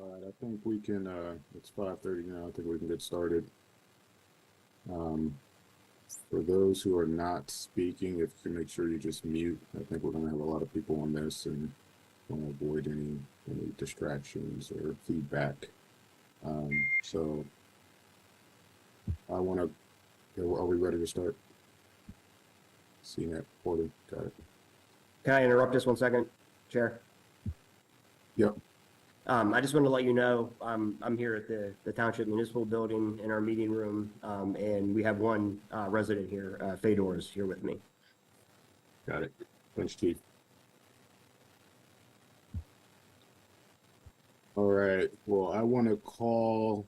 All right, I think we can, it's 5:30 now. I think we can get started. Um, for those who are not speaking, if you can make sure you just mute. I think we're going to have a lot of people on this and want to avoid any distractions or feedback. So I want to, are we ready to start? CNET Porter, got it. Can I interrupt just 1 second, Chair? Yep. I just wanted to let you know I'm here at the Township Municipal Building in our meeting room, and we have one resident here, Fedor is here with me. Got it. Thanks, Chief. All right. Well, I want to call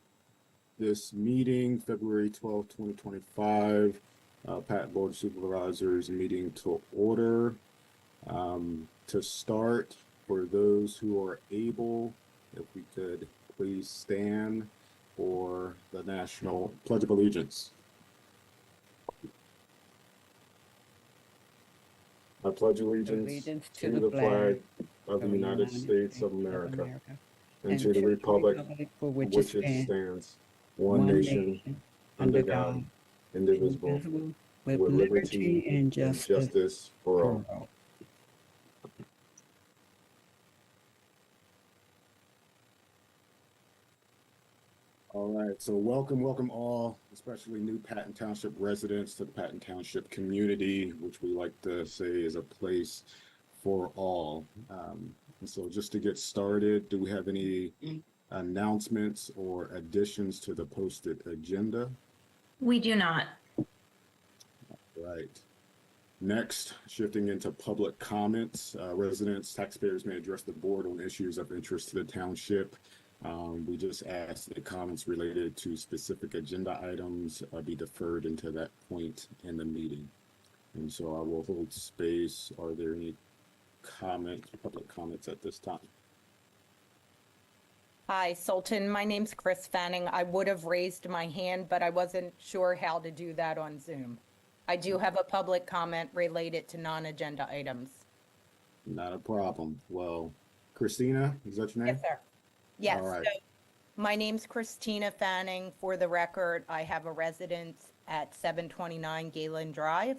this meeting, February 12th, 2025, Patton Board of Supervisors meeting to order. To start, for those who are able, if we could please stand for the National Pledge of Allegiance. I pledge allegiance to the flag of the United States of America and to the republic for which it stands, one nation, under God, indivisible, with liberty and justice for all. All right, so welcome all, especially new Patton Township residents to the Patton Township community, which we like to say is a place for all. And so just to get started, do we have any announcements or additions to the posted agenda? We do not. Right. Next, shifting into public comments, residents, taxpayers may address the board on issues of interest to the township. We just ask that comments related to specific agenda items be deferred until that point in the meeting. And so I will hold space. Are there any comments, public comments at this time? Hi, Sultan. My name's Chris Fanning. I would have raised my hand, but I wasn't sure how to do that on Zoom. I do have a public comment related to non-agenda items. Not a problem. Well, Christina, is that your name? Yes, sir. Yes. All right. So my name's Christina Fanning. For the record, I have a residence at 729 Galen Drive.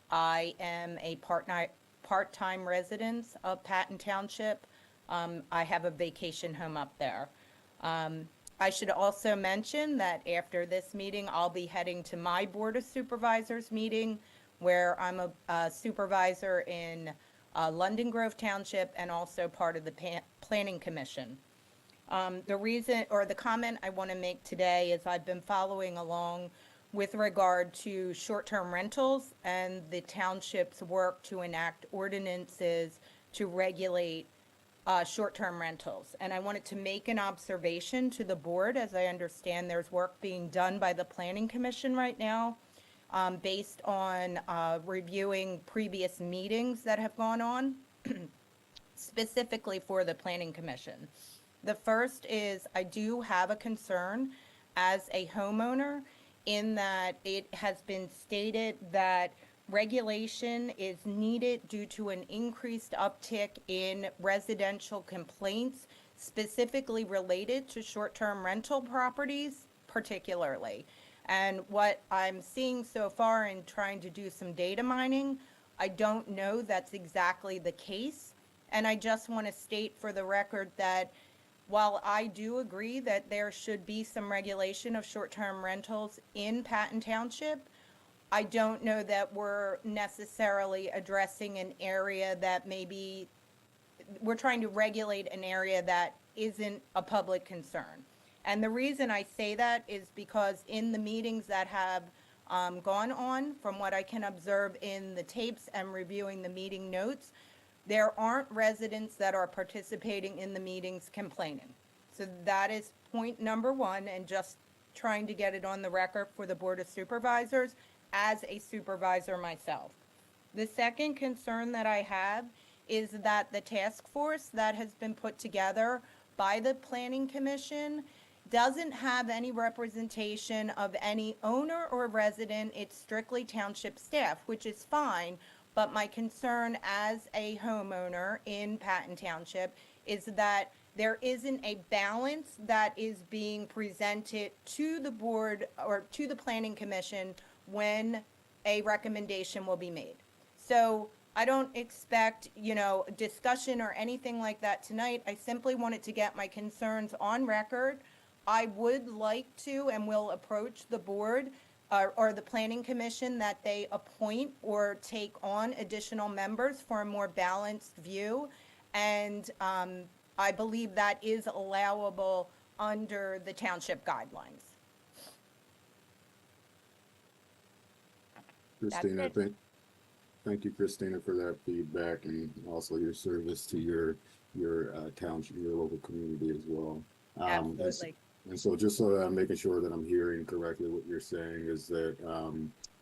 I am a part-time resident of Patton Township. I have a vacation home up there. I should also mention that after this meeting, I'll be heading to my Board of Supervisors meeting, where I'm a supervisor in London Grove Township and also part of the Planning Commission. The reason or the comment I want to make today is I've been following along with regard to short-term rentals and the township's work to enact ordinances to regulate short-term rentals. And I wanted to make an observation to the board. As I understand, there's work being done by the Planning Commission right now based on reviewing previous meetings that have gone on, specifically for the Planning Commission. The first is I do have a concern as a homeowner in that it has been stated that regulation is needed due to an increased uptick in residential complaints, specifically related to short-term rental properties, particularly. And what I'm seeing so far in trying to do some data mining, I don't know that's exactly the case. And I just want to state for the record that while I do agree that there should be some regulation of short-term rentals in Patton Township, I don't know that we're necessarily addressing an area that maybe we're trying to regulate an area that isn't a public concern. And the reason I say that is because in the meetings that have gone on, from what I can observe in the tapes and reviewing the meeting notes, there aren't residents that are participating in the meetings complaining. So that is point number one, and just trying to get it on the record for the Board of Supervisors as a supervisor myself. The second concern that I have is that the task force that has been put together by the Planning Commission doesn't have any representation of any owner or resident. It's strictly township staff, which is fine. But my concern as a homeowner in Patton Township is that there isn't a balance that is being presented to the board or to the planning commission when a recommendation will be made. So I don't expect, discussion or anything like that tonight. I simply wanted to get my concerns on record. I would like to and will approach the board or the planning commission that they appoint or take on additional members for a more balanced view. And I believe that is allowable under the township guidelines. Christina, That's it. thank you, Christina, for that feedback and also your service to your township, your local community as well. Absolutely. And so just so that I'm making sure that I'm hearing correctly what you're saying is that,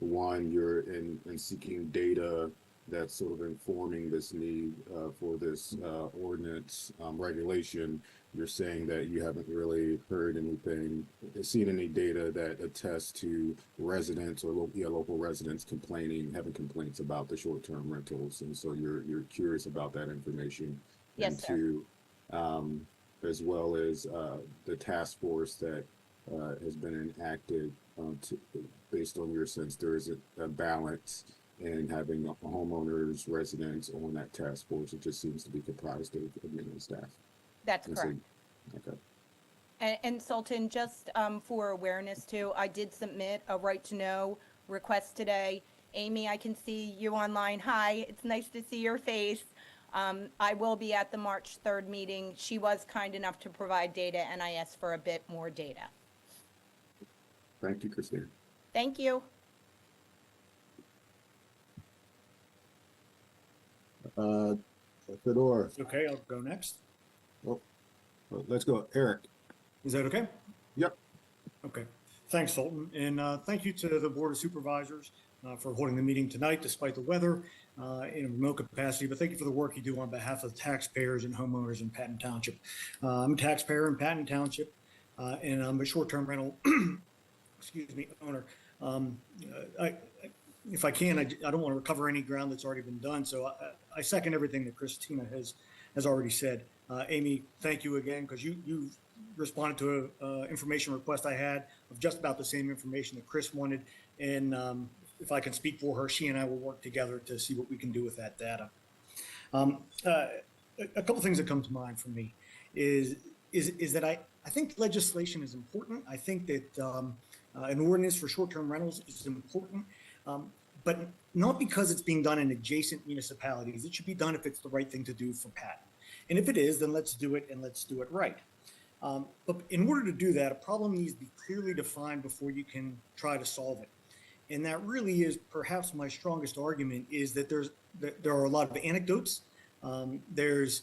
one, you're in seeking data that's sort of informing this need for this ordinance regulation. You're saying that you haven't really heard anything, seen any data that attests to residents or local residents having complaints about the short-term rentals. And so you're curious about that information. Yes, And sir. two, as well as the task force that has been enacted based on your sense there is a balance in having homeowners, residents on that task force. It just seems to be comprised of admin and staff. That's And so- correct. Okay. And Sultan, just for awareness too, I did submit a right to know request today. Amy, I can see you online. Hi, it's nice to see your face. I will be at the March 3rd meeting. She was kind enough to provide data, and I asked for a bit more data. Thank you, Christina. Thank you. Fedora, Okay, I'll go next. let's go. Eric. Is that okay? Yep. Okay. Thanks, Sultan. And thank you to the Board of Supervisors for holding the meeting tonight despite the weather in a remote capacity. But thank you for the work you do on behalf of taxpayers and homeowners in Patton Township. I'm a taxpayer in Patton Township, and I'm a short-term rental owner. If I can, I don't want to recover any ground that's already been done. So I second everything that Christina has already said. Amy, thank you again, because you've responded to an information request I had of just about the same information that Chris wanted. And if I can speak for her, she and I will work together to see what we can do with that data. A couple things that come to mind for me is that I think legislation is important. I think that an ordinance for short-term rentals is important, but not because it's being done in adjacent municipalities. It should be done if it's the right thing to do for Patton. And if it is, then let's do it, and let's do it right. But in order to do that, a problem needs to be clearly defined before you can try to solve it. And that really is perhaps my strongest argument, is that there are a lot of anecdotes, there's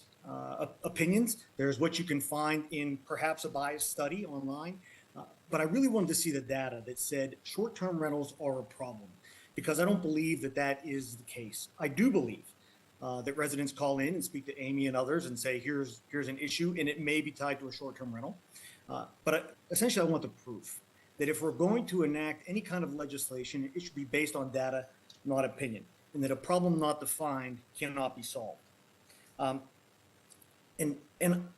opinions, there's what you can find in perhaps a biased study online. But I really wanted to see the data that said short-term rentals are a problem, because I don't believe that that is the case. I do believe that residents call in and speak to Amy and others and say, here's an issue, and it may be tied to a short-term rental. But essentially, I want the proof that if we're going to enact any kind of legislation, it should be based on data, not opinion, and that a problem not defined cannot be solved. And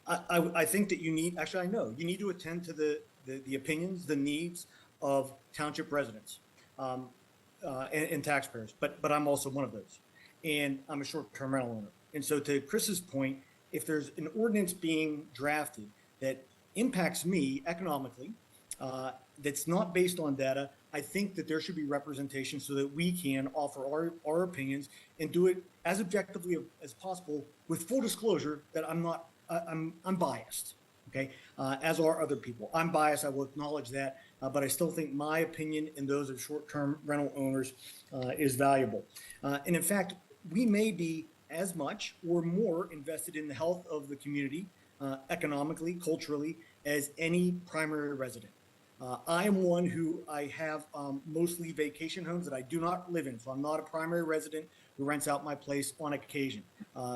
I think that you need, actually, I know, you need to attend to the opinions, the needs of township residents and taxpayers, but I'm also one of those. And I'm a short-term rental owner. And so to Chris's point, if there's an ordinance being drafted that impacts me economically, that's not based on data, I think that there should be representation so that we can offer our opinions and do it as objectively as possible with full disclosure that I'm biased, okay? As are other people. I'm biased, I will acknowledge that, but I still think my opinion and those of short-term rental owners is valuable. And in fact, we may be as much or more invested in the health of the community, economically, culturally, as any primary resident. I am one who I have mostly vacation homes that I do not live in. So I'm not a primary resident who rents out my place on occasion.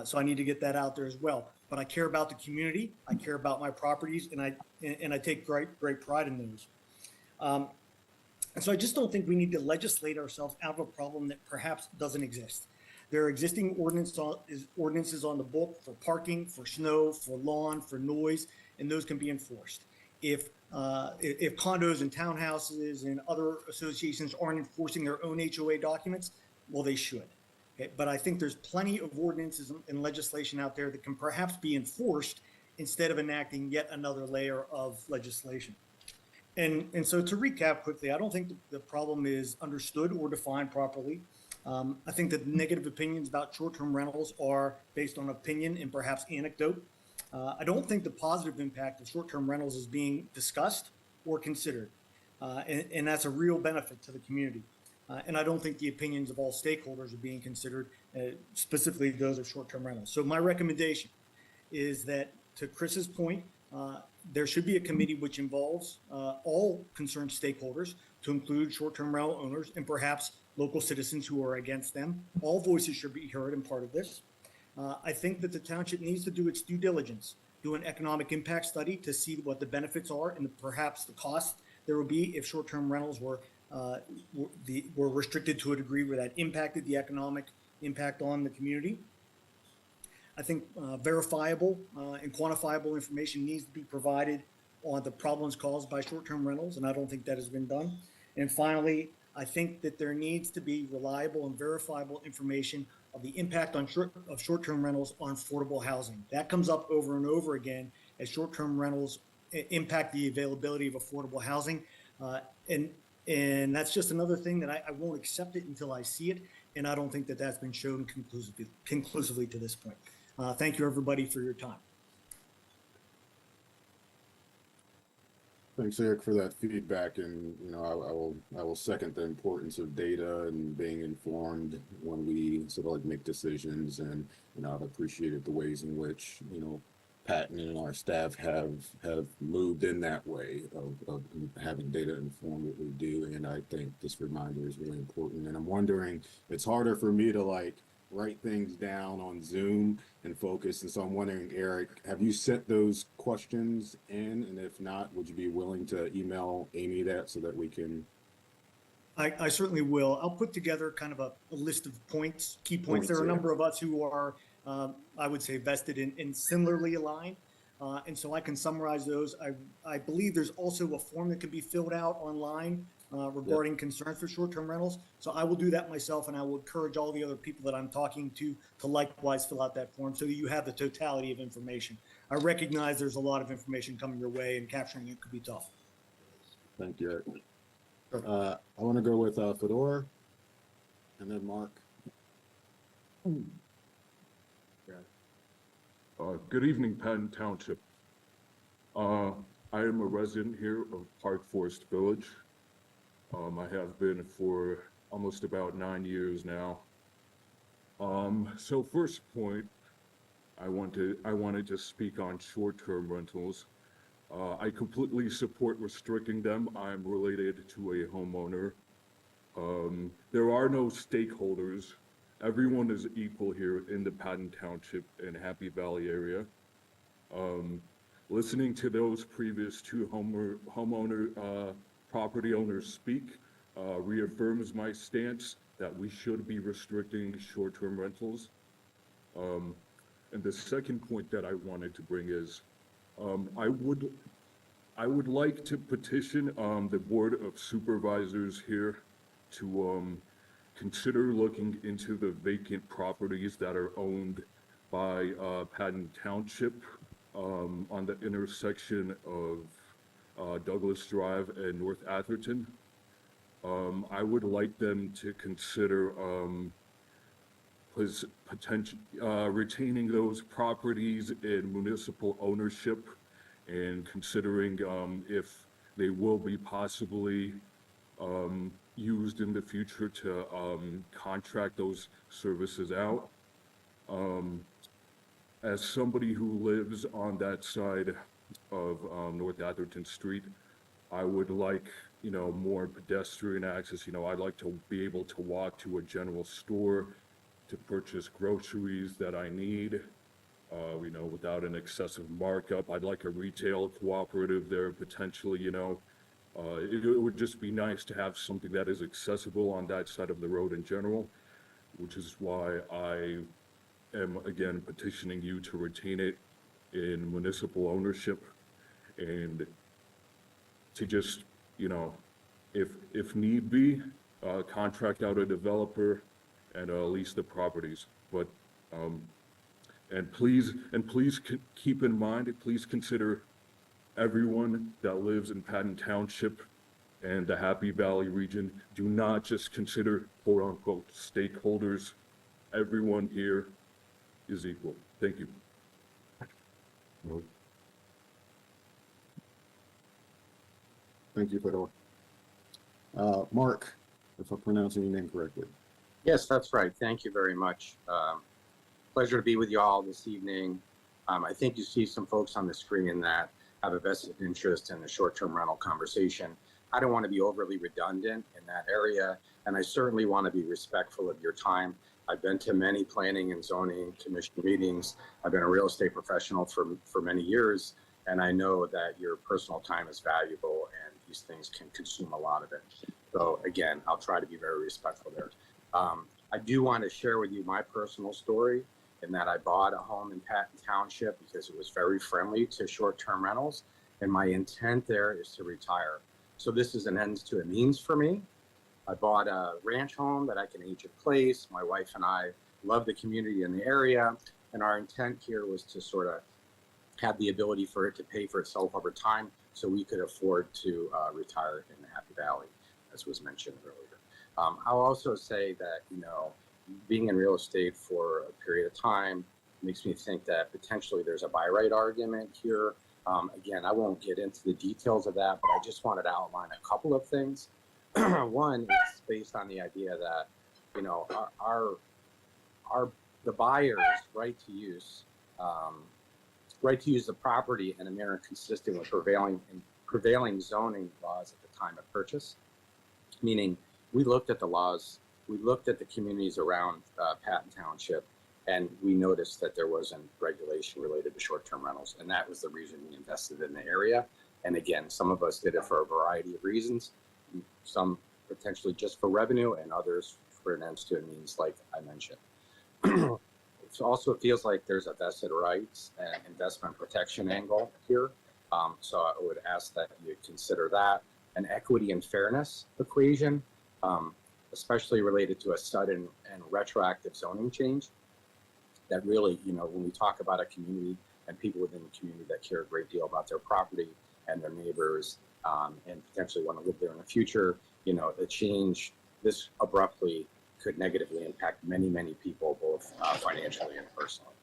So I need to get that out there as well. But I care about the community. I care about my properties, and I take great pride in those. And so I just don't think we need to legislate ourselves out of a problem that perhaps doesn't exist. There are existing ordinances on the book for parking, for snow, for lawn, for noise, and those can be enforced. If condos and townhouses and other associations aren't enforcing their own HOA documents, well, they should. Okay, but I think there's plenty of ordinances and legislation out there that can perhaps be enforced instead of enacting yet another layer of legislation. And so to recap quickly, I don't think the problem is understood or defined properly. I think that negative opinions about short-term rentals are based on opinion and perhaps anecdote. I don't think the positive impact of short-term rentals is being discussed or considered, and that's a real benefit to the community. And I don't think the opinions of all stakeholders are being considered, specifically those of short-term rentals. So my recommendation is that, to Chris's point, there should be a committee which involves all concerned stakeholders, to include short-term rental owners and perhaps local citizens who are against them. All voices should be heard in part of this. I think that the township needs to do its due diligence, do an economic impact study to see what the benefits are and perhaps the cost there would be if short-term rentals were restricted to a degree where that impacted the economic impact on the community. I think verifiable and quantifiable information needs to be provided on the problems caused by short-term rentals, and I don't think that has been done. And finally, I think that there needs to be reliable and verifiable information of the impact on short-term rentals on affordable housing. That comes up over and over again as short-term rentals impact the availability of affordable housing. And that's just another thing that I won't accept it until I see it, and I don't think that that's been shown conclusively to this point. Thank you, everybody, for your time. Thanks, Eric, for that feedback. And, I will second the importance of data and being informed when we sort of like make decisions. And, I've appreciated the ways in which, Patton and our staff have moved in that way of having data inform what we do. And I think this reminder is really important. And I'm wondering, it's harder for me to write things down on Zoom and focus. And so I'm wondering, Eric, have you sent those questions in? And if not, would you be willing to email Amy that so that we can? I certainly will. I'll put together kind of a list of points, key points. There are a number of us who are, I would say, vested in similarly aligned. And so I can summarize those. I believe there's also a form that can be filled out online regarding concerns for short-term rentals. So I will do that myself, and I will encourage all the other people that I'm talking to likewise fill out that form so that you have the totality of information. I recognize there's a lot of information coming your way, and capturing it could be tough. Thank you, Eric. I want to go with Fedor and then Mark. Good evening, Patton Township. I am a resident here of Park Forest Village. I have been for almost about 9 years now. So first point, I wanted to speak on short-term rentals. I completely support restricting them. I'm related to a homeowner. There are no stakeholders. Everyone is equal here in the Patton Township and Happy Valley area. Listening to those previous two property owners speak reaffirms my stance that we should be restricting short-term rentals. And the second point that I wanted to bring is I would like to petition the Board of Supervisors here to consider looking into the vacant properties that are owned by Patton Township on the intersection of Douglas Drive and North Atherton. I would like them to consider retaining those properties in municipal ownership and considering if they will be possibly used in the future to contract those services out. As somebody who lives on that side of North Atherton Street, I would like, more pedestrian access. I'd like to be able to walk to a general store to purchase groceries that I need, without an excessive markup. I'd like a retail cooperative there potentially, it would just be nice to have something that is accessible on that side of the road in general. which is why I am again petitioning you to retain it in municipal ownership and to just, you know, if need be, contract out a developer and lease the properties. But and please keep in mind, please consider everyone that lives in Patton Township and the Happy Valley region. Do not just consider quote unquote stakeholders. Everyone here is equal. Thank you. Thank you, Fedor. Mark, if I'm pronouncing your name correctly. Yes, that's right. Thank you very much. Pleasure to be with you all this evening. I think you see some folks on the screen that have a vested interest in the short-term rental conversation. I don't want to be overly redundant in that area, and I certainly want to be respectful of your time. I've been to many planning and zoning commission meetings. I've been a real estate professional for many years, and I know that your personal time is valuable and these things can consume a lot of it. So again, I'll try to be very respectful there. I do want to share with you my personal story in that I bought a home in Patton Township because it was very friendly to short-term rentals, and my intent there is to retire. So this is an ends to a means for me. I bought a ranch home that I can age in place. My wife and I love the community in the area, and our intent here was to sort of have the ability for it to pay for itself over time so we could afford to retire in the Happy Valley, as was mentioned earlier. I'll also say that, you know, being in real estate for a period of time makes me think that potentially there's a buy right argument here. Again, I won't get into the details of that, but I just wanted to outline a couple of things. One is based on the idea that, you know, the buyer's right to use the property in a manner consistent with prevailing zoning laws at the time of purchase. Meaning, we looked at the laws, we looked at the communities around Patton Township, and we noticed that there wasn't regulation related to short-term rentals, and that was the reason we invested in the area. And again, some of us did it for a variety of reasons, some potentially just for revenue, and others for an ends to a means, like I mentioned. It also feels like there's a vested rights and investment protection angle here. So I would ask that you consider that. An equity and fairness equation, especially related to a sudden and retroactive zoning change. That really, you know, when we talk about a community and people within the community that care a great deal about their property and their neighbors, and potentially want to live there in the future, you know, the change this abruptly could negatively impact many, many people, both financially and personally.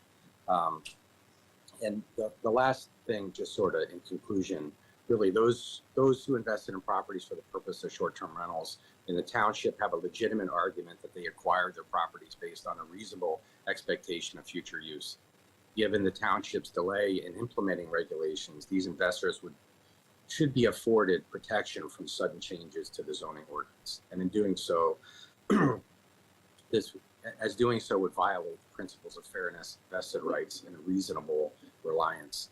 And the last thing, just sort of in conclusion, really those who invested in properties for the purpose of short-term rentals in the township have a legitimate argument that they acquired their properties based on a reasonable expectation of future use. Given the township's delay in implementing regulations, these investors should be afforded protection from sudden changes to the zoning ordinance. And in doing so, doing so would violate the principles of fairness, vested rights, and reasonable reliance.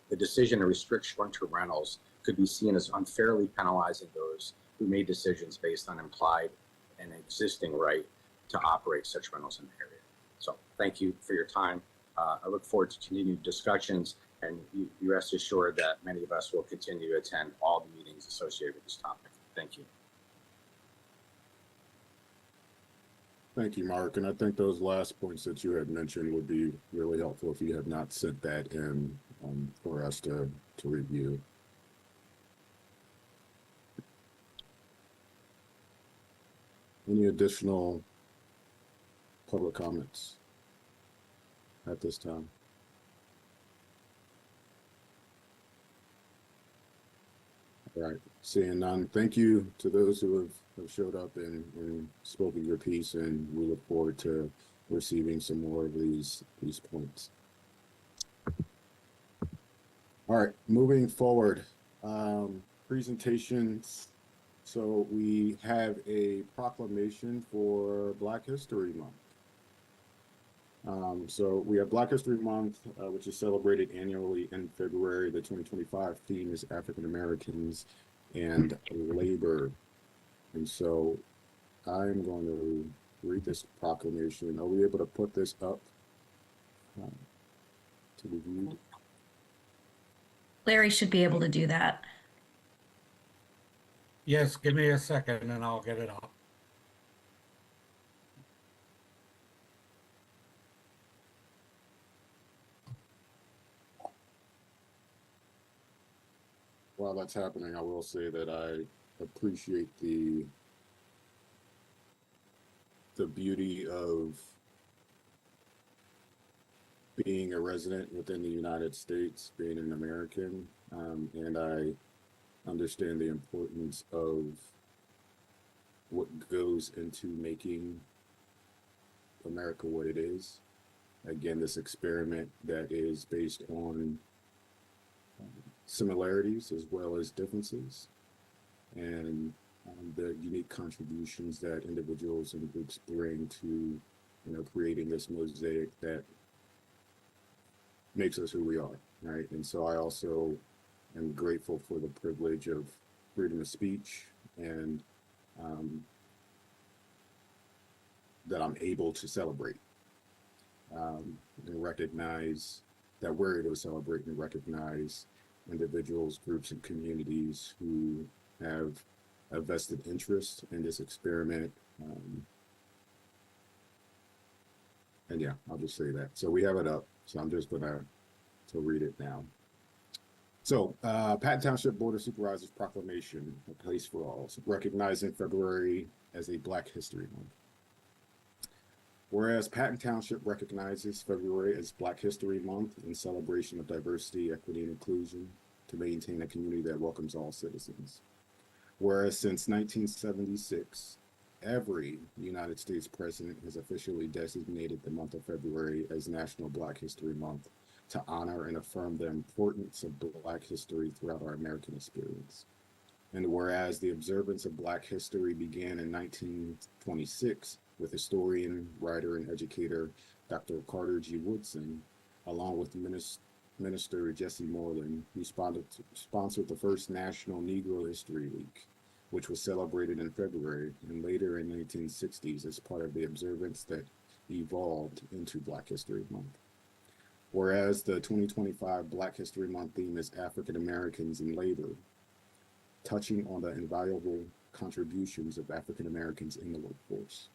The decision to restrict short-term rentals could be seen as unfairly penalizing those who made decisions based on implied and existing right to operate such rentals in the area. So thank you for your time. I look forward to continued discussions, and you rest assured that many of us will continue to attend all the meetings associated with this topic. Thank you. Thank you, Mark. And I think those last points that you had mentioned would be really helpful if you have not sent that in for us to review. Any additional public comments at this time? All right, seeing none, thank you to those who have showed up and spoken your piece, and we look forward to receiving some more of these points. All right, moving forward, presentations. So we have a proclamation for Black History Month. So we have Black History Month, which is celebrated annually in February. The 2025 theme is African Americans and labor. And so I'm going to read this proclamation. Are we able to put this up to be viewed? Larry should be able to do that. Yes, give me a second and I'll get it up. While that's happening, I will say that I appreciate the beauty of being a resident within the United States, being an American, and I understand the importance of what goes into making America what it is. Again, this experiment that is based on similarities as well as differences, and the unique contributions that individuals and groups bring to, creating this mosaic that makes us who we are, right? And so I also am grateful for the privilege of freedom of speech, and that I'm able to celebrate and recognize that we're able to celebrate and recognize individuals, groups, and communities who have a vested interest in this experiment. And yeah, I'll just say that. So we have it up. So I'm just gonna read it now. So Patton Township Board of Supervisors proclamation, a place for all, recognizing February as a Black History Month. Whereas Patton Township recognizes February as Black History Month in celebration of diversity, equity, and inclusion to maintain a community that welcomes all citizens. Whereas since 1976, every United States president has officially designated the month of February as National Black History Month to honor and affirm the importance of Black history throughout our American experience. And whereas the observance of Black history began in 1926 with historian, writer, and educator Dr. Carter G. Woodson, along with Minister Jesse Moreland, who sponsored the first National Negro History Week, which was celebrated in February and later in the 1960s as part of the observance that evolved into Black History Month. Whereas the 2025 Black History Month theme is African Americans in labor, touching on the invaluable contributions of African Americans in the workforce.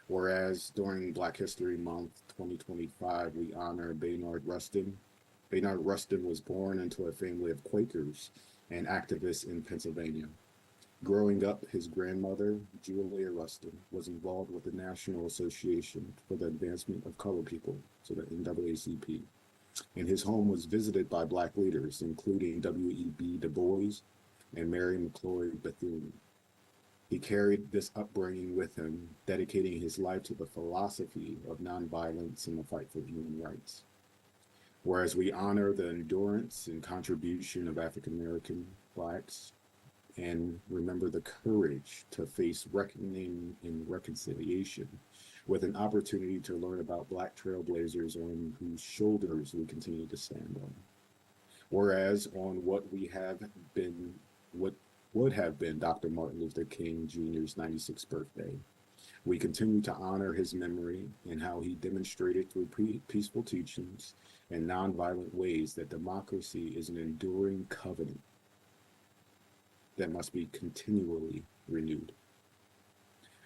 Whereas during Black History Month 2025, we honor Baynard Rustin. Baynard Rustin was born into a family of Quakers and activists in Pennsylvania. Growing up, his grandmother, Julia Rustin, was involved with the National Association for the Advancement of Colored People, so the NAACP. And his home was visited by Black leaders, including W.E.B. Du Bois and Mary McLeod Bethune. He carried this upbringing with him, dedicating his life to the philosophy of nonviolence and the fight for human rights. Whereas we honor the endurance and contribution of African American Blacks and remember the courage to face reckoning and reconciliation with an opportunity to learn about Black trailblazers on whose shoulders we continue to stand on. Whereas on what would have been Dr. Martin Luther King Jr.'s 96th birthday, we continue to honor his memory and how he demonstrated through peaceful teachings and nonviolent ways that democracy is an enduring covenant that must be continually renewed.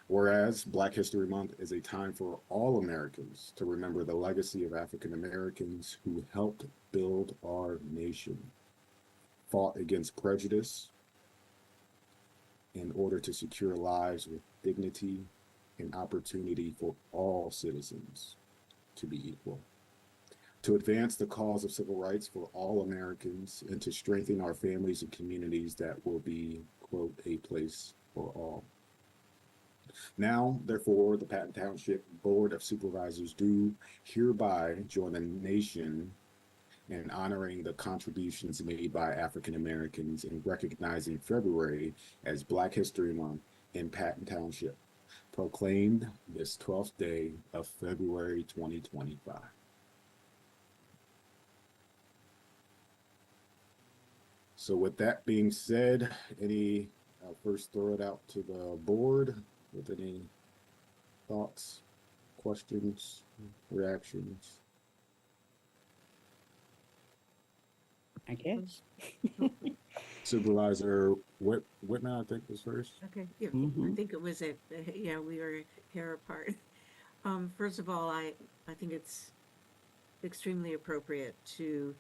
Whereas Black History Month is a time for all Americans to remember the legacy of African Americans who helped build our nation, fought against prejudice in order to secure lives with dignity and opportunity for all citizens to be equal, to advance the cause of civil rights for all Americans, and to strengthen our families and communities that will be, quote, a place for all. Now, therefore, the Patton Township Board of Supervisors do hereby join the nation in honoring the contributions made by African Americans in recognizing February as Black History Month in Patton Township, proclaimed this 12th day of February 2025. So with that being said, I'll first throw it out to the board with any thoughts, questions, reactions? I guess. Supervisor Whitman, I think, was first. Okay, yeah, I Mhm. think it was yeah, we were hair apart. First of all, I think it's extremely appropriate to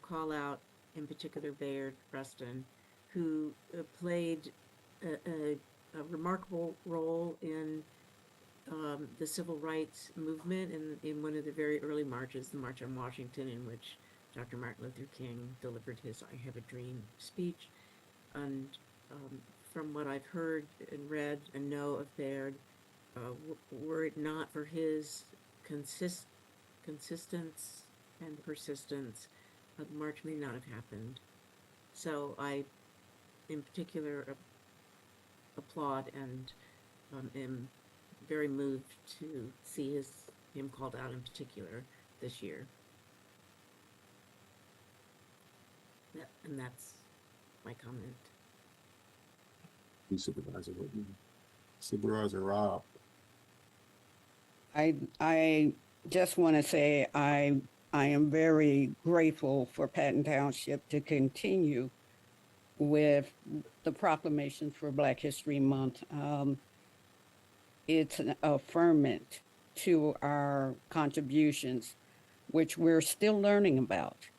call out, in particular, Bayard Rustin, who played a remarkable role in the civil rights movement in one of the very early marches, the March on Washington, in which Dr. Martin Luther King delivered his "I Have a Dream" speech. And from what I've heard and read and know of Baird, were it not for his consistence and persistence, the march may not have happened. So I, in particular, applaud and am very moved to see him called out in particular this year. And that's my comment. Supervisor Whitman. Supervisor Rob. I just want to say I am very grateful for Patton Township to continue with the proclamation for Black History Month. It's an affirmation to our contributions, which we're still learning about.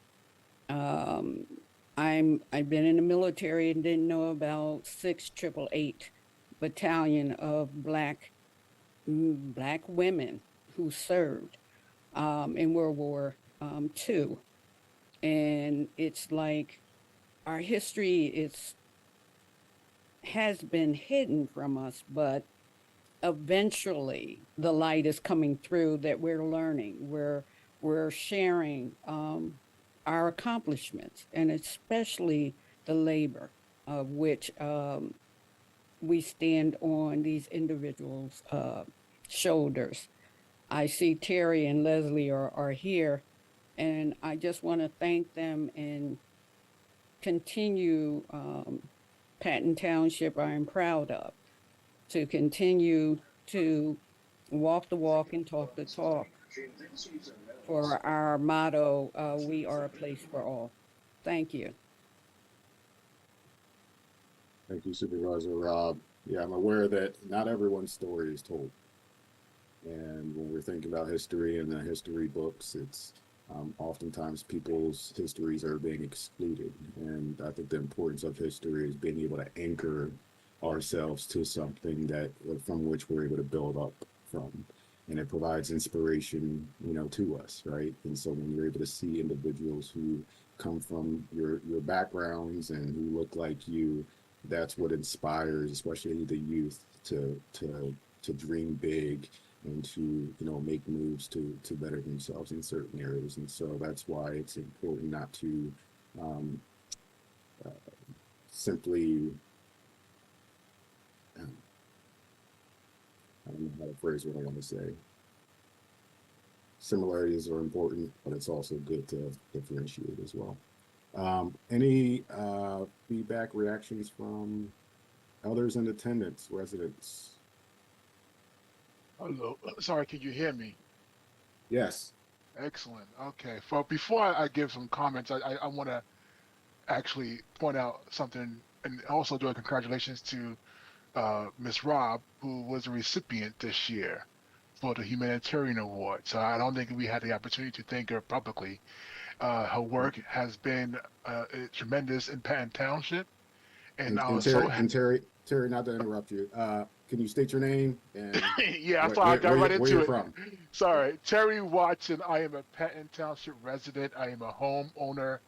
I've been in the military and didn't know about 6888 Battalion of Black women who served in World War II. And it's like our history has been hidden from us, but eventually the light is coming through that we're learning. We're sharing our accomplishments, and especially the labor of which we stand on these individuals' shoulders. I see Terry and Leslie are here, and I just want to thank them and continue Patton Township. I am proud of to continue to walk the walk and talk the talk. For our motto, we are a place for all. Thank you. Thank you, Supervisor Rob. Yeah, I'm aware that not everyone's story is told. And when we're thinking about history and the history books, it's oftentimes people's histories are being excluded. And I think the importance of history is being able to anchor ourselves to something that from which we're able to build up from. And it provides inspiration, to us, right? And so when you're able to see individuals who come from your backgrounds and who look like you, that's what inspires, especially the youth, to dream big and to make moves to better themselves in certain areas. And so that's why it's important not to simply I don't know how to phrase what I want to say. Similarities are important, but it's also good to differentiate as well. Any feedback, reactions from others in attendance, residents? Hello. Sorry, can you hear me? Yes. Excellent. Okay. Before I give some comments, I want to actually point out something and also do a congratulations to Ms. Robb, who was a recipient this year for the Humanitarian Award. So I don't think we had the opportunity to thank her publicly. Her work has been tremendous in Patton Township. And I was Terry, not to interrupt you. Can you state your name and yeah, I got right into where you're it. from? Sorry, Terry Watson. I am a Patton Township resident. I am a homeowner,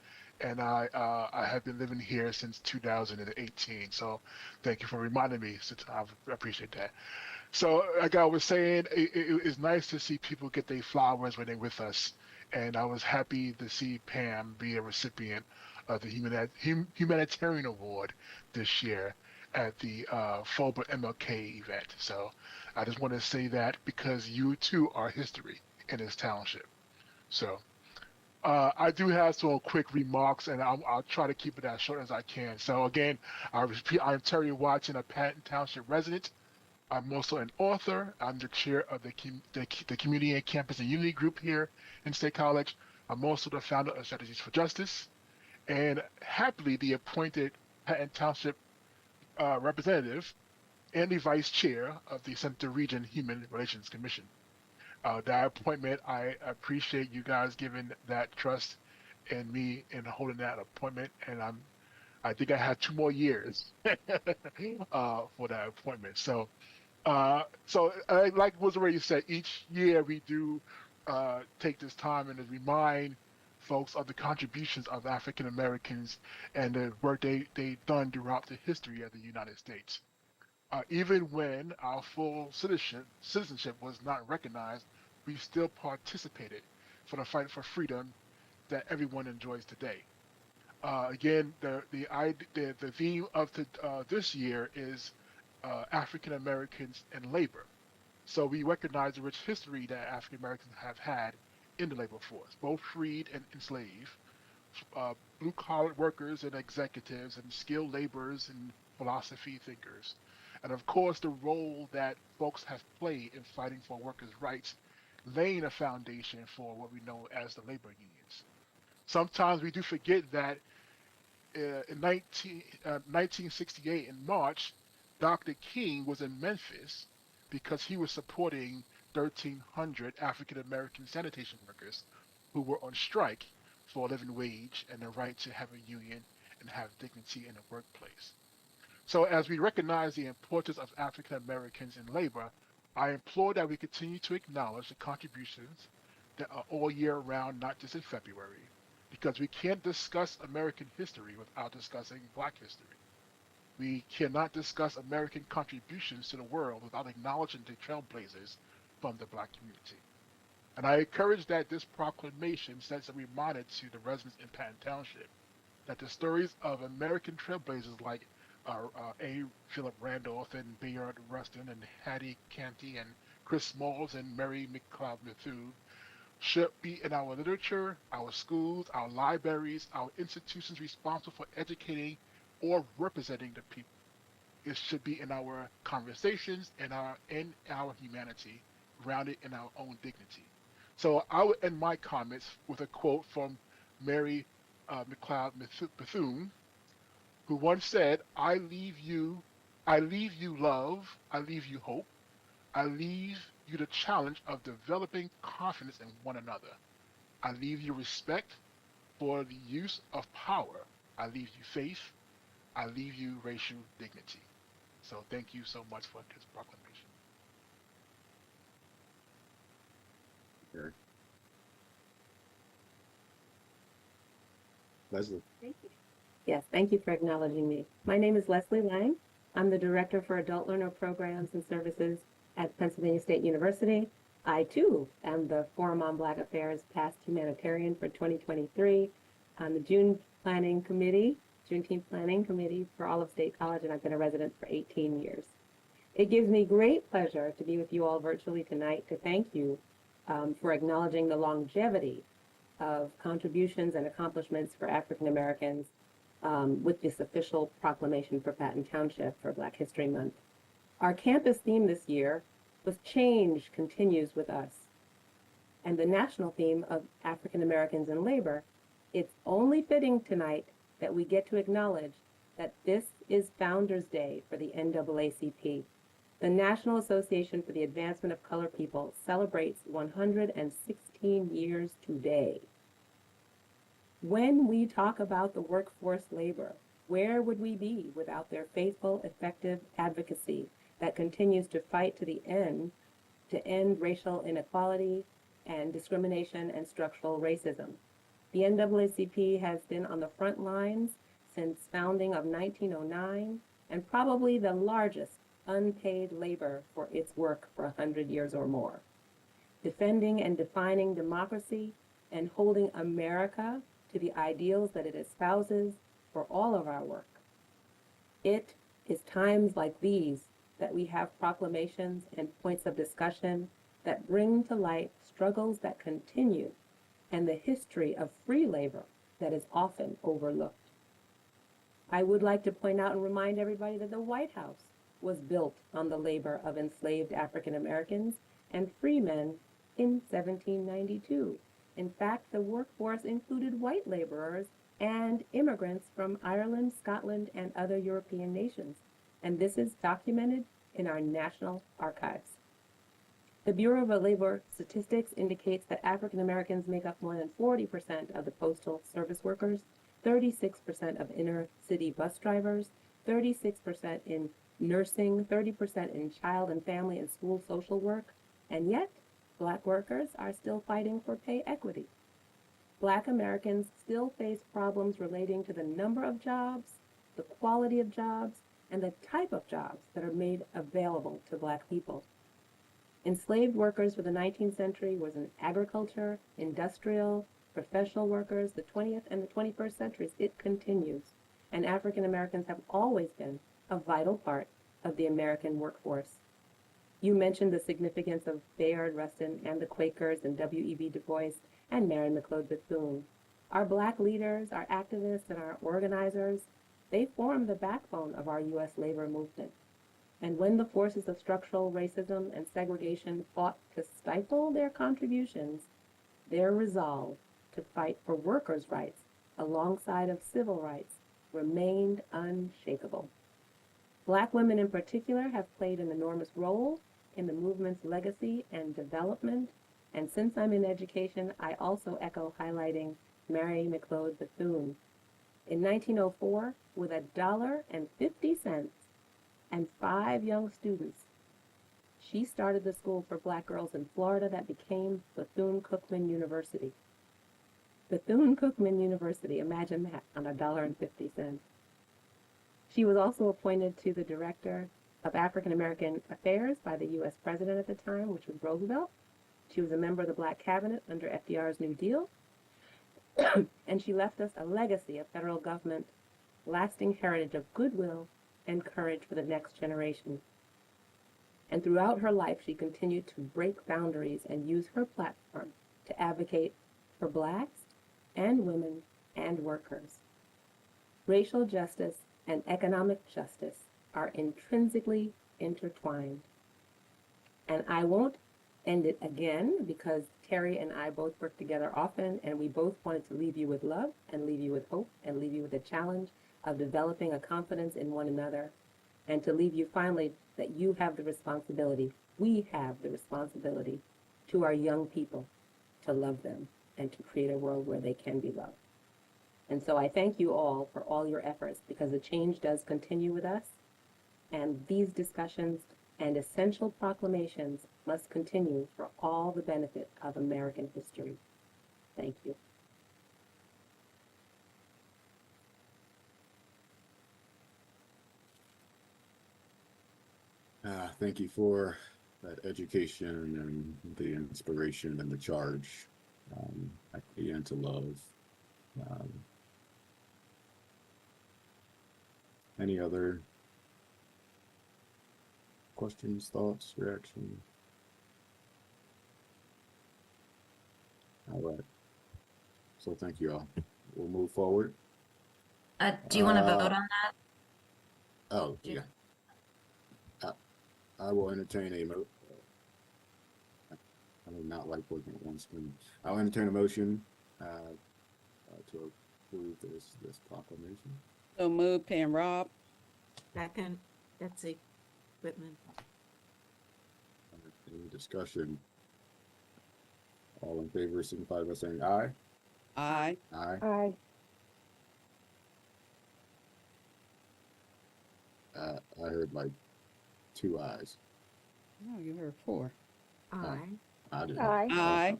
and I have been living here since 2018. So, thank you for reminding me. I appreciate that. So, like I was saying, it's nice to see people get their flowers when they're with us, and I was happy to see Pam be a recipient of the Humanitarian Award this year at the FOBA MLK event. So I just want to say that because you too are history in this township. So I do have some quick remarks, and I'll try to keep it as short as I can. So again, I repeat, I'm Terry Watson, a Patton Township resident. I'm also an author. I'm the chair of the Community and Campus and Unity group here in State College. I'm also the founder of Strategies for Justice, and happily the appointed Patton Township representative and the vice chair of the Central Region Human Relations Commission. That appointment, I appreciate you guys giving that trust in me and holding that appointment, and I think I have 2 more years for that appointment. So like was already said, each year we do take this time and to remind folks of the contributions of African Americans and the work they've done throughout the history of the United States. Even when our full citizenship was not recognized, we still participated for the fight for freedom that everyone enjoys today. Again, the theme of this year is African Americans and labor. So we recognize the rich history that African Americans have had in the labor force, both freed and enslaved, blue collar workers and executives, and skilled laborers and philosophy thinkers. And of course, the role that folks have played in fighting for workers' rights, laying a foundation for what we know as the labor unions. Sometimes we do forget that in 1968 in March, Dr. King was in Memphis because he was supporting 1,300 African American sanitation workers who were on strike for a living wage and the right to have a union and have dignity in the workplace. So, as we recognize the importance of African Americans in labor, I implore that we continue to acknowledge the contributions that are all year round, not just in February, because we can't discuss American history without discussing Black history. We cannot discuss American contributions to the world without acknowledging the trailblazers from the Black community. And I encourage that this proclamation sends a reminder to the residents in Patton Township that the stories of American trailblazers like A. Philip Randolph and Bayard Rustin and Hattie Canty and Chris Smalls and Mary McLeod Bethune should be in our literature, our schools, our libraries, our institutions responsible for educating or representing the people. It should be in our conversations and in our humanity, grounded in our own dignity. So I would end my comments with a quote from Mary McLeod Bethune, who once said, I leave you love, I leave you hope, I leave you the challenge of developing confidence in one another. I leave you respect for the use of power. I leave you faith. I leave you racial dignity. So thank you so much for this proclamation. Okay. Leslie. Thank you. Yes, thank you for acknowledging me. My name is Leslie Lang. I'm the Director for Adult Learner Programs and Services at Pennsylvania State University. I, too, am the Forum on Black Affairs Past Humanitarian for 2023 on the Juneteenth Planning Committee for all of State College, and I've been a resident for 18 years. It gives me great pleasure to be with you all virtually tonight to thank you for acknowledging the longevity of contributions and accomplishments for African Americans with this official proclamation for Patton Township for Black History Month. Our campus theme this year was Change Continues with Us. And the national theme of African Americans in Labor, it's only fitting tonight that we get to acknowledge that this is Founders Day for the NAACP. The National Association for the Advancement of Colored People celebrates 116 years today. When we talk about the workforce labor, where would we be without their faithful, effective advocacy that continues to fight to the end to end racial inequality and discrimination and structural racism? The NAACP has been on the front lines since founding of 1909 and probably the largest unpaid labor for its work for 100 years or more. Defending and defining democracy and holding America to the ideals that it espouses for all of our work. It is times like these that we have proclamations and points of discussion that bring to light struggles that continue and the history of free labor that is often overlooked. I would like to point out and remind everybody that the White House was built on the labor of enslaved African Americans and freemen in 1792. In fact, the workforce included white laborers and immigrants from Ireland, Scotland, and other European nations, and this is documented in our national archives. The Bureau of Labor Statistics indicates that African Americans make up more than 40% of the postal service workers, 36% of inner city bus drivers, 36% in nursing, 30% in child and family and school social work, and yet Black workers are still fighting for pay equity. Black Americans still face problems relating to the number of jobs, the quality of jobs, and the type of jobs that are made available to Black people. Enslaved workers for the 19th century was in agriculture, industrial, professional workers, the 20th and the 21st centuries. It continues, and African Americans have always been a vital part of the American workforce. You mentioned the significance of Bayard Rustin and the Quakers and W.E.B. Du Bois and Mary McLeod Bethune. Our Black leaders, our activists, and our organizers, they form the backbone of our U.S. labor movement. And when the forces of structural racism and segregation fought to stifle their contributions, their resolve to fight for workers' rights alongside of civil rights remained unshakable. Black women in particular have played an enormous role in the movement's legacy and development, and since I'm in education, I also echo highlighting Mary McLeod Bethune. In 1904, with $1.50 and 5 young students, she started the school for Black girls in Florida that became Bethune-Cookman University. Bethune-Cookman University, imagine that, on $1.50. She was also appointed to the Director of African American Affairs by the U.S. President at the time, which was Roosevelt. She was a member of the Black Cabinet under FDR's New Deal. And she left us a legacy of federal government, lasting heritage of goodwill and courage for the next generation. And throughout her life, she continued to break boundaries and use her platform to advocate for Blacks and women and workers. Racial justice and economic justice are intrinsically intertwined. And I won't end it again because Terry and I both work together often, and we both wanted to leave you with love and leave you with hope and leave you with a challenge of developing a confidence in one another, and to leave you finally that you have the responsibility, we have the responsibility to our young people to love them and to create a world where they can be loved. And so I thank you all for all your efforts, because the change does continue with us, and these discussions and essential proclamations must continue for all the benefit of American history. Thank you. Thank you for that education and the inspiration and the charge at the end to love. Any other questions, thoughts, reaction? All right. So thank you all. We'll move forward. Do you want to vote on that? Oh, yeah. I will entertain a I do not like working at one screen. I'll entertain a motion to approve this proclamation. So move, Pam Rob. Second, Betsy Whitman. Any discussion? All in favor signify by saying aye. Aye. Aye. Aye. I heard like 2 ayes. No, you heard 4. Aye. I did. Aye.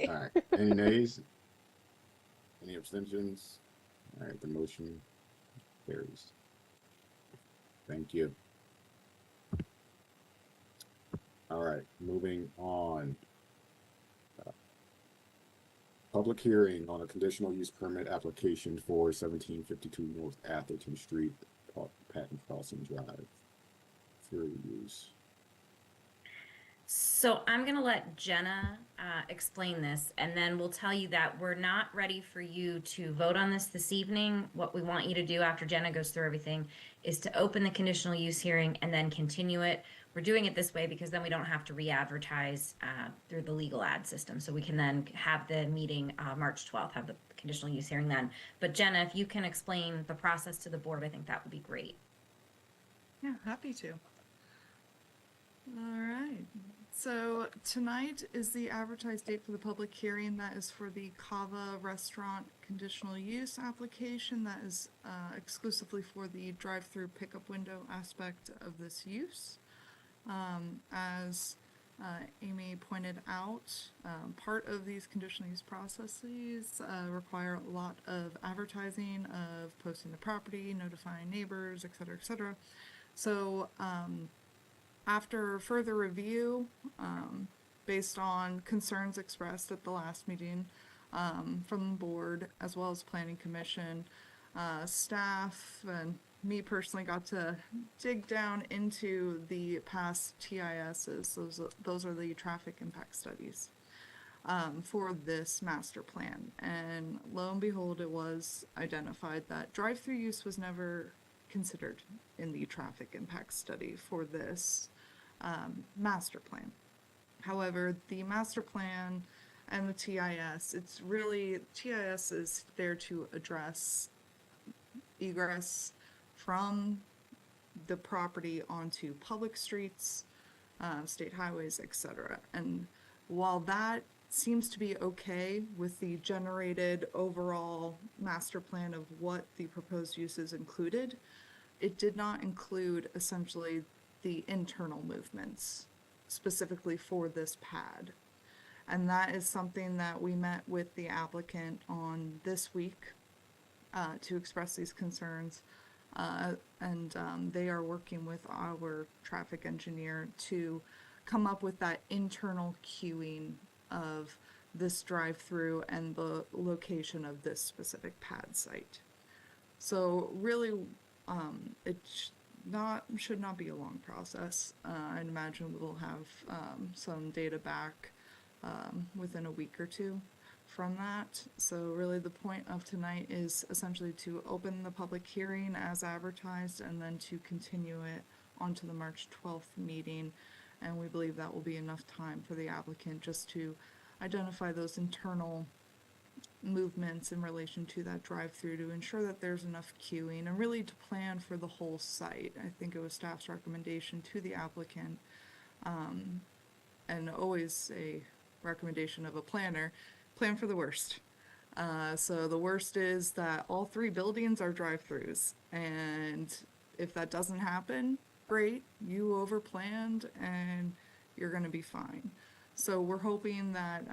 All right. Any nays? Any abstentions? All right. The motion carries. Thank you. All right. Moving on. Public hearing on a conditional use permit application for 1752 North Atherton Street, Patton Crossing Drive. For use. So I'm going to let Jenna explain this, and then we'll tell you that we're not ready for you to vote on this evening. What we want you to do after Jenna goes through everything is to open the conditional use hearing and then continue it. We're doing it this way because then we don't have to re-advertise through the legal ad system. So we can then have the meeting March 12th, have the conditional use hearing then. But Jenna, if you can explain the process to the board, I think that would be great. Yeah, happy to. All right. So tonight is the advertised date for the public hearing. That is for the Kava Restaurant conditional use application. That is exclusively for the drive-through pickup window aspect of this use. As Amy pointed out, part of these conditional use processes require a lot of advertising, of posting the property, notifying neighbors, et cetera, et cetera. So after further review, based on concerns expressed at the last meeting from the board, as well as Planning Commission, staff and me personally got to dig down into the past TISs. Those are the traffic impact studies for this master plan. And lo and behold, it was identified that drive-through use was never considered in the traffic impact study for this master plan. However, the master plan and the TIS, TIS is there to address egress from the property onto public streets, state highways, etc. And while that seems to be okay with the generated overall master plan of what the proposed uses included, it did not include essentially the internal movements specifically for this pad. And that is something that we met with the applicant on this week to express these concerns. And they are working with our traffic engineer to come up with that internal queuing of this drive-through and the location of this specific pad site. So really, it should not be a long process. I'd imagine we'll have some data back within a week or two from that. So really the point of tonight is essentially to open the public hearing as advertised and then to continue it onto the March 12th meeting. And we believe that will be enough time for the applicant just to identify those internal movements in relation to that drive-through to ensure that there's enough queuing and really to plan for the whole site. I think it was staff's recommendation to the applicant, and always a recommendation of a planner, plan for the worst. So the worst is that all three buildings are drive-throughs, and if that doesn't happen, great, you overplanned and you're going to be fine. So we're hoping that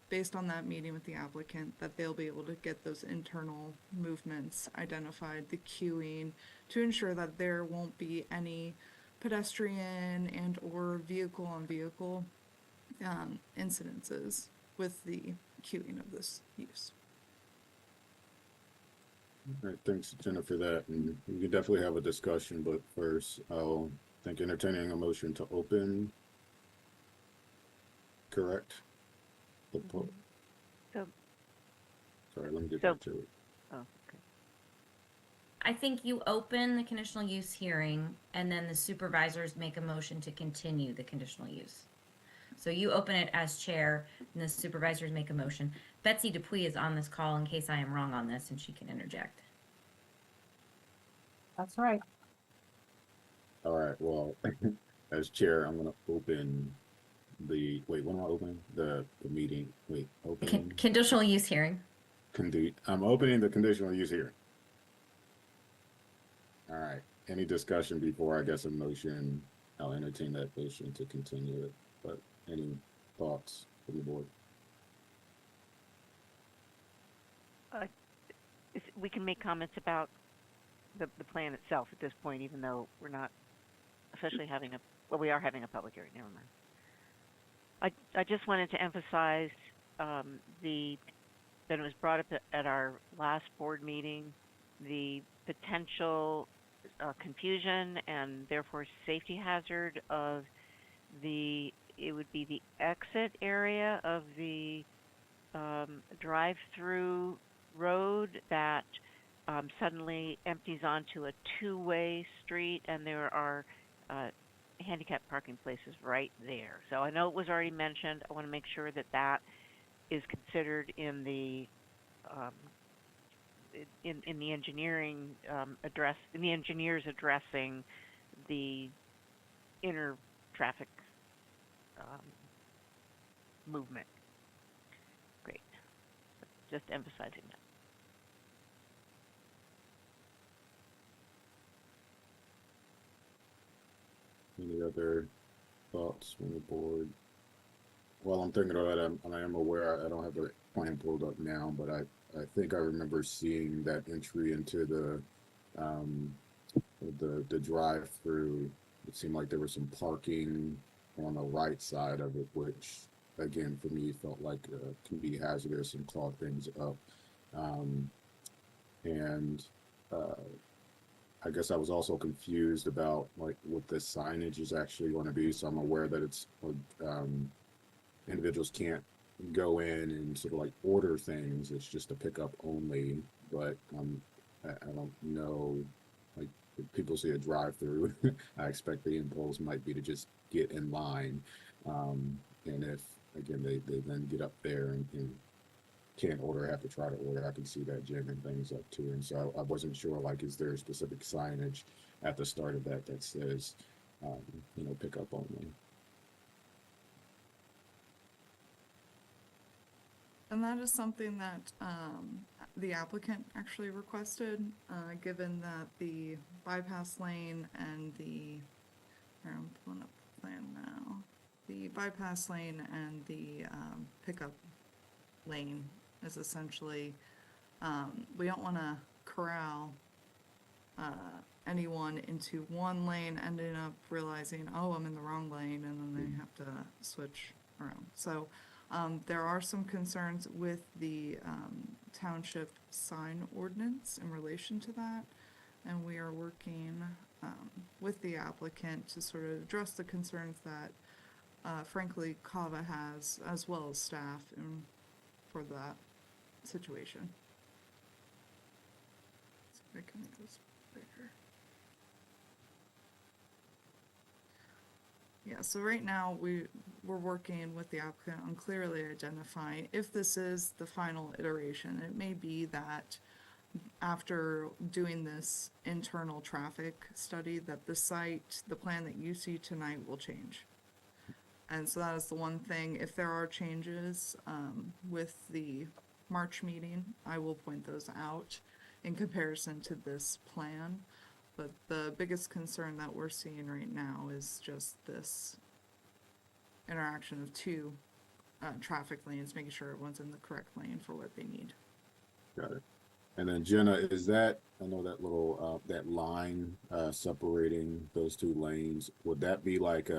based on that meeting with the applicant, that they'll be able to get those internal movements identified, the queuing, to ensure that there won't be any pedestrian and or vehicle on vehicle incidences with the queuing of this use. All right, thanks, Jenna, for that. And we can definitely have a discussion, but first, I'll think entertaining a motion to open. Correct? Sorry, let me get back to it. Oh, okay. I think you open the conditional use hearing and then the supervisors make a motion to continue the conditional use. So you open it as chair and the supervisors make a motion. Betsy Dupuy is on this call in case I am wrong on this and she can interject. That's right. All right, well, as chair, I'm gonna open the, wait, what am I opening? The meeting, wait, open. Conditional use hearing. I'm opening the conditional use hearing. All right, any discussion before I guess a motion? I'll entertain that motion to continue it, but any thoughts from the board? We can make comments about the plan itself at this point, even though we're not officially having we are having a public hearing, never mind. I just wanted to emphasize that it was brought up at our last board meeting, the potential confusion and therefore safety hazard of the it would be the exit area of the drive-through road that suddenly empties onto a two-way street, and there are handicap parking places right there. So I know it was already mentioned. I want to make sure that that is considered in the in the engineering in the engineers addressing the inner traffic movement. Great. Just emphasizing that. Any other thoughts from the board? Well, I'm thinking of that. I am aware, I don't have the plan pulled up now, but I think I remember seeing that entry into the drive-through. It seemed like there was some parking on the right side of it, which again, for me, felt like can be hazardous and clog things up. And I guess I was also confused about like what the signage is actually going to be. So I'm aware that it's individuals can't go in and sort of like order things. It's just a pickup only. But I don't know, like if people see a drive-through, I expect the impulse might be to just get in line. And if again they then get up there and can't order, have to try to order, I can see that jamming things up too. And so I wasn't sure, like, is there specific signage at the start of that that says, pickup only? And that is something that the applicant actually requested, given that the bypass lane and I'm pulling up the plan now. The bypass lane and the pickup lane is essentially, we don't want to corral anyone into one lane, ending up realizing, oh, I'm in the wrong lane, and then they have to switch around. So there are some concerns with the township sign ordinance in relation to that, and we are working with the applicant to sort of address the concerns that frankly CAVA has, as well as staff, for that situation. So I can make this bigger. Yeah, so right now we're working with the applicant on clearly identifying if this is the final iteration. It may be that after doing this internal traffic study that the plan that you see tonight will change. And so that is the one thing. If there are changes with the March meeting, I will point those out in comparison to this plan. But the biggest concern that we're seeing right now is just this interaction of two traffic lanes, making sure everyone's in the correct lane for what they need. Got it. And then Jenna, is that, I know that little, that line separating those two lanes, would that be like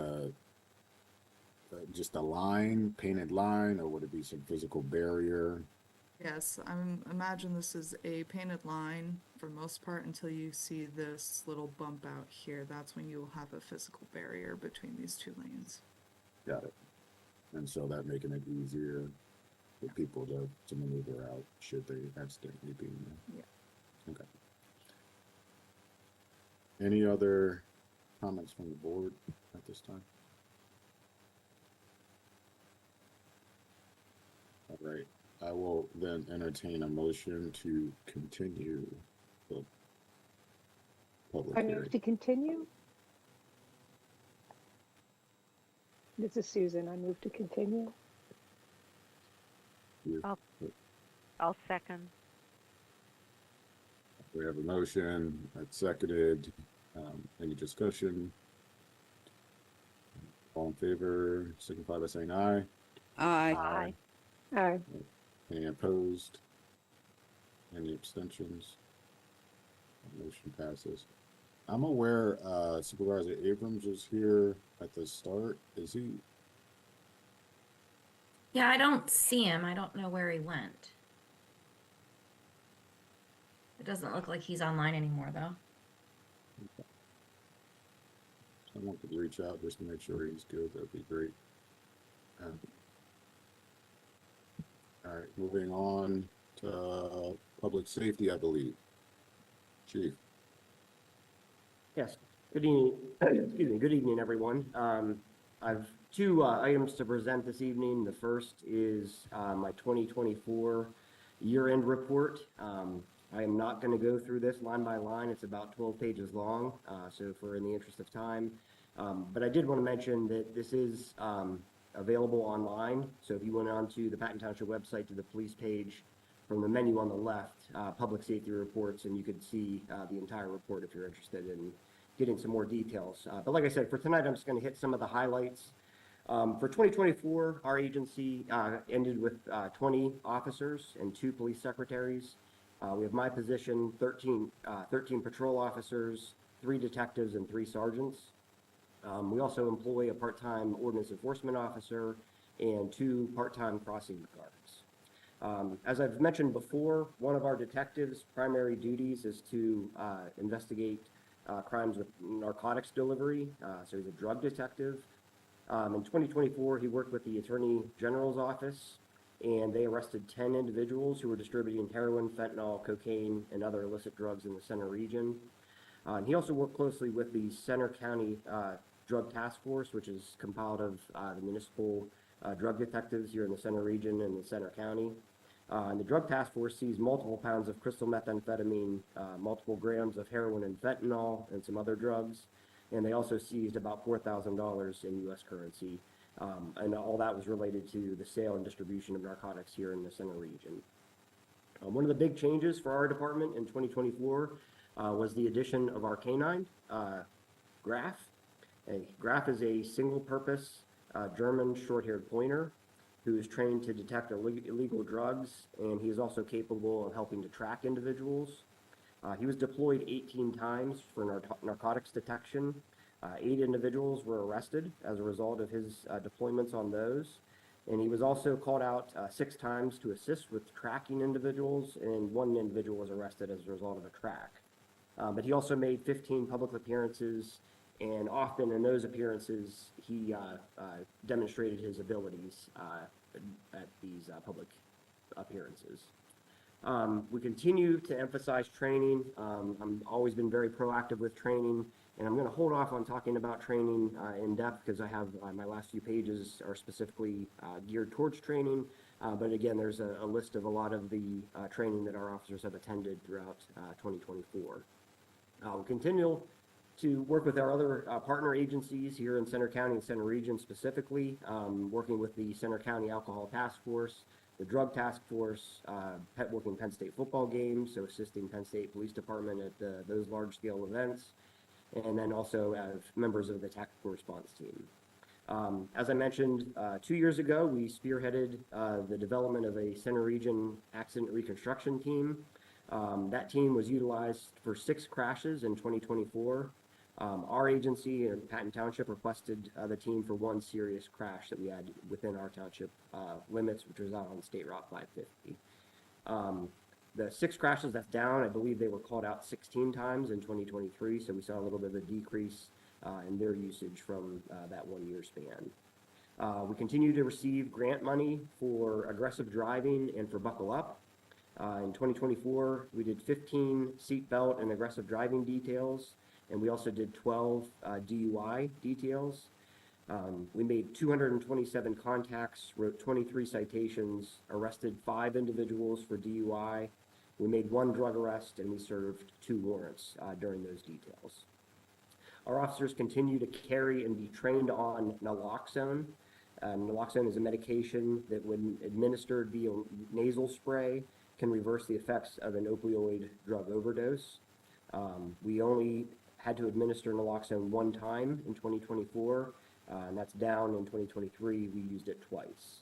just a line, painted line, or would it be some physical barrier? Yes, imagine this is a painted line for the most part until you see this little bump out here. That's when you'll have a physical barrier between these two lanes. Got it. And so that making it easier for people to maneuver out should they accidentally be in there. Yeah. Okay. Any other comments from the board at this time? All right. I will then entertain a motion to continue the public I hearing. move to continue. This is Susan. I move to continue. I'll second. We have a motion that's seconded. Any discussion? All in favor, signify by saying aye. Aye. Aye. Aye. Any opposed? Any abstentions? Motion passes. I'm aware Supervisor Abrams was here at the start. Is he? Yeah, I don't see him. I don't know where he went. It doesn't look like he's online anymore, though. Someone could reach out just to make sure he's good. That'd be great. All right, moving on to public safety, I believe. Chief. Yes, good evening, excuse me, good evening, everyone. I've two items to present this evening. The first is my 2024 year-end report. I am not going to go through this line by line. It's about 12 pages long, so for in the interest of time. But I did want to mention that this is available online. So if you went onto the Patton Township website to the police page, from the menu on the left, public safety reports, and you could see the entire report if you're interested in getting some more details. But like I said, for tonight, I'm just going to hit some of the highlights. For 2024, our agency ended with 20 officers and 2 police secretaries. We have my position, 13 patrol officers, 3 detectives, and 3 sergeants. We also employ a part-time ordinance enforcement officer and 2 part-time crossing guards. As I've mentioned before, one of our detectives' primary duties is to investigate crimes with narcotics delivery, so he's a drug detective. In 2024, he worked with the Attorney General's office, and they arrested 10 individuals who were distributing heroin, fentanyl, cocaine, and other illicit drugs in the Center region. He also worked closely with the Center County Drug Task Force, which is compiled of the municipal drug detectives here in the Center region and the Center County. And the Drug Task Force seized multiple pounds of crystal methamphetamine, multiple grams of heroin and fentanyl, and some other drugs. And they also seized about $4,000 in U.S. currency. And all that was related to the sale and distribution of narcotics here in the Center region. One of the big changes for our department in 2024 was the addition of our canine, Graf. Graf is a single-purpose German short-haired pointer who is trained to detect illegal drugs, and he is also capable of helping to track individuals. He was deployed 18 times for narcotics detection. 8 individuals were arrested as a result of his deployments on those. And he was also called out 6 times to assist with tracking individuals, and 1 individual was arrested as a result of a track. But he also made 15 public appearances, and often in those appearances, he demonstrated his abilities at these public appearances. We continue to emphasize training. I've always been very proactive with training, and I'm going to hold off on talking about training in depth because I have my last few pages are specifically geared towards training. But again, there's a list of a lot of the training that our officers have attended throughout 2024. We'll continue to work with our other partner agencies here in Center County and Center Region specifically, working with the Center County Alcohol Task Force, the Drug Task Force, working Penn State football games, so assisting Penn State Police Department at those large-scale events, and then also as members of the tactical response team. As I mentioned, 2 years ago, we spearheaded the development of a Center Region accident reconstruction team. That team was utilized for 6 crashes in 2024. Our agency in Patton Township requested the team for 1 serious crash that we had within our township limits, which was out on State Route 550. The 6 crashes that's down, I believe they were called out 16 times in 2023, so we saw a little bit of a decrease in their usage from that 1-year span. We continue to receive grant money for aggressive driving and for Buckle Up. In 2024, we did 15 seatbelt and aggressive driving details, and we also did 12 DUI details. We made 227 contacts, wrote 23 citations, arrested 5 individuals for DUI. We made 1 drug arrest, and we served 2 warrants during those details. Our officers continue to carry and be trained on naloxone. Naloxone is a medication that, when administered via nasal spray, can reverse the effects of an opioid drug overdose. We only had to administer naloxone 1 time in 2024, and that's down in 2023. We used it twice.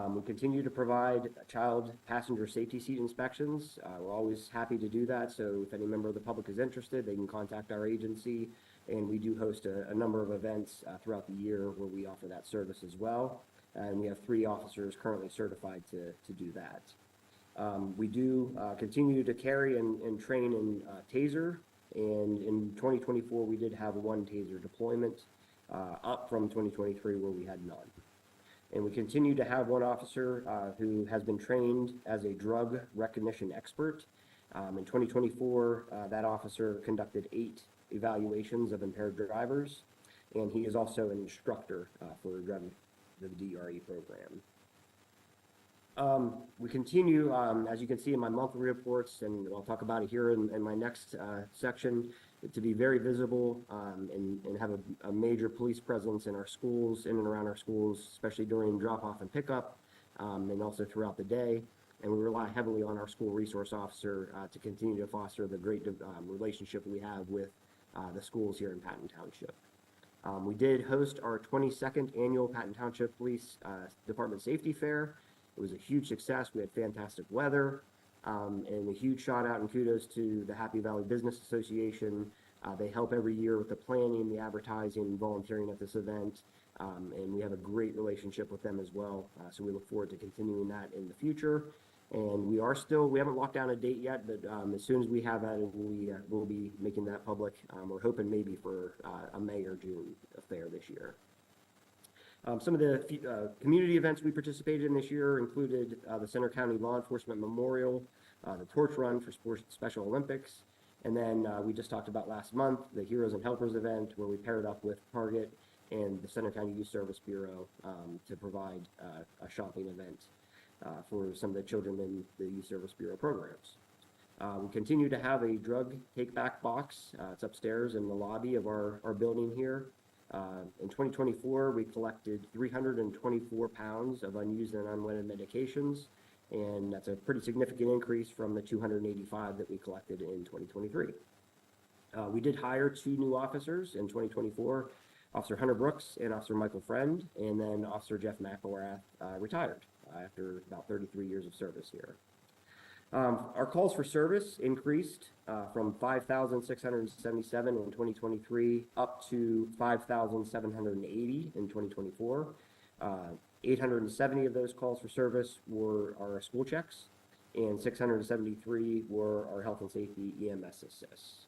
We continue to provide child passenger safety seat inspections. We're always happy to do that, so if any member of the public is interested, they can contact our agency, and we do host a number of events throughout the year where we offer that service as well, and we have 3 officers currently certified to do that. We do continue to carry and train in TASER, and in 2024 we did have 1 TASER deployment, up from 2023 where we had none. And we continue to have one officer who has been trained as a drug recognition expert. In 2024, that officer conducted 8 evaluations of impaired drivers, and he is also an instructor for the DRE program. We continue, as you can see in my monthly reports, and I'll talk about it here in my next section, to be very visible and have a major police presence in our schools, in and around our schools, especially during drop-off and pickup, and also throughout the day. And we rely heavily on our school resource officer to continue to foster the great relationship we have with the schools here in Patton Township. We did host our 22nd annual Patton Township Police Department Safety Fair. It was a huge success. We had fantastic weather, and a huge shout out and kudos to the Happy Valley Business Association. They help every year with the planning, the advertising, and volunteering at this event, and we have a great relationship with them as well. So we look forward to continuing that in the future. And we haven't locked down a date yet, but as soon as we have that, we'll be making that public. We're hoping maybe for a May or June affair this year. Some of the community events we participated in this year included the Center County Law Enforcement Memorial, the Torch Run for Sports Special Olympics, and then we just talked about last month, the Heroes and Helpers event, where we paired up with Target and the Center County Youth Service Bureau to provide a shopping event for some of the children in the Youth Service Bureau programs. We continue to have a drug take-back box. It's upstairs in the lobby of our building here. In 2024, we collected 324 pounds of unused and unwanted medications, and that's a pretty significant increase from the 285 that we collected in 2023. We did hire 2 new officers in 2024, Officer Hunter Brooks and Officer Michael Friend, and then Officer Jeff McElrath retired after about 33 years of service here. Our calls for service increased from 5,677 in 2023 up to 5,780 in 2024. 870 of those calls for service were our school checks, and 673 were our health and safety EMS assists.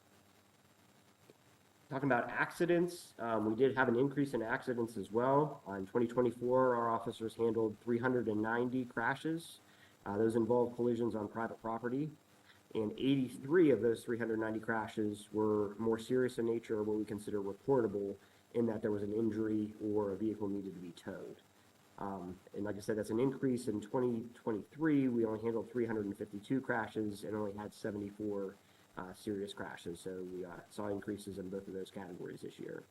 Talking about accidents, we did have an increase in accidents as well. In 2024, our officers handled 390 crashes. Those involved collisions on private property, and 83 of those 390 crashes were more serious in nature, or what we consider reportable, in that there was an injury or a vehicle needed to be towed. And like I said, that's an increase. In 2023, we only handled 352 crashes and only had 74 serious crashes. So we saw increases in both of those categories this year.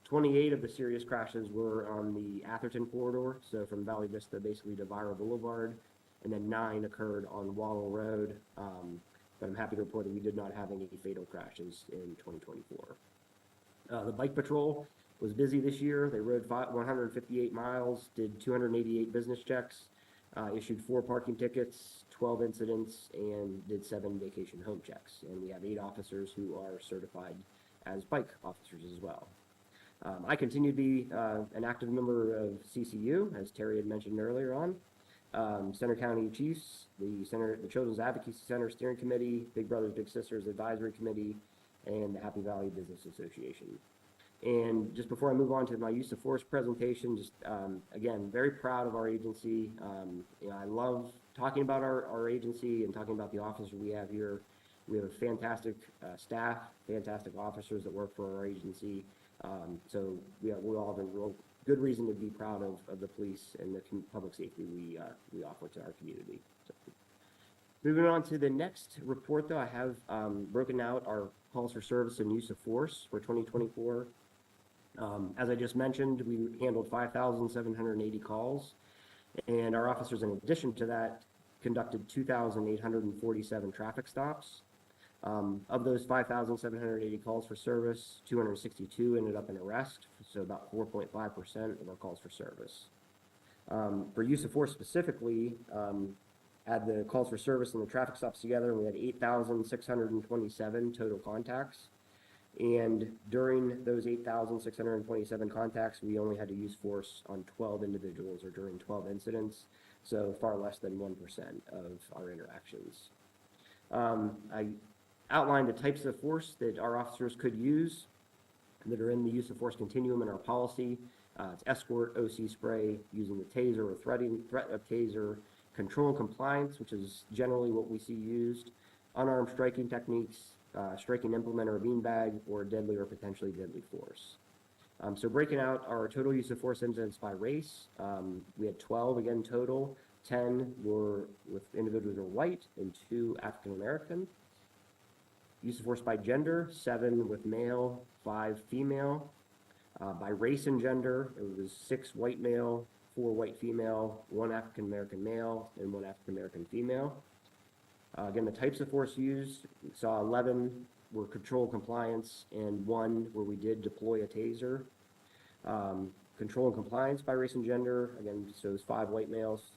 28 of the serious crashes were on the Atherton corridor, so from Valley Vista basically to Vira Boulevard, and then 9 occurred on Waddle Road. But I'm happy to report that we did not have any fatal crashes in 2024. The bike patrol was busy this year. They rode 158 miles, did 288 business checks, issued 4 parking tickets, 12 incidents, and did 7 vacation home checks. And we have 8 officers who are certified as bike officers as well. I continue to be an active member of CCU, as Terry had mentioned earlier on. Center County Chiefs, the Children's Advocacy Center Steering Committee, Big Brothers Big Sisters Advisory Committee, and the Happy Valley Business Association. And just before I move on to my use of force presentation, just again, very proud of our agency. I love talking about our agency and talking about the officers we have here. We have a fantastic staff, fantastic officers that work for our agency. So we all have a real good reason to be proud of the police and the public safety we offer to our community. So, moving on to the next report, though, I have broken out our calls for service and use of force for 2024. As I just mentioned, we handled 5,780 calls, and our officers, in addition to that, conducted 2,847 traffic stops. Of those 5,780 calls for service, 262 ended up in arrest, so about 4.5% of our calls for service. For use of force specifically, add the calls for service and the traffic stops together, and we had 8,627 total contacts. And during those 8,627 contacts, we only had to use force on 12 individuals or during 12 incidents, so far less than 1% of our interactions. I outlined the types of force that our officers could use. that are in the use of force continuum in our policy. It's escort, OC spray, using the taser or threat of taser, control and compliance, which is generally what we see used, unarmed striking techniques, striking implement or beanbag, or deadly or potentially deadly force. So breaking out our total use of force incidents by race, we had 12 again total. 10 were with individuals who are white and 2 African American. Use of force by gender, 7 with male, 5 female. By race and gender, it was 6 white male, 4 white female, 1 African American male, and 1 African American female. Again, the types of force used, we saw 11 were control compliance and 1 where we did deploy a taser. Control and compliance by race and gender, again, so it was 5 white males,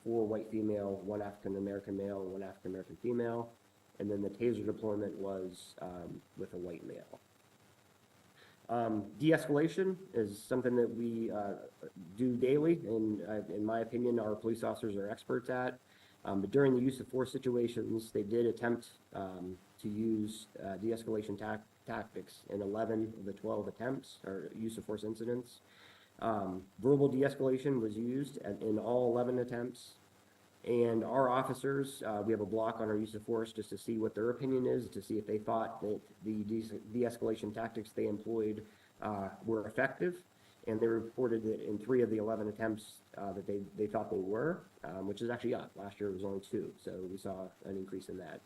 4 white female, 1 African American male, and 1 African American female. And then the taser deployment was with a white male. De-escalation is something that we do daily, and in my opinion, our police officers are experts at. But during the use of force situations, they did attempt to use de-escalation tactics in 11 of the 12 attempts or use of force incidents. Verbal de-escalation was used in all 11 attempts. And our officers, we have a block on our use of force just to see what their opinion is, to see if they thought that the de-escalation tactics they employed were effective. And they reported that in 3 of the 11 attempts that they thought they were, which is actually up. Last year it was only 2, so we saw an increase in that.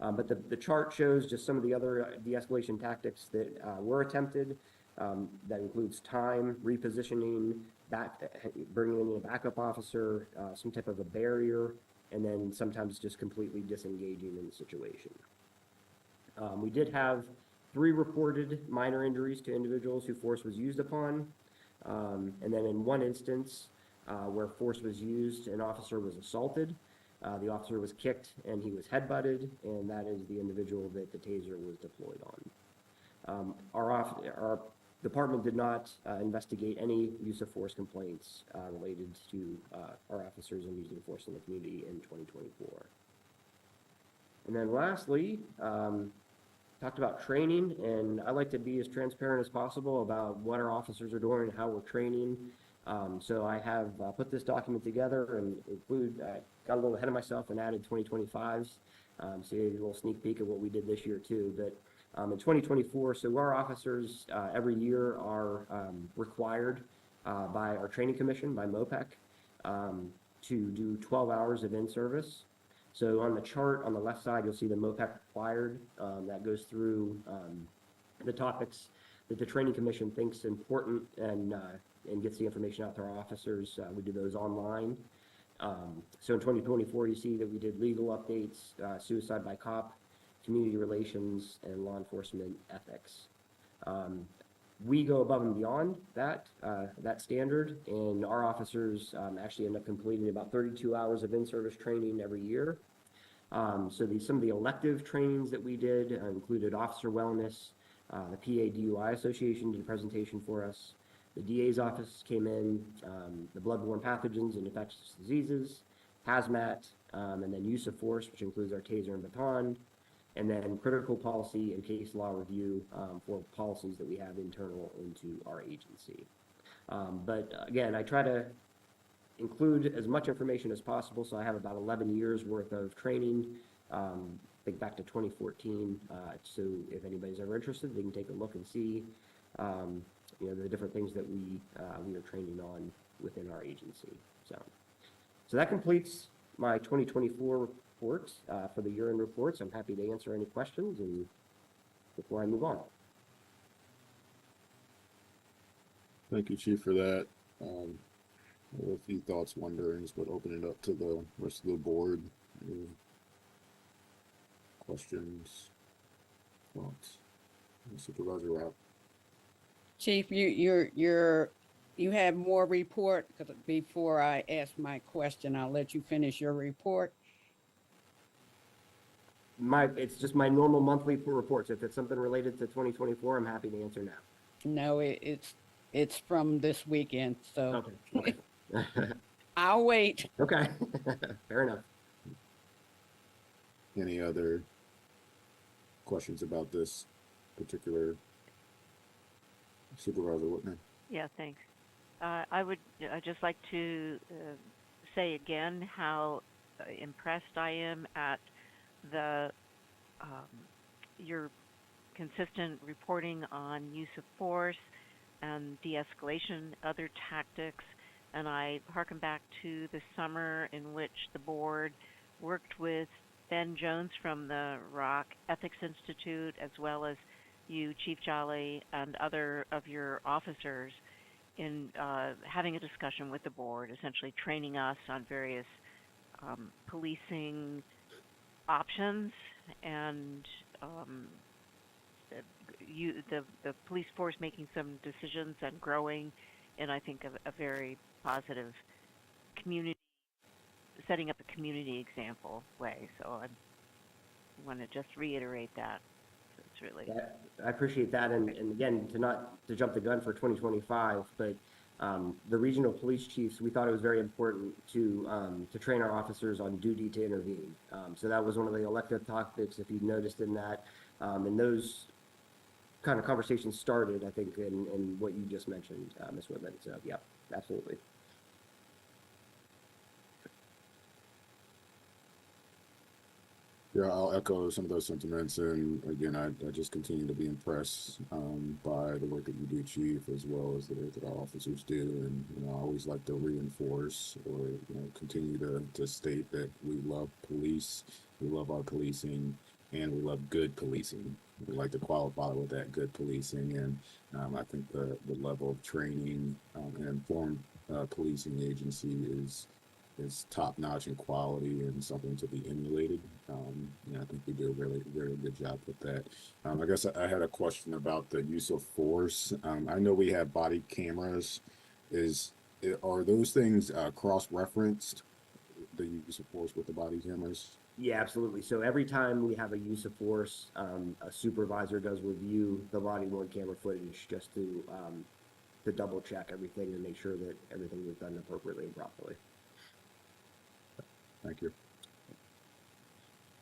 But the chart shows just some of the other de-escalation tactics that were attempted. That includes time, repositioning, bringing in a backup officer, some type of a barrier, and then sometimes just completely disengaging in the situation. We did have 3 reported minor injuries to individuals who force was used upon. And then in 1 instance where force was used, an officer was assaulted. The officer was kicked and he was headbutted, and that is the individual that the taser was deployed on. Our department did not investigate any use of force complaints related to our officers and using force in the community in 2024. And then lastly, talked about training, and I like to be as transparent as possible about what our officers are doing and how we're training. So I have put this document together and got a little ahead of myself and added 2025s. So you get a little sneak peek of what we did this year too. But in 2024, so our officers every year are required by our training commission, by MOPEC, to do 12 hours of in-service. So on the chart on the left side, you'll see the MOPEC required. That goes through the topics that the training commission thinks important and gets the information out to our officers. We do those online. So in 2024, you see that we did legal updates, suicide by cop, community relations, and law enforcement ethics. We go above and beyond that standard, and our officers actually end up completing about 32 hours of in-service training every year. So some of the elective trainings that we did included officer wellness. The PA DUI Association did a presentation for us. The DA's office came in, the bloodborne pathogens and infectious diseases, hazmat, and then use of force, which includes our taser and baton, and then critical policy and case law review for policies that we have internal into our agency. But again, I try to include as much information as possible, so I have about 11 years worth of training, think back to 2014, so if anybody's ever interested, they can take a look and see the different things that we are training on within our agency. So that completes my 2024 report for the year-end reports. I'm happy to answer any questions and before I move on. Thank you, Chief, for that. A few thoughts, wonderings, but open it up to the rest of the board. Any questions, thoughts? Supervisor Rapp. Chief, you have more report? 'Cause before I ask my question, I'll let you finish your report. It's just my normal monthly reports. If it's something related to 2024, I'm happy to answer now. No, it's from this weekend, so. Okay. I'll wait. Okay. Fair enough. Any other questions about this particular Supervisor Whitman. Yeah, thanks. I would just like to say again how impressed I am at the your consistent reporting on use of force and de-escalation, other tactics. And I harken back to the summer in which the board worked with Ben Jones from the Rock Ethics Institute, as well as you, Chief Jolly, and other of your officers in having a discussion with the board, essentially training us on various policing options and the police force making some decisions and growing in, I think, a very positive community, setting up a community example way. So I want to just reiterate that. So it's really. I appreciate that, and again, to jump the gun for 2025, but the regional police chiefs, we thought it was very important to train our officers on duty to intervene. So that was one of the elective topics, if you noticed in that, and those kind of conversations started, I think, in what you just mentioned, Ms. Whitman. So yeah, absolutely. Yeah, I'll echo some of those sentiments, and again, I just continue to be impressed by the work that you do, Chief, as well as the work that our officers do. And I always like to reinforce or continue to state that we love police, we love our policing, and we love good policing. We like to qualify with that good policing, and I think the level of training and informed policing agency is top notch in quality and something to be emulated. I think we do a really, really good job with that. I guess I had a question about the use of force. I know we have body cameras. Are those things cross-referenced, the use of force with the body cameras? Yeah, absolutely. So every time we have a use of force, a supervisor does review the body worn camera footage just to double check everything and make sure that everything was done appropriately and properly. Thank you.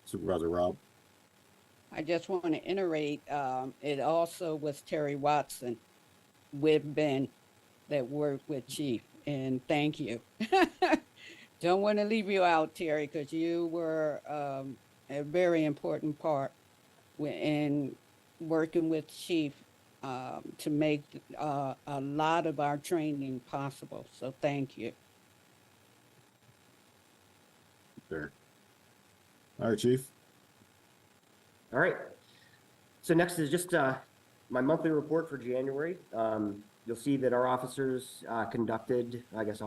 Supervisor Rob? I just want to iterate, it also was Terry Watson with Ben that worked with Chief, and thank you. Don't want to leave you out, Terry, because you were a very important part in working with Chief to make a lot of our training possible. So thank you. There. All right, Chief. All right. So next is just my monthly report for January. You'll see that our officers conducted, I guess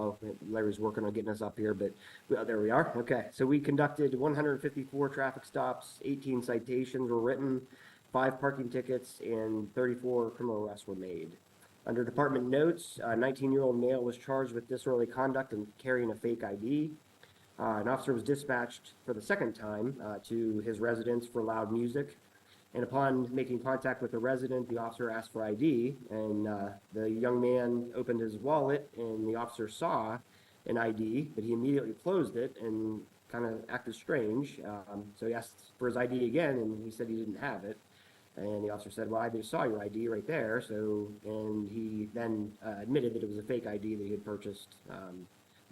Larry's working on getting us up here, but there we are. Okay. So we conducted 154 traffic stops, 18 citations were written, 5 parking tickets, and 34 criminal arrests were made. Under department notes, a 19-year-old male was charged with disorderly conduct and carrying a fake ID. An officer was dispatched for the second time to his residence for loud music. And upon making contact with the resident, the officer asked for ID, and the young man opened his wallet, and the officer saw an ID, but he immediately closed it and kind of acted strange. So he asked for his ID again, and he said he didn't have it. And the officer said, well, I just saw your ID right there. And he then admitted that it was a fake ID that he had purchased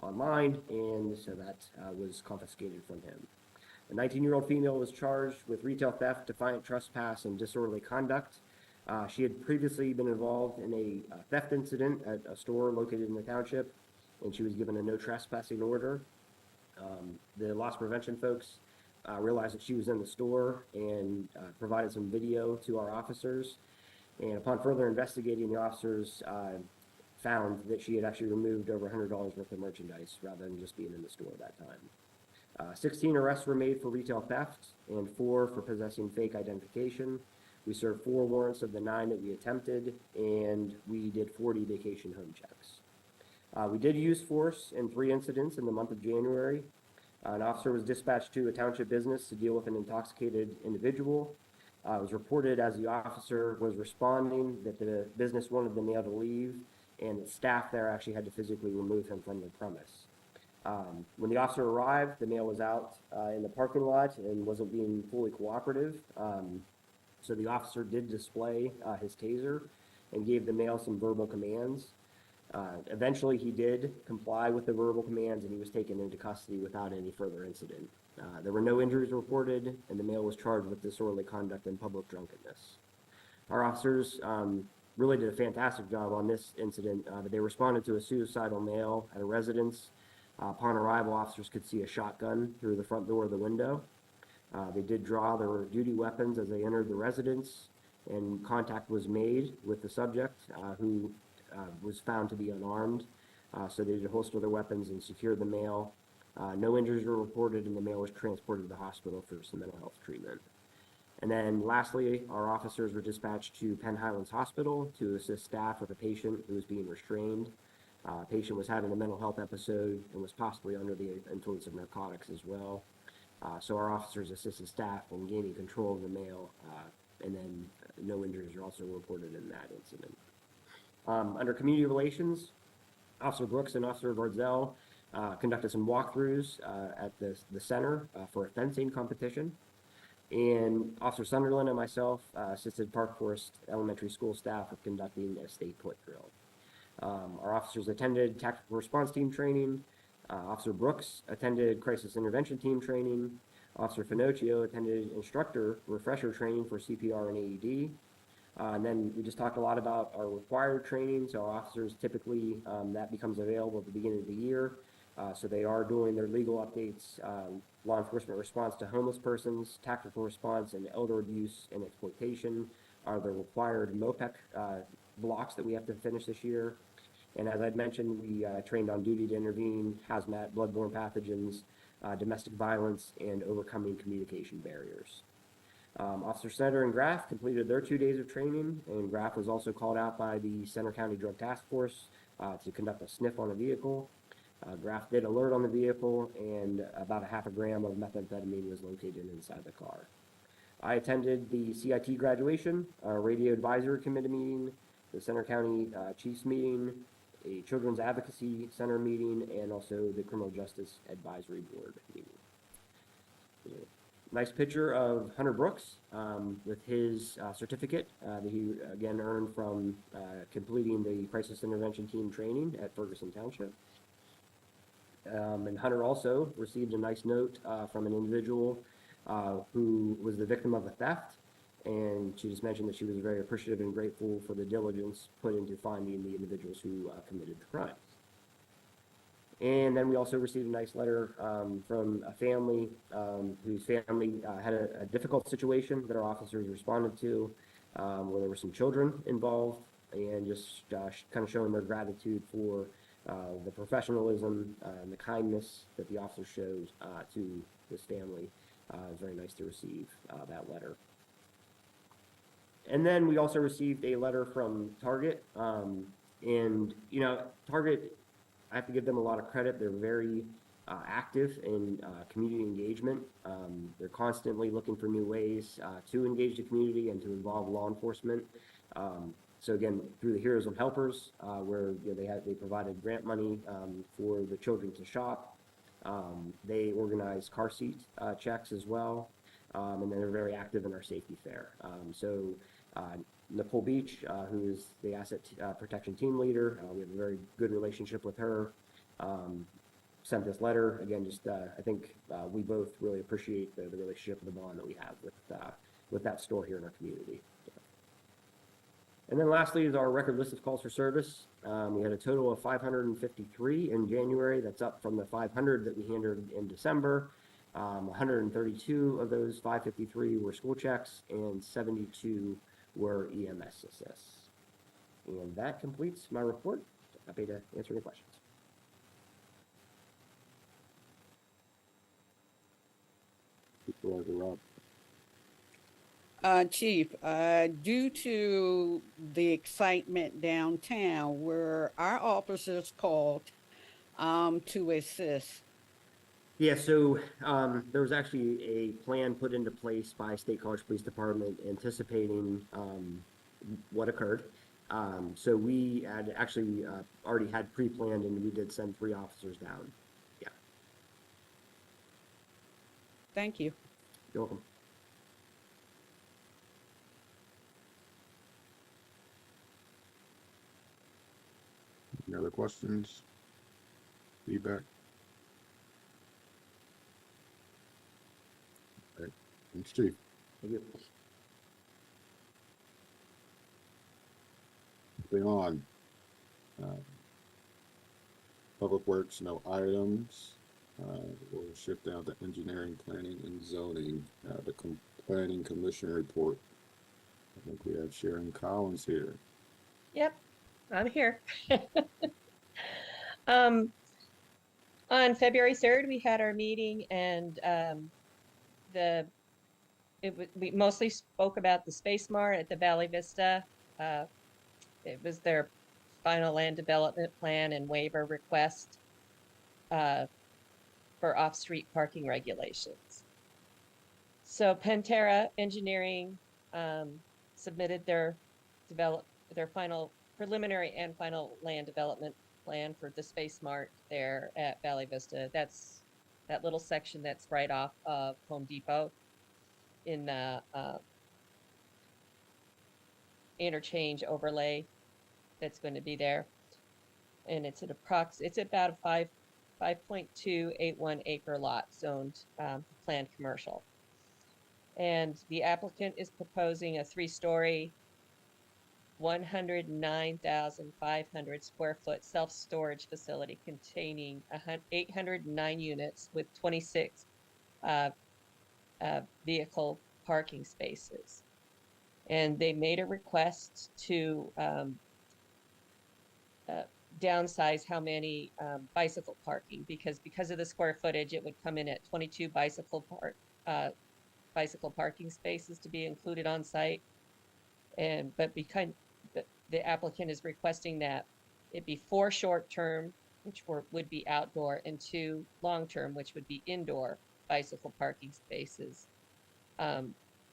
online, and so that was confiscated from him. A 19-year-old female was charged with retail theft, defiant trespass, and disorderly conduct. She had previously been involved in a theft incident at a store located in the township, and she was given a no trespassing order. The loss prevention folks realized that she was in the store and provided some video to our officers. And upon further investigating, the officers found that she had actually removed over $100 worth of merchandise rather than just being in the store at that time. 16 arrests were made for retail theft and 4 for possessing fake identification. We served 4 warrants of the 9 that we attempted, and we did 40 vacation home checks. We did use force in 3 incidents in the month of January. An officer was dispatched to a township business to deal with an intoxicated individual. It was reported as the officer was responding that the business wanted the male to leave, and the staff there actually had to physically remove him from the premise. When the officer arrived, the male was out in the parking lot and wasn't being fully cooperative. So the officer did display his taser and gave the male some verbal commands. Eventually, he did comply with the verbal commands, and he was taken into custody without any further incident. There were no injuries reported, and the male was charged with disorderly conduct and public drunkenness. Our officers really did a fantastic job on this incident. They responded to a suicidal male at a residence. Upon arrival, officers could see a shotgun through the front door of the window. They did draw their duty weapons as they entered the residence, and contact was made with the subject, who was found to be unarmed. So they did holster their weapons and secure the male. No injuries were reported, and the male was transported to the hospital for some mental health treatment. And then lastly, our officers were dispatched to Penn Highlands Hospital to assist staff with a patient who was being restrained. The patient was having a mental health episode and was possibly under the influence of narcotics as well. So our officers assisted staff in gaining control of the male, and then no injuries are also reported in that incident. Under community relations, Officer Brooks and Officer Varzel conducted some walkthroughs at the center for a fencing competition. And Officer Sunderland and myself assisted Park Forest Elementary School staff with conducting a state put drill. Our officers attended tactical response team training. Officer Brooks attended crisis intervention team training. Officer Finocchio attended instructor refresher training for CPR and AED. And then we just talked a lot about our required training. So our officers typically, that becomes available at the beginning of the year. So they are doing their legal updates, law enforcement response to homeless persons, tactical response, and elder abuse and exploitation are the required MOPEC blocks that we have to finish this year. And as I'd mentioned, we trained on duty to intervene, hazmat, bloodborne pathogens, domestic violence, and overcoming communication barriers. Officer Snyder and Graff completed their 2 days of training, and Graff was also called out by the Center County Drug Task Force to conduct a sniff on a vehicle. Graff did alert on the vehicle, and about a half a gram of methamphetamine was located inside the car. I attended the CIT graduation, radio advisory committee meeting, the Center County Chiefs meeting, a Children's Advocacy Center meeting, and also the Criminal Justice Advisory Board meeting. Nice picture of Hunter Brooks with his certificate that he again earned from completing the crisis intervention team training at Ferguson Township. And Hunter also received a nice note from an individual who was the victim of a theft. And she just mentioned that she was very appreciative and grateful for the diligence put into finding the individuals who committed the crimes. And then we also received a nice letter from a family whose family had a difficult situation that our officers responded to, where there were some children involved, and just kind of showing their gratitude for the professionalism and the kindness that the officer showed to this family. It was very nice to receive that letter. And then we also received a letter from Target. And, you know, Target, I have to give them a lot of credit. They're very active in community engagement. They're constantly looking for new ways to engage the community and to involve law enforcement. So again, through the Heroes and Helpers, where you know, they provided grant money for the children to shop. They organize car seat checks as well, and then they're very active in our safety fair. So Nicole Beach, who is the asset protection team leader, we have a very good relationship with her. Sent this letter again. Just I think we both really appreciate the relationship and the bond that we have with that store here in our community. And then lastly is our record list of calls for service. We had a total of 553 in January. That's up from the 500 that we handled in December. 132 of those 553 were school checks and 72 were EMS assists. And that completes my report. Happy to answer any questions. Chief, due to the excitement downtown, were our officers called to assist? Yeah, so there was actually a plan put into place by State College Police Department anticipating what occurred. So we had actually already had pre-planned, and we did send 3 officers down. Yeah. Thank you. You're welcome. Any other questions? Feedback? Okay. Thanks, Chief. Thank you. Moving on. Public Works, no items. We'll shift down to engineering, planning, and zoning. The planning commission report. I think we have Sharon Collins here. Yep, I'm here. On February 3rd, we had our meeting and we mostly spoke about the Space Mart at the Valley Vista. It was their final land development plan and waiver request for off-street parking regulations. So Pantera Engineering submitted their final preliminary and final land development plan for the Space Mart there at Valley Vista. That's that little section that's right off of Home Depot in the interchange overlay that's going to be there. And it's it's about a 5.281 acre lot zoned planned commercial. And the applicant is proposing a 3-story, 109,500 square foot self-storage facility containing 809 units with 26 vehicle parking spaces. And they made a request to downsize how many bicycle parking because of the square footage, it would come in at 22 bicycle parking spaces to be included on site. But because the applicant is requesting that it be 4 short-term, which would be outdoor, and 2 long-term, which would be indoor bicycle parking spaces,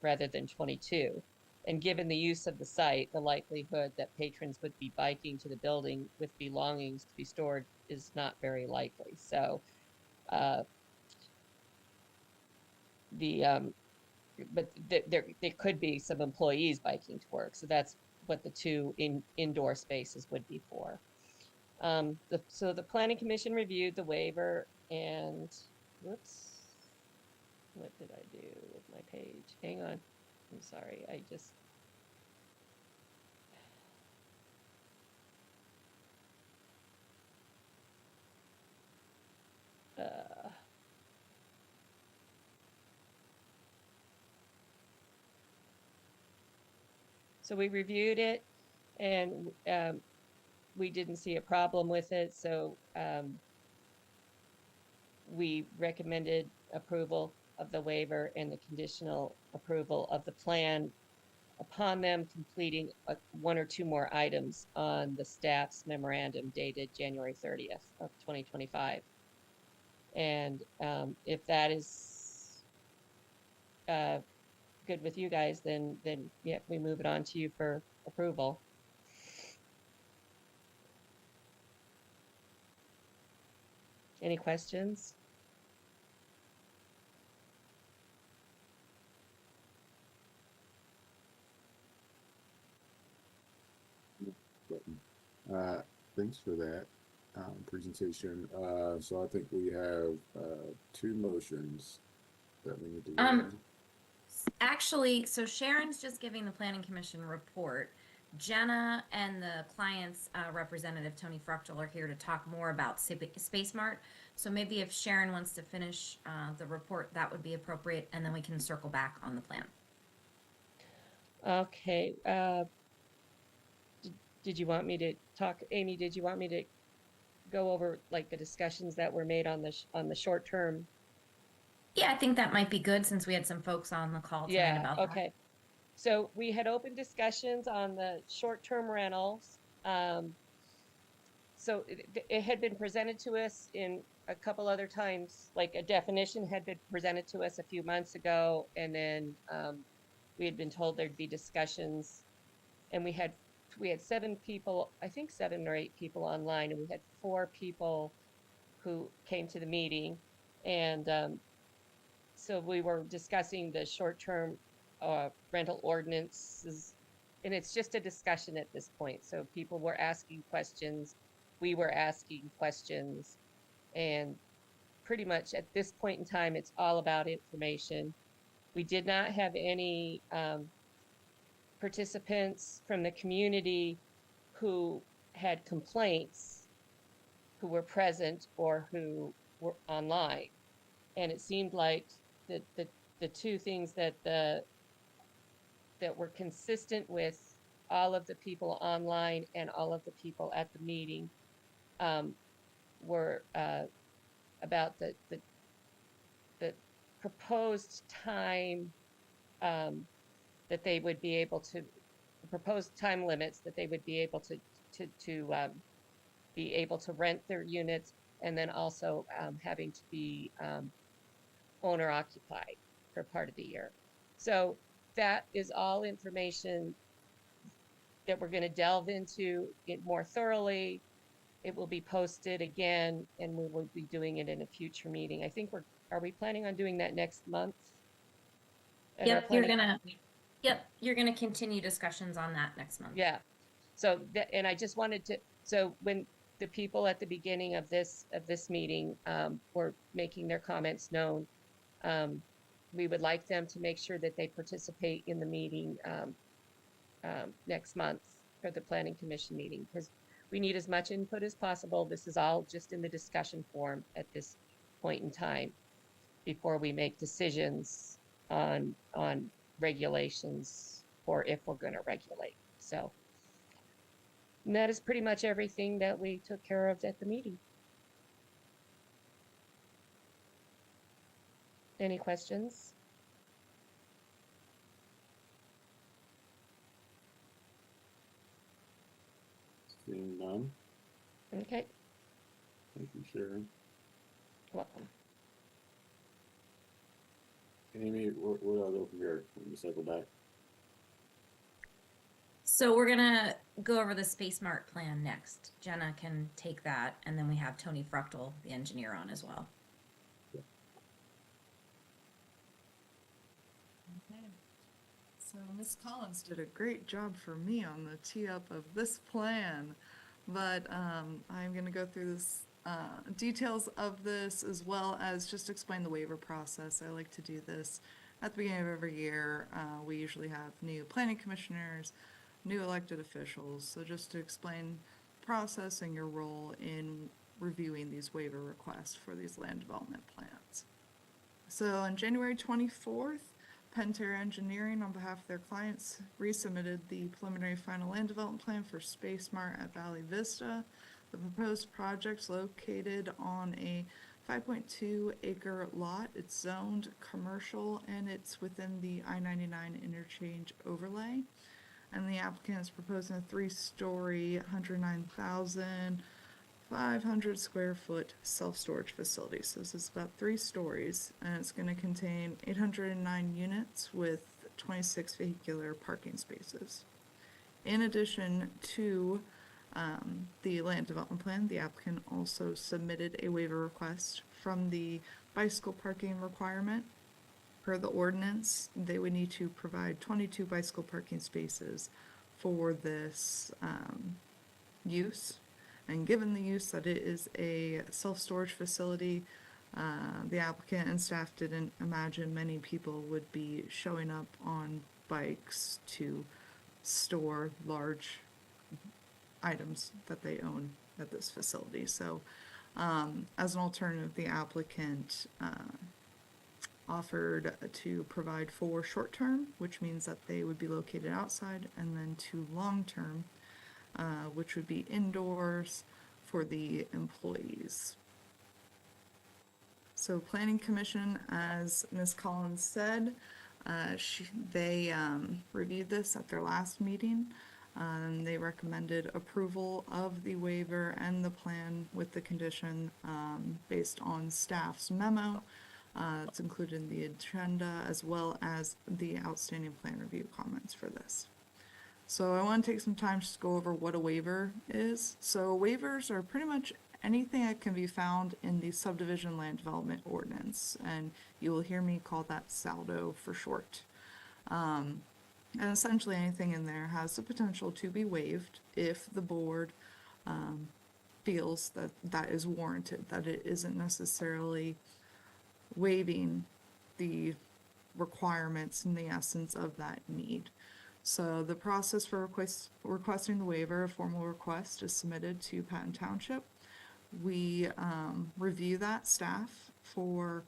rather than 22. And given the use of the site, the likelihood that patrons would be biking to the building with belongings to be stored is not very likely. So, but there could be some employees biking to work. So that's what the 2 indoor spaces would be for. So the Planning Commission reviewed the waiver and, whoops, what did I do with my page? Hang on. I'm sorry, I just. So we reviewed it and we didn't see a problem with it. So we recommended approval of the waiver and the conditional approval of the plan upon them completing 1 or 2 more items on the staff's memorandum dated January 30th of 2025. And if that is good with you guys, then yeah, we move it on to you for approval. Any questions? Thanks for that presentation. So I think we have 2 motions that we need to vote on. Actually, so Sharon's just giving the Planning Commission report. Jenna and the client's representative, Tony Fruchtel, are here to talk more about Space Mart. So maybe if Sharon wants to finish the report, that would be appropriate, and then we can circle back on the plan. Okay. Did you want me to talk, Amy? Did you want me to go over like the discussions that were made on the short term? Yeah, I think that might be good since we had some folks on the call tonight about that. Okay. So we had open discussions on the short-term rentals. So it had been presented to us in a couple other times, like a definition had been presented to us a few months ago, and then we had been told there'd be discussions, and we had 7 people, I think 7 or 8 people online, and we had 4 people who came to the meeting, and so we were discussing the short-term rental ordinances, and it's just a discussion at this point. So people were asking questions we were asking questions, and pretty much at this point in time, it's all about information. We did not have any participants from the community who had complaints, who were present or who were online. And it seemed like the two things that were consistent with all of the people online and all of the people at the meeting were about the proposed time that they would be able to, the proposed time limits that they would be able to be able to rent their units, and then also having to be owner occupied for part of the year. So that is all information that we're going to delve into it more thoroughly. It will be posted again, and we will be doing it in a future meeting. I think are we planning on doing that next month? Yep, you're gonna continue discussions on that next month. Yeah. So and I just wanted to, so when the people at the beginning of this meeting were making their comments known, we would like them to make sure that they participate in the meeting next month for the Planning Commission meeting, because we need as much input as possible. This is all just in the discussion form at this point in time before we make decisions on regulations or if we're going to regulate. So and that is pretty much everything that we took care of at the meeting. Any questions? Seeing none. Okay. Thank you, Sharon. Welcome. Amy, where do I go from here? Let me cycle back. So we're gonna go over the Space Mart plan next. Jenna can take that, and then we have Tony Fruchtel, the engineer, on as well. Okay. So Ms. Collins did a great job for me on the tee up of this plan, but I'm going to go through this details of this as well as just explain the waiver process. I like to do this at the beginning of every year. We usually have new planning commissioners, new elected officials. So just to explain the process and your role in reviewing these waiver requests for these land development plans. So on January 24th, Pentair Engineering, on behalf of their clients, resubmitted the preliminary final land development plan for Space Mart at Valley Vista. The proposed project's located on a 5.2 acre lot. It's zoned commercial and it's within the I-99 interchange overlay. And the applicant is proposing a 3-story, 109,500 square foot self-storage facility. So this is about 3 stories, and it's going to contain 809 units with 26 vehicular parking spaces. In addition to the land development plan, the applicant also submitted a waiver request from the bicycle parking requirement. Per the ordinance, they would need to provide 22 bicycle parking spaces for this use. And given the use that it is a self-storage facility, the applicant and staff didn't imagine many people would be showing up on bikes to store large items that they own at this facility. So as an alternative, the applicant offered to provide for short-term, which means that they would be located outside, and then to long-term, which would be indoors for the employees. So Planning Commission, as Ms. Collins said, they reviewed this at their last meeting. They recommended approval of the waiver and the plan with the condition based on staff's memo. It's included in the agenda, as well as the outstanding plan review comments for this. So I want to take some time just to go over what a waiver is. So waivers are pretty much anything that can be found in the subdivision land development ordinance, and you will hear me call that SALDO for short. And essentially anything in there has the potential to be waived if the board feels that that is warranted, that it isn't necessarily waiving the requirements and the essence of that need. So the process for requesting the waiver, a formal request is submitted to Patton Township. We review that staff for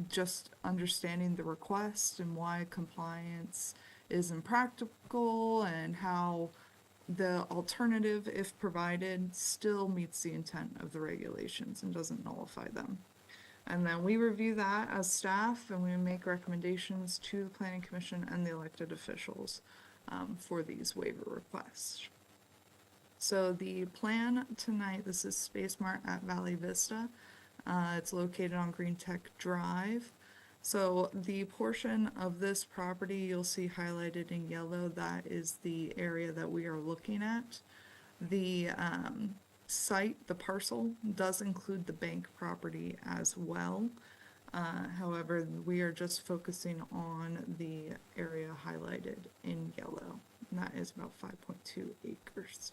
just understanding the request and why compliance is impractical and how the alternative, if provided, still meets the intent of the regulations and doesn't nullify them. And then we review that as staff and we make recommendations to the planning commission and the elected officials for these waiver requests. So the plan tonight, this is Space Mart at Valley Vista. It's located on Green Tech Drive. So the portion of this property you'll see highlighted in yellow, that is the area that we are looking at. The site, the parcel, does include the bank property as well. However, we are just focusing on the area highlighted in yellow, and that is about 5.2 acres.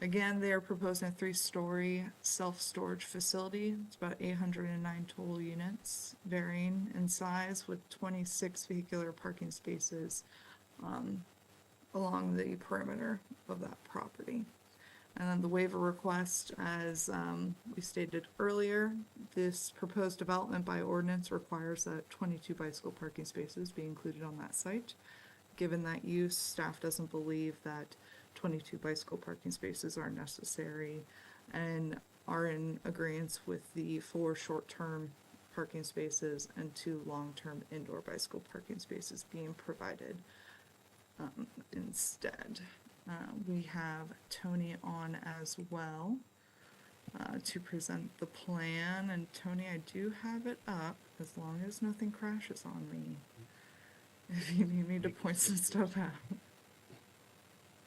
Again, they are proposing a 3-story self-storage facility. It's about 809 total units, varying in size, with 26 vehicular parking spaces along the perimeter of that property. And then the waiver request, as we stated earlier, this proposed development by ordinance requires that 22 bicycle parking spaces be included on that site. Given that use, staff doesn't believe that 22 bicycle parking spaces are necessary and are in agreement with the 4 short-term parking spaces and 2 long-term indoor bicycle parking spaces being provided instead. We have Tony on as well to present the plan. And Tony, I do have it up as long as nothing crashes on me. If you need me to point some stuff out.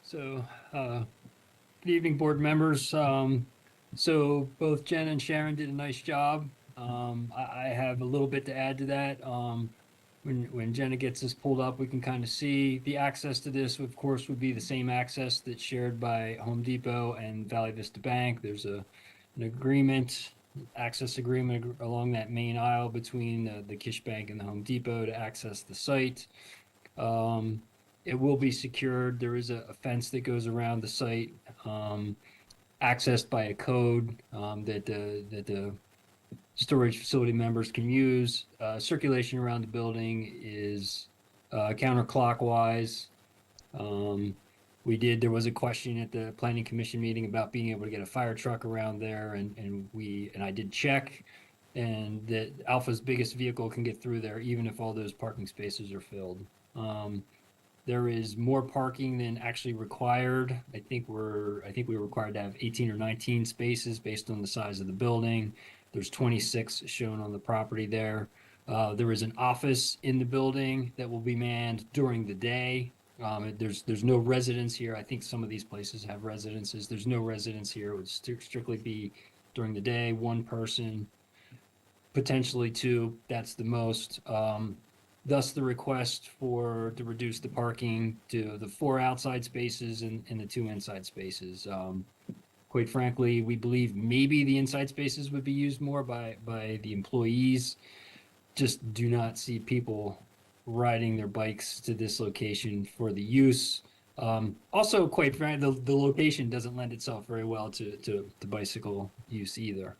So, good evening, board members. So both Jen and Sharon did a nice job. I have a little bit to add to that. When Jenna gets this pulled up, we can kind of see the access to this, of course, would be the same access that's shared by Home Depot and Valley Vista Bank. There's an agreement, access agreement along that main aisle between the Kish Bank and the Home Depot to access the site. It will be secured. There is a fence that goes around the site, accessed by a code that the storage facility members can use. Circulation around the building is counterclockwise. There was a question at the planning commission meeting about being able to get a fire truck around there, and I did check, and that Alpha's biggest vehicle can get through there even if all those parking spaces are filled. There is more parking than actually required. I think we're required to have 18 or 19 spaces based on the size of the building. There's 26 shown on the property there. There is an office in the building that will be manned during the day. There's no residents here. I think some of these places have residences. There's no residents here. It would strictly be during the day, 1 person, potentially 2. That's the most. Thus the request to reduce the parking to the 4 outside spaces and the 2 inside spaces. Quite frankly, we believe maybe the inside spaces would be used more by the employees. Just do not see people riding their bikes to this location for the use. Also, quite frankly, the location doesn't lend itself very well to bicycle use either.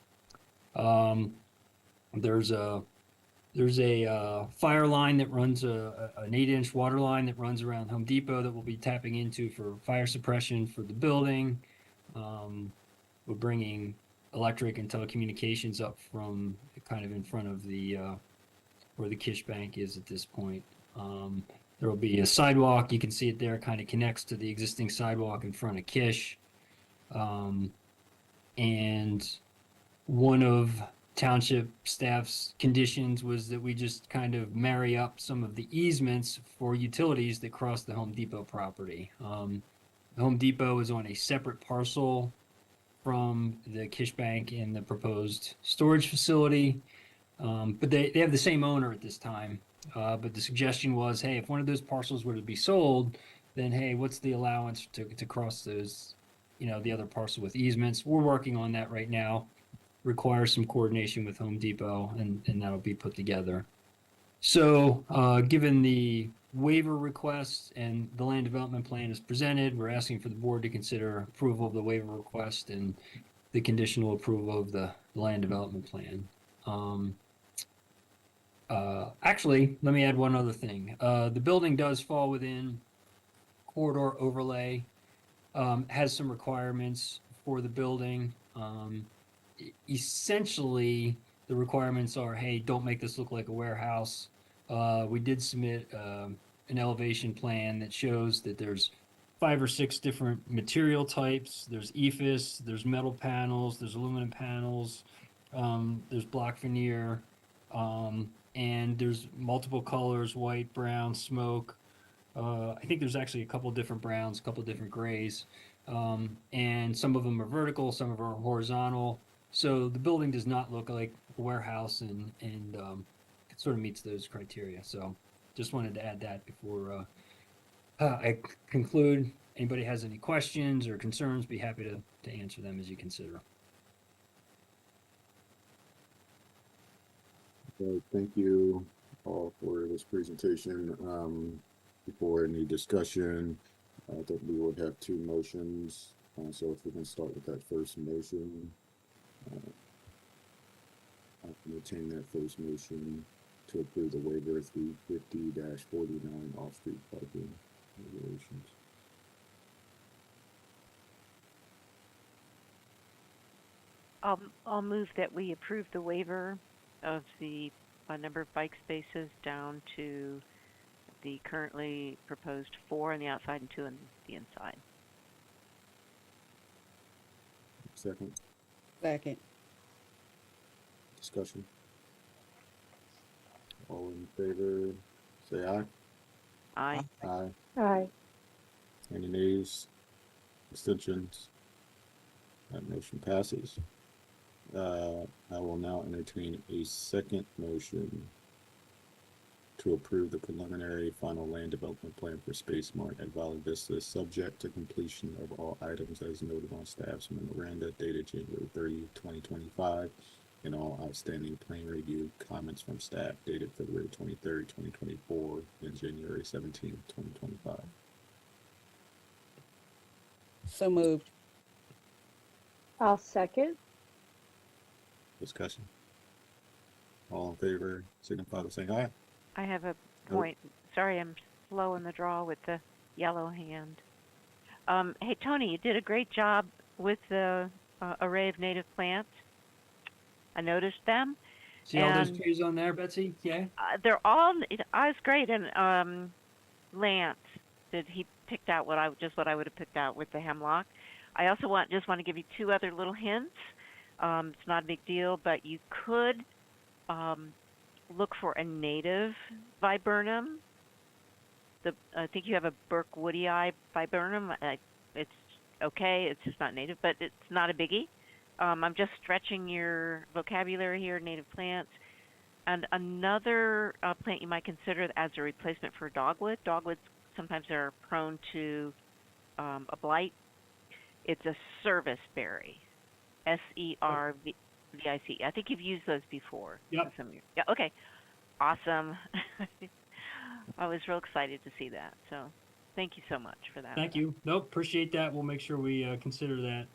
There's a fire line that runs an 8-inch water line that runs around Home Depot that we'll be tapping into for fire suppression for the building. We're bringing electric and telecommunications up from kind of in front of where the Kish Bank is at this point. There will be a sidewalk. You can see it there, kind of connects to the existing sidewalk in front of Kish. And one of township staff's conditions was that we just kind of marry up some of the easements for utilities that cross the Home Depot property. The Home Depot is on a separate parcel from the Kish Bank and the proposed storage facility, but they have the same owner at this time. But the suggestion was, hey, if one of those parcels were to be sold, then hey, what's the allowance to cross those the other parcel with easements. We're working on that right now. Requires some coordination with Home Depot, and that'll be put together. So, given the waiver request and the land development plan is presented, we're asking for the board to consider approval of the waiver request and the conditional approval of the land development plan. Actually, let me add one other thing. The building does fall within corridor overlay, has some requirements for the building. Essentially, the requirements are, hey, don't make this look like a warehouse. We did submit an elevation plan that shows that there's 5 or 6 different material types. There's EIFS, there's metal panels, there's aluminum panels, there's block veneer, and there's multiple colors, white, brown, smoke. I think there's actually a couple different browns, a couple different grays, and some of them are vertical, some of them are horizontal. So the building does not look like a warehouse, and it sort of meets those criteria. So just wanted to add that before I conclude. Anybody has any questions or concerns, be happy to answer them as you consider. Okay, thank you all for this presentation. Before any discussion, I think we would have 2 motions. So if we can start with that first motion. I'll entertain that first motion to approve the waiver of 350-49 off-street parking regulations. I'll move that we approve the waiver of the number of bike spaces down to the currently proposed 4 on the outside and 2 on the inside. Second. Second. Discussion. All in favor, say aye. Aye. Aye. Aye. Any nays? Abstentions? That motion passes. I will now entertain a second motion to approve the preliminary final land development plan for Space Mart at Valley Vista, subject to completion of all items as noted on staff's memoranda dated January 30, 2025, and all outstanding plan review comments from staff dated February 23rd, 2024, and January 17th, 2025. So moved. I'll second. Discussion. All in favor, signify by saying aye. I have a point. Sorry, I'm slow in the draw with the yellow hand. Hey, Tony, you did a great job with the array of native plants. I noticed them. See all those trees on there, Betsy? Yeah. They're all. I was great, and Lance, he picked out what I would have picked out with the hemlock. I also just want to give you 2 other little hints. It's not a big deal, but you could look for a native viburnum. I think you have a Burke woodii viburnum. It's okay. It's just not native, but it's not a biggie. I'm just stretching your vocabulary here, native plants. And another plant you might consider as a replacement for dogwood. Dogwoods sometimes are prone to a blight. It's a service berry, SERVIC. I think you've used those before. Yep. Yeah. Okay. Awesome. I was real excited to see that. So, thank you so much for that. Thank you. Nope, appreciate that. We'll make sure we consider that.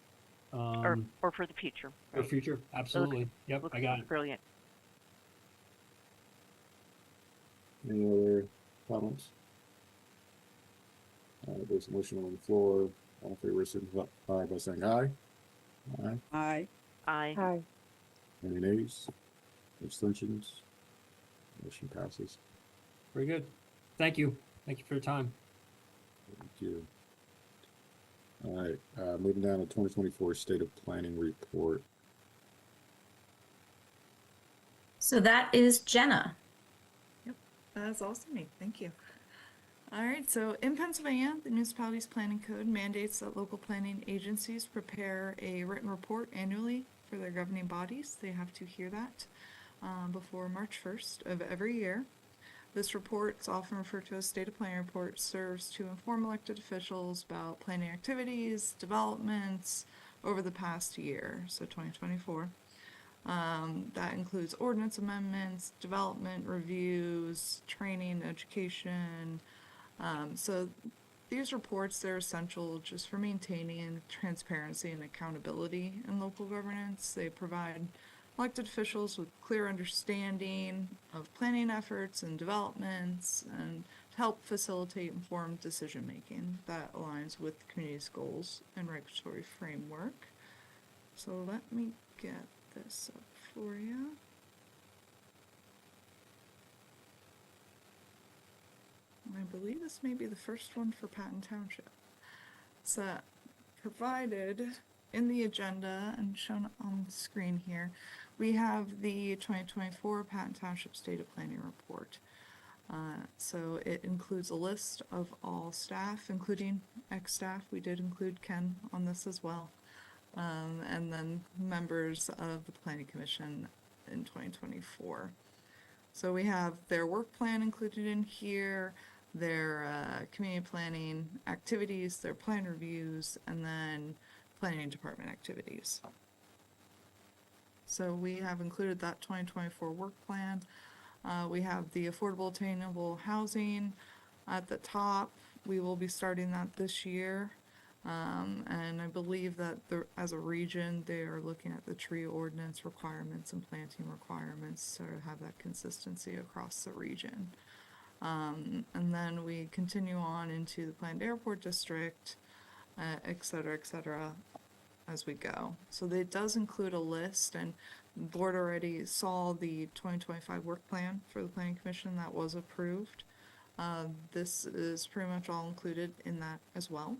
Or for the future. For Right? future, absolutely. Yep, I got it. Brilliant. Any other comments? There's a motion on the floor. All in favor, signify by saying aye. Aye. Aye. Aye. Aye. Any nays? Abstentions? Motion passes. Very good. Thank you. Thank you for your time. Thank you. All right, moving down to 2024 State of Planning Report. So that is Jenna. That's awesome. Thank you. All right, so in Pennsylvania, the municipality's planning code mandates that local planning agencies prepare a written report annually for their governing bodies. They have to hear that before March 1st of every year. This report is often referred to as State of Planning Report, serves to inform elected officials about planning activities, developments over the past year, so 2024. That includes ordinance amendments, development reviews, training, education. So these reports, they're essential just for maintaining transparency and accountability in local governance. They provide elected officials with clear understanding of planning efforts and developments, and to help facilitate informed decision-making that aligns with the community's goals and regulatory framework. So let me get this up for you. I believe this may be the first one for Patton Township. It's provided in the agenda and shown on the screen here. We have the 2024 Patton Township State of Planning Report. So it includes a list of all staff, including ex-staff. We did include Ken on this as well. And then members of the Planning Commission in 2024. So we have their work plan included in here, their community planning activities, their plan reviews, and then planning department activities. So we have included that 2024 work plan. We have the affordable attainable housing at the top. We will be starting that this year. And I believe that as a region, they are looking at the tree ordinance requirements and planting requirements to have that consistency across the region. And then we continue on into the planned airport district, et cetera, as we go. So it does include a list, and the board already saw the 2025 work plan for the Planning Commission that was approved. This is pretty much all included in that as well.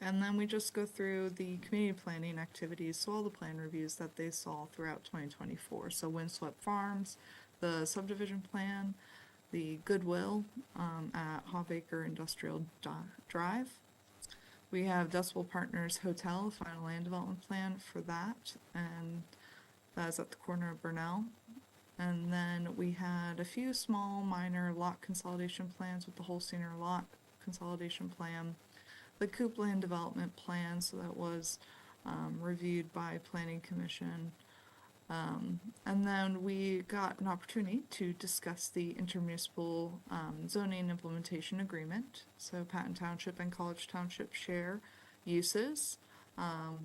And then we just go through the community planning activities, so all the plan reviews that they saw throughout 2024. So Windswept Farms, the subdivision plan, the Goodwill at Hawbaker Industrial Drive. We have Decibel Partners Hotel, final land development plan for that, and that is at the corner of Burnell. And then we had a few small minor lot consolidation plans with the Holsteiner lot consolidation plan, the Coop land development plan, so that was reviewed by Planning Commission. And then we got an opportunity to discuss the intermunicipal zoning implementation agreement. So Patton Township and College Township share uses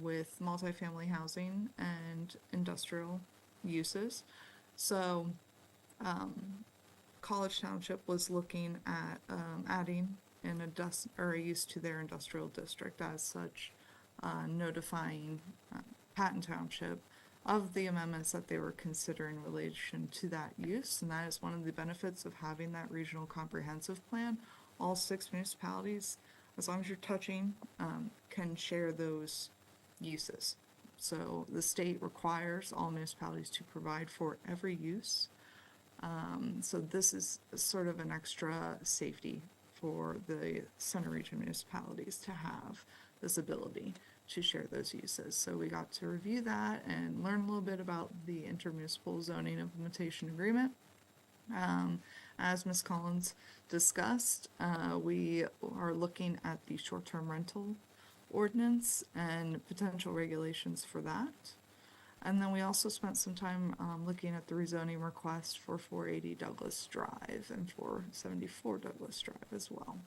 with multifamily housing and industrial uses. So College Township was looking at adding a use to their industrial district, as such, notifying Patton Township of the amendments that they were considering in relation to that use. And that is one of the benefits of having that regional comprehensive plan. All 6 municipalities, as long as you're touching, can share those uses. So the state requires all municipalities to provide for every use. So this is sort of an extra safety for the center region municipalities to have this ability to share those uses. So we got to review that and learn a little bit about the intermunicipal zoning implementation agreement. As Ms. Collins discussed, we are looking at the short-term rental ordinance and potential regulations for that. And then we also spent some time looking at the rezoning request for 480 Douglas Drive and 474 Douglas Drive as well.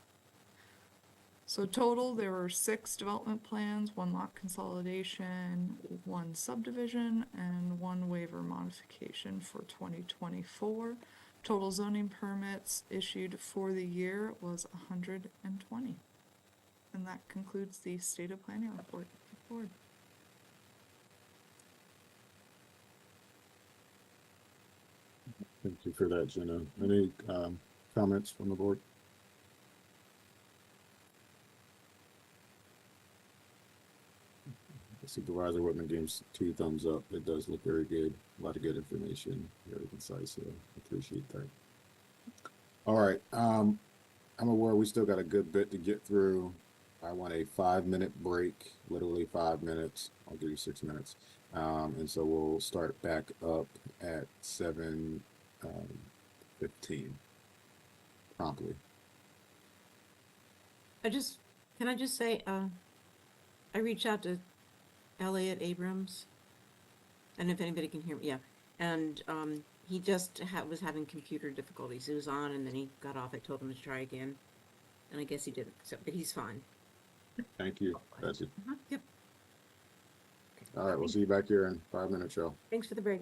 So total, there were 6 development plans, 1 lot consolidation, 1 subdivision, and 1 waiver modification for 2024. Total zoning permits issued for the year was 120. And that concludes the State of Planning report. Board. Thank you for that, Jenna. Any comments from the board? Supervisor Whitman gives 2 thumbs up. It does look very good. A lot of good information, very concise. So I appreciate that. All right. I'm aware we still got a good bit to get through. I want a 5-minute break, literally 5 minutes. I'll give you 6 minutes. And so we'll start back up at 7:15. promptly. Can I just say, I reached out to Elliot Abrams. And if anybody can hear me, yeah. And he just was having computer difficulties. He was on and then he got off. I told him to try again. And I guess he didn't. So, but he's fine. Thank you, Betsy. Yep. All right, we'll see you back here in 5 minutes, y'all. Thanks for the break.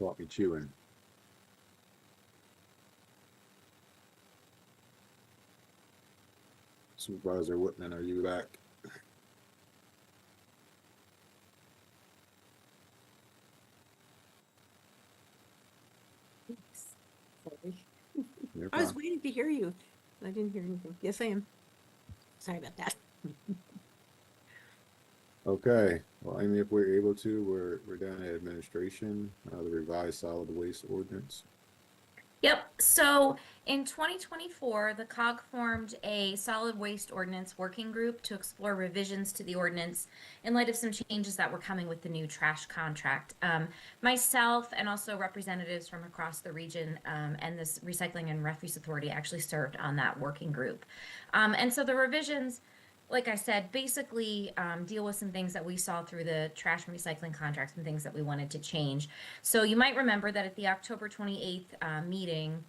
caught me chewing. Supervisor Whitman, are you back? Sorry. You're I was fine. waiting to hear you. I didn't hear anything. Yes, I am. Sorry about that. Okay, well, I mean, if we're able to, we're down at administration, the revised solid waste ordinance. Yep. So in 2024, the COG formed a solid waste ordinance working group to explore revisions to the ordinance in light of some changes that were coming with the new trash contract. Myself and also representatives from across the region and this Recycling and Refuse Authority actually served on that working group. And so the revisions, like I said, basically deal with some things that we saw through the trash and recycling contracts and things that we wanted to change. So you might remember that at the October 28th meeting,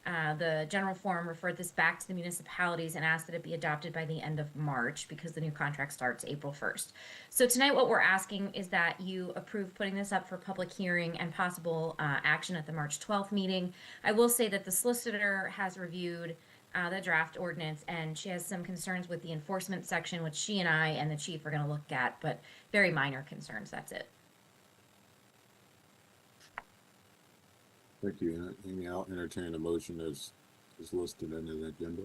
the general forum referred this back to the municipalities and asked that it be adopted by the end of March because the new contract starts April 1st. So tonight what we're asking is that you approve putting this up for public hearing and possible action at the March 12th meeting. I will say that the solicitor has reviewed the draft ordinance, and she has some concerns with the enforcement section, which she and I and the chief are going to look at, but very minor concerns. That's it. Thank you. Amy, I'll entertain a motion as listed in the agenda.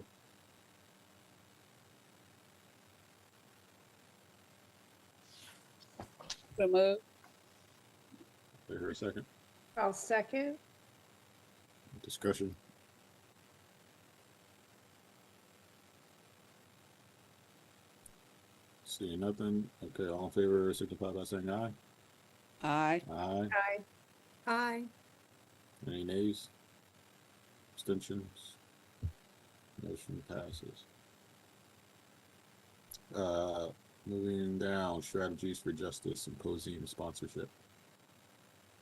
So moved. Wait here a second. I'll second. Discussion. Seeing nothing. Okay, all in favor, signify by saying aye. Aye. Aye. Aye. Aye. Any nays? Abstentions? Motion passes. Moving down, strategies for justice symposium sponsorship.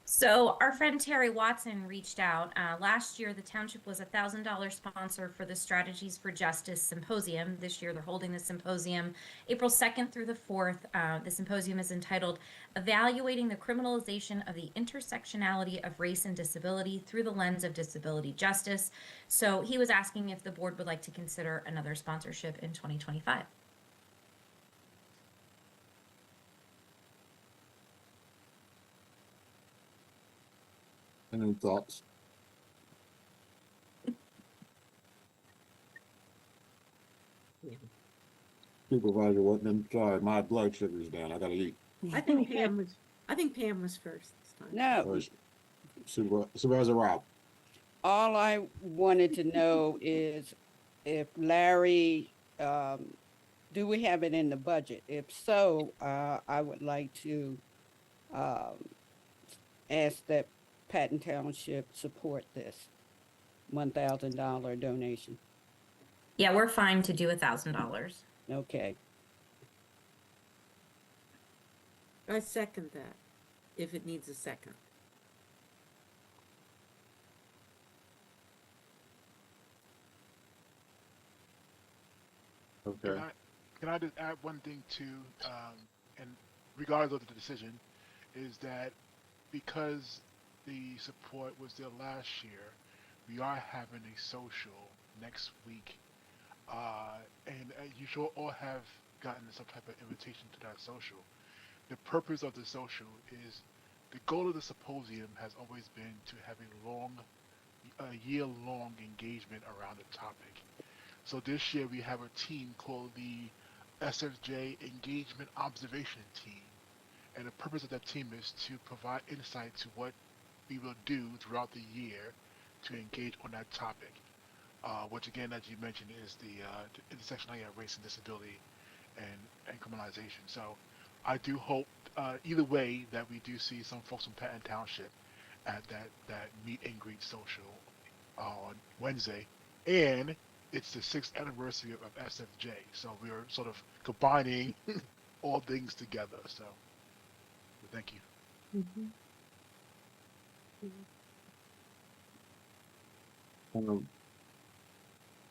So our friend Terry Watson reached out. Last year, the township was $1,000 sponsor for the Strategies for Justice Symposium. This year, they're holding the symposium April 2nd through the 4th. The symposium is entitled Evaluating the Criminalization of the Intersectionality of Race and Disability Through the Lens of Disability Justice. So he was asking if the board would like to consider another sponsorship in 2025. Any thoughts? Supervisor Whitman, sorry, my blood sugar's down. I gotta eat. I think Pam was first this time. No, Supervisor Rob. all I wanted to know is if Larry, do we have it in the budget? If so, I would like to ask that Patton Township support this $1,000 donation. Yeah, we're fine to do $1,000. Okay. I second that, if it needs a second. Okay. Can I just add one thing too, and regardless of the decision, is that because the support was there last year, we are having a social next week, and you should all have gotten some type of invitation to that social. The purpose of the social is the goal of the symposium has always been to have a year-long engagement around the topic. So this year we have a team called the SFJ Engagement Observation Team. And the purpose of that team is to provide insight to what we will do throughout the year to engage on that topic, which again, as you mentioned, is the intersectionality of race and disability and criminalization. So I do hope either way that we do see some folks from Patton Township at that meet and greet social on Wednesday. And it's the 6th anniversary of SFJ. So we're sort of combining all things together. So thank you. Mm-hmm.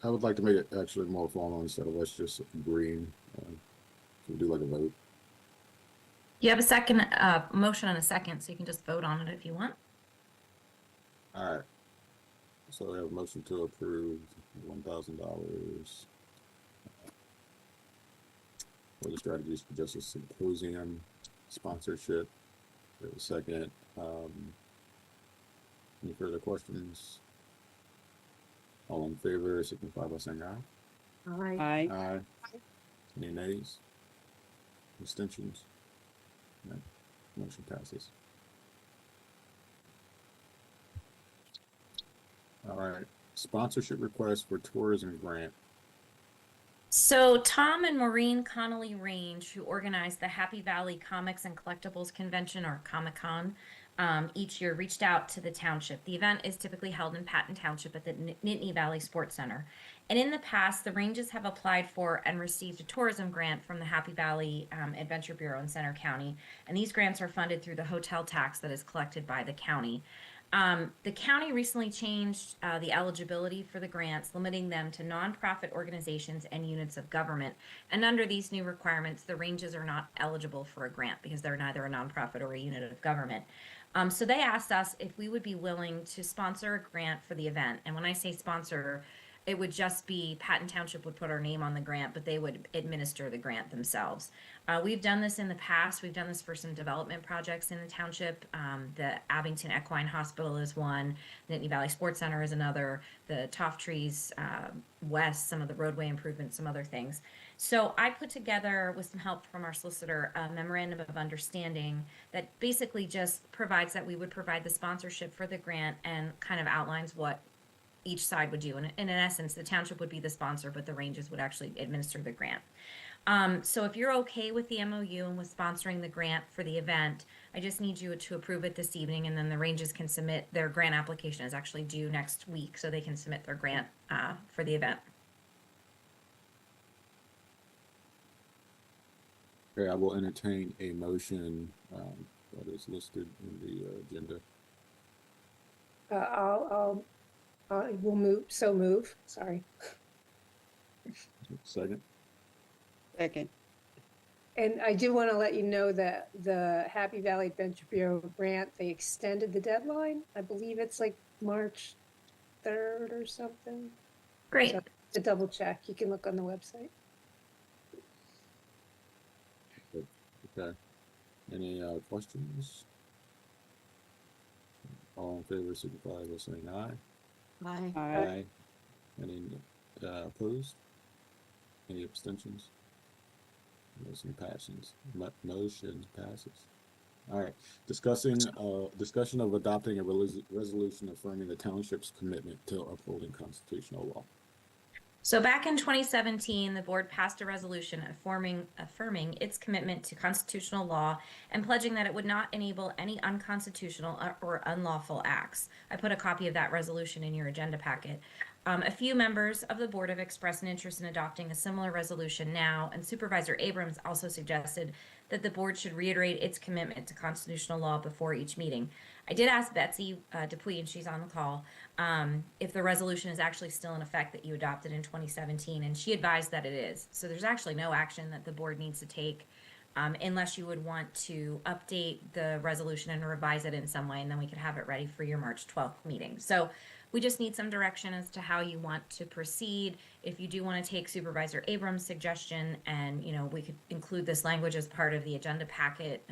I would like to make it actually more formal instead of us just agreeing. We'll do like a vote. You have a second motion and a second, so you can just vote on it if you want. All right. So we have a motion to approve $1,000 for the Strategies for Justice Symposium sponsorship. We have a second. Any further questions? All in favor, signify by saying aye. Aye. Aye. Aye. Any nays? Abstentions? No. Motion passes. All right. Sponsorship request for tourism grant. So Tom and Maureen Connolly Range, who organized the Happy Valley Comics and Collectibles Convention, or Comic-Con, each year, reached out to the township. The event is typically held in Patton Township at the Nittany Valley Sports Center. And in the past, the Ranges have applied for and received a tourism grant from the Happy Valley Adventure Bureau in Center County. And these grants are funded through the hotel tax that is collected by the county. The county recently changed the eligibility for the grants, limiting them to nonprofit organizations and units of government. And under these new requirements, the Ranges are not eligible for a grant because they're neither a nonprofit or a unit of government. So they asked us if we would be willing to sponsor a grant for the event. And when I say sponsor, it would just be Patton Township would put our name on the grant, but they would administer the grant themselves. We've done this in the past. We've done this for some development projects in the township. The Abington Equine Hospital is one. Nittany Valley Sports Center is another. The Toff Trees West, some of the roadway improvements, some other things. So I put together, with some help from our solicitor, a memorandum of understanding that basically just provides that we would provide the sponsorship for the grant and kind of outlines what each side would do. And in essence, the township would be the sponsor, but the Ranges would actually administer the grant. So if you're okay with the MOU and with sponsoring the grant for the event, I just need you to approve it this evening, and then the Ranges can submit their grant application. Is actually due next week, so they can submit their grant for the event. Okay, I will entertain a motion that is listed in the agenda. I will move, sorry. Second. Second. And I do want to let you know that the Happy Valley Adventure Bureau grant, they extended the deadline. I believe it's like March 3rd or something. Great. So to double check, you can look on the website. Okay. Any questions? All in favor, signify by saying aye. Aye. Aye. Any opposed? Any abstentions? Motion passes. Motion passes. All right. Discussion of adopting a resolution affirming the township's commitment to upholding constitutional law. So back in 2017, the board passed a resolution affirming its commitment to constitutional law and pledging that it would not enable any unconstitutional or unlawful acts. I put a copy of that resolution in your agenda packet. A few members of the board have expressed an interest in adopting a similar resolution now, and Supervisor Abrams also suggested that the board should reiterate its commitment to constitutional law before each meeting. I did ask Betsy Dupuy, and she's on the call, if the resolution is actually still in effect that you adopted in 2017, and she advised that it is. So there's actually no action that the board needs to take unless you would want to update the resolution and revise it in some way, and then we could have it ready for your March 12th meeting. So we just need some direction as to how you want to proceed. If you do want to take Supervisor Abrams' suggestion, and we could include this language as part of the agenda packet.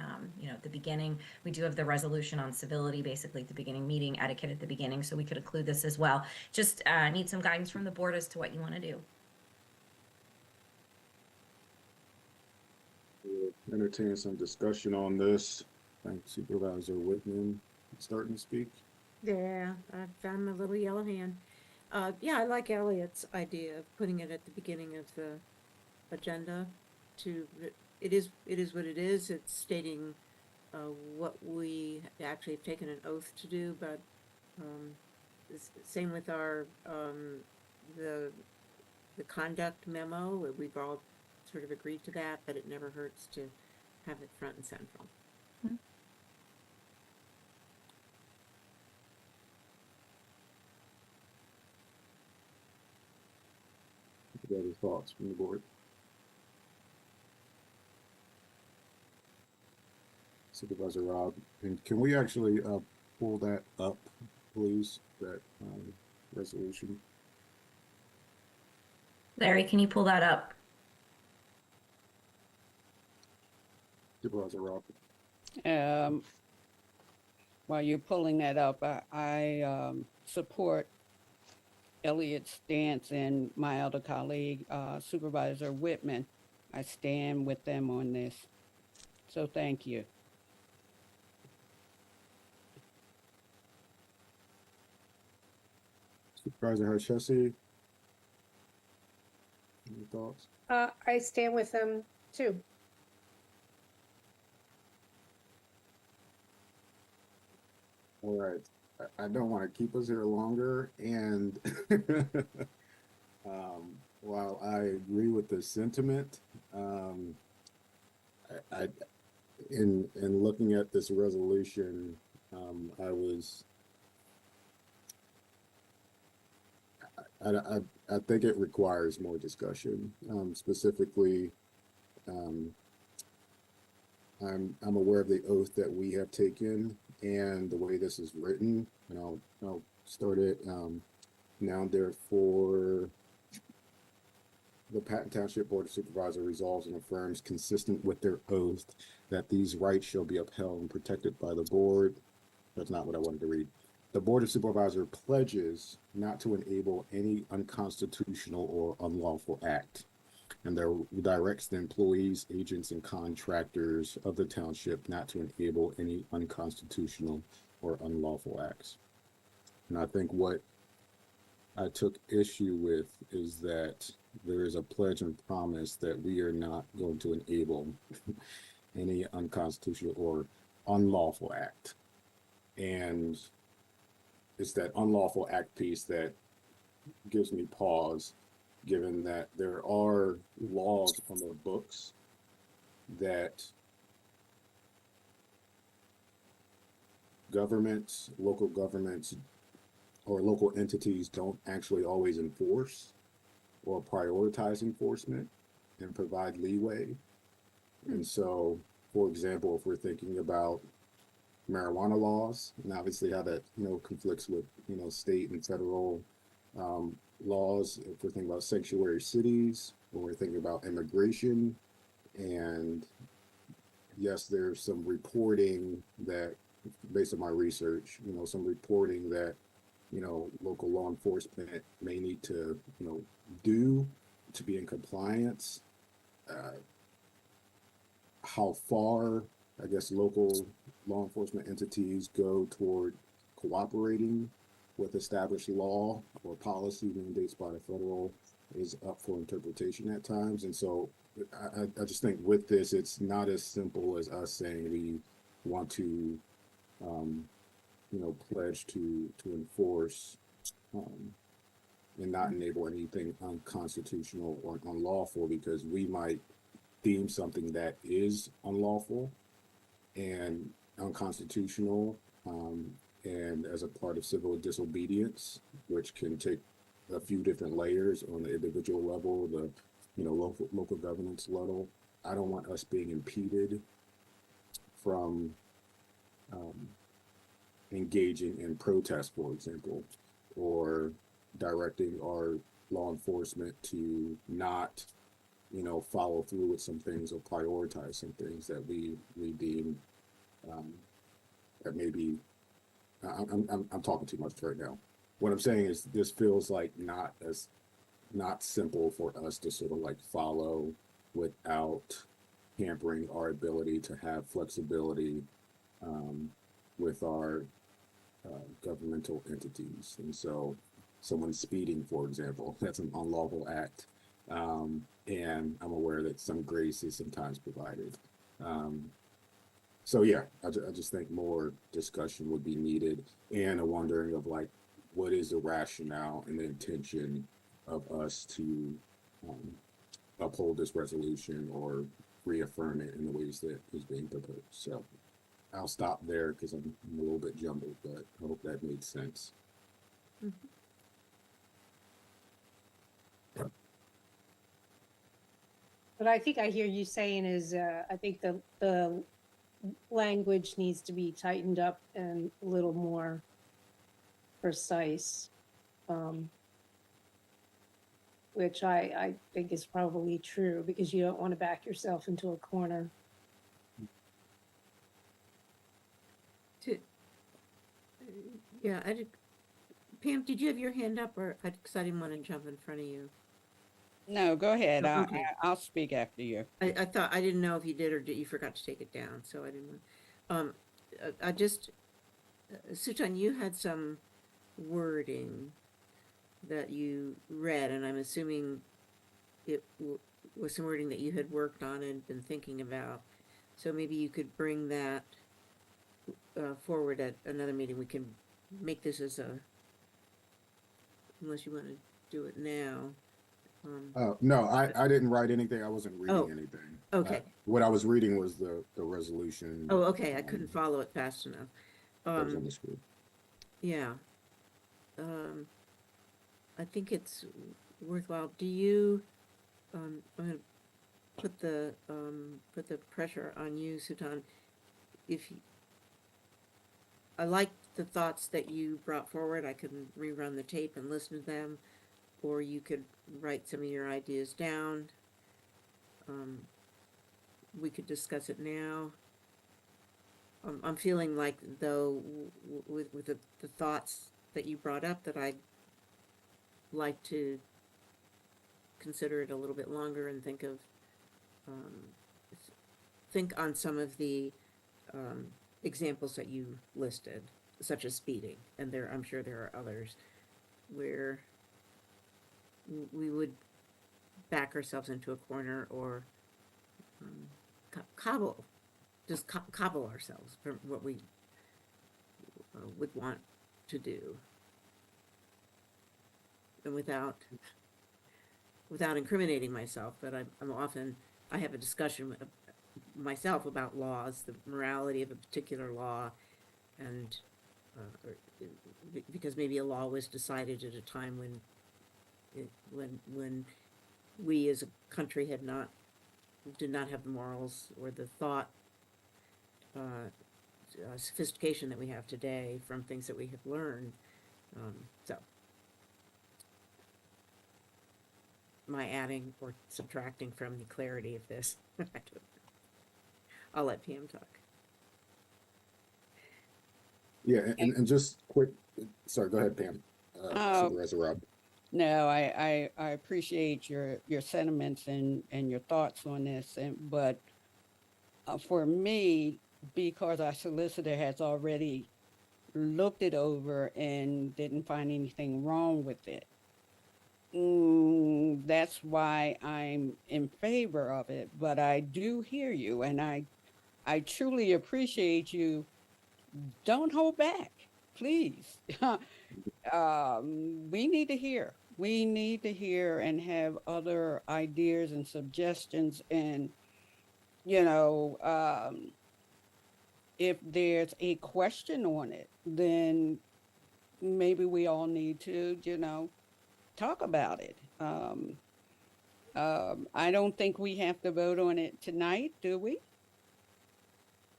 At the beginning, we do have the resolution on civility, basically at the beginning, meeting etiquette at the beginning, so we could include this as well. Just need some guidance from the board as to what you want to do. We'll entertain some discussion on this. Thank Supervisor Whitman starting to speak. Yeah, I found my little yellow hand. Yeah, I like Elliot's idea of putting it at the beginning of the agenda. It is what it is. It's stating what we actually have taken an oath to do, but same with our the conduct memo. We've all sort of agreed to that, but it never hurts to have it front and central. Other thoughts from the board? Supervisor Rob, and can we actually pull that up please, that resolution. Larry, can you pull that up? Supervisor Rob. While you're pulling that up, I support Elliot's stance and my other colleague, Supervisor Whitman. I stand with them on this. So thank you. Supervisor Harchesi. Any thoughts? I stand with them too. All right. I don't want to keep us here longer, and while I agree with the sentiment, I in looking at this resolution, I think it requires more discussion. Specifically, I'm aware of the oath that we have taken and the way this is written, and I'll start it now. Therefore, the Patton Township Board of Supervisors resolves and affirms, consistent with their oath, that these rights shall be upheld and protected by the board. That's not what I wanted to read. The Board of Supervisors pledges not to enable any unconstitutional or unlawful act, and directs the employees, agents, and contractors of the township not to enable any unconstitutional or unlawful acts. And I think what I took issue with is that there is a pledge and promise that we are not going to enable any unconstitutional or unlawful act. And it's that unlawful act piece that gives me pause, given that there are laws on the books that governments, local governments, or local entities don't actually always enforce or prioritize enforcement and provide leeway. And so, for example, if we're thinking about marijuana laws, and obviously how that conflicts with state and federal laws, if we're thinking about sanctuary cities, or we're thinking about immigration, and yes, there's some reporting that, based on my research, some reporting that local law enforcement may need to do to be in compliance. How far, I guess, local law enforcement entities go toward cooperating with established law or policy mandates by the federal is up for interpretation at times. And so I just think with this, it's not as simple as us saying we want to, pledge to enforce and not enable anything unconstitutional or unlawful, because we might deem something that is unlawful and unconstitutional, and as a part of civil disobedience, which can take a few different layers on the individual level, the local governance level. I don't want us being impeded from engaging in protest, for example, or directing our law enforcement to not follow through with some things or prioritize some things that we deem that maybe I'm talking too much right now. What I'm saying is this feels like not simple for us to sort of like follow without hampering our ability to have flexibility with our governmental entities. And so someone speeding, for example, that's an unlawful act. And I'm aware that some grace is sometimes provided. So yeah, I just think more discussion would be needed, and a wondering of like, what is the rationale and the intention of us to uphold this resolution or reaffirm it in the ways that is being proposed. So I'll stop there because I'm a little bit jumbled, but I hope that made sense. What I think I hear you saying is, I think the language needs to be tightened up and a little more precise, which I think is probably true because you don't want to back yourself into a corner. Yeah, Pam, did you have your hand up, or because I didn't want to jump in front of you? No, go ahead. Oh, okay. I'll speak after you. I thought, I didn't know if you did or did you forgot to take it down, so I didn't want. I just, Sutan, you had some wording that you read, and I'm assuming it was some wording that you had worked on and been thinking about. So maybe you could bring that forward at another meeting. We can make this as a, unless you want to do it now. No, I didn't write anything. I wasn't reading anything. Okay. What I was reading was the resolution. Oh, okay. I couldn't follow it fast enough. That was on the screen. Yeah. I think it's worthwhile. Do you, I'm gonna put the pressure on you, Sutan. I like the thoughts that you brought forward. I can rerun the tape and listen to them, or you could write some of your ideas down. We could discuss it now. I'm feeling like, though, with the thoughts that you brought up, that I'd like to consider it a little bit longer and think on some of the examples that you listed, such as speeding, and I'm sure there are others where we would back ourselves into a corner or cobble ourselves from what we would want to do, and without incriminating myself. But I have a discussion myself about laws, the morality of a particular law, and because maybe a law was decided at a time when we as a country did not have the morals or the thought sophistication that we have today from things that we have learned. So am I adding or subtracting from the clarity of this? I'll let Pam talk. Yeah, and just quick, sorry, go ahead, Pam. Supervisor Rob. No, I appreciate your sentiments and your thoughts on this, but for me, because our solicitor has already looked it over and didn't find anything wrong with it, that's why I'm in favor of it. But I do hear you, and I truly appreciate you. Don't hold back, please. We need to hear. We need to hear and have other ideas and suggestions. And, if there's a question on it, then maybe we all need to, talk about it. I don't think we have to vote on it tonight, do we?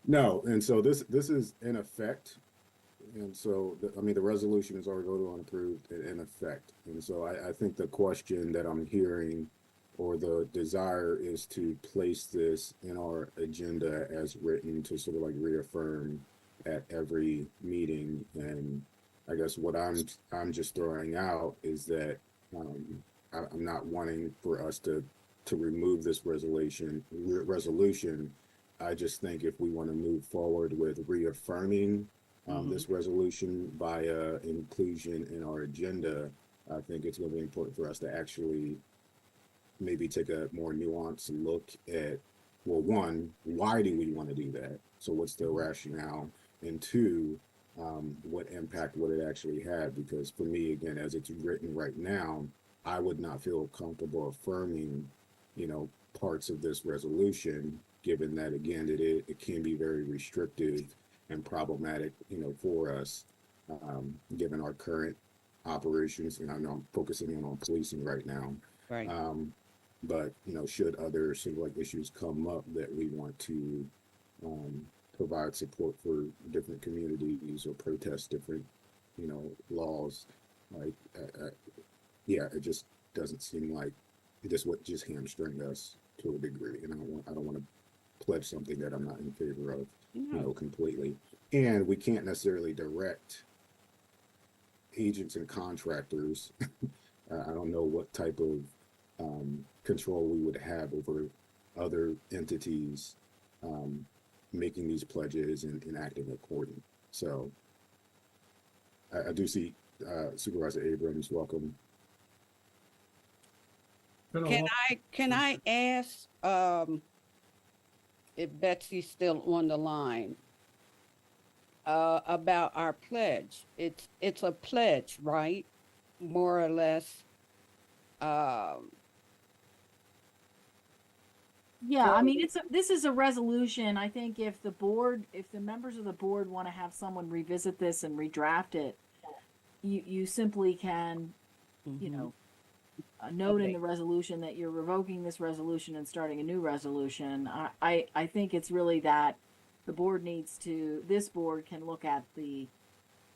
No, and so this is in effect. And so, the resolution is already voted on, approved, in effect. And so I think the question that I'm hearing or the desire is to place this in our agenda as written to sort of like reaffirm at every meeting. And I guess what I'm just throwing out is that I'm not wanting for us to remove this resolution. I just think if we want to move forward with reaffirming this resolution via inclusion in our agenda, I think it's going to be important for us to actually maybe take a more nuanced look at, well, one, why do we want to do that? So what's the rationale? And two, what impact would it actually have? Because for me, again, as it's written right now, I would not feel comfortable affirming, parts of this resolution, given that, again, it can be very restrictive and problematic, for us, given our current operations. And I know I'm focusing in on policing right now. Right. But, should other sort of like issues come up that we want to provide support for different communities or protest different laws. Like, yeah, it just doesn't seem like this would just hamstring us to a degree. And I don't want to pledge something that I'm not in favor of, completely. And we can't necessarily direct agents and contractors. I don't know what type of control we would have over other entities making these pledges and acting according. So I do see Supervisor Abrams, welcome. Can I ask if Betsy's still on the line about our pledge? It's a pledge, right? More or less. Yeah, I mean, this is a resolution. I think if the members of the board want to have someone revisit this and redraft it, you simply can, note in the resolution that you're revoking this resolution and starting a new resolution. I think it's really that the board this board can look at the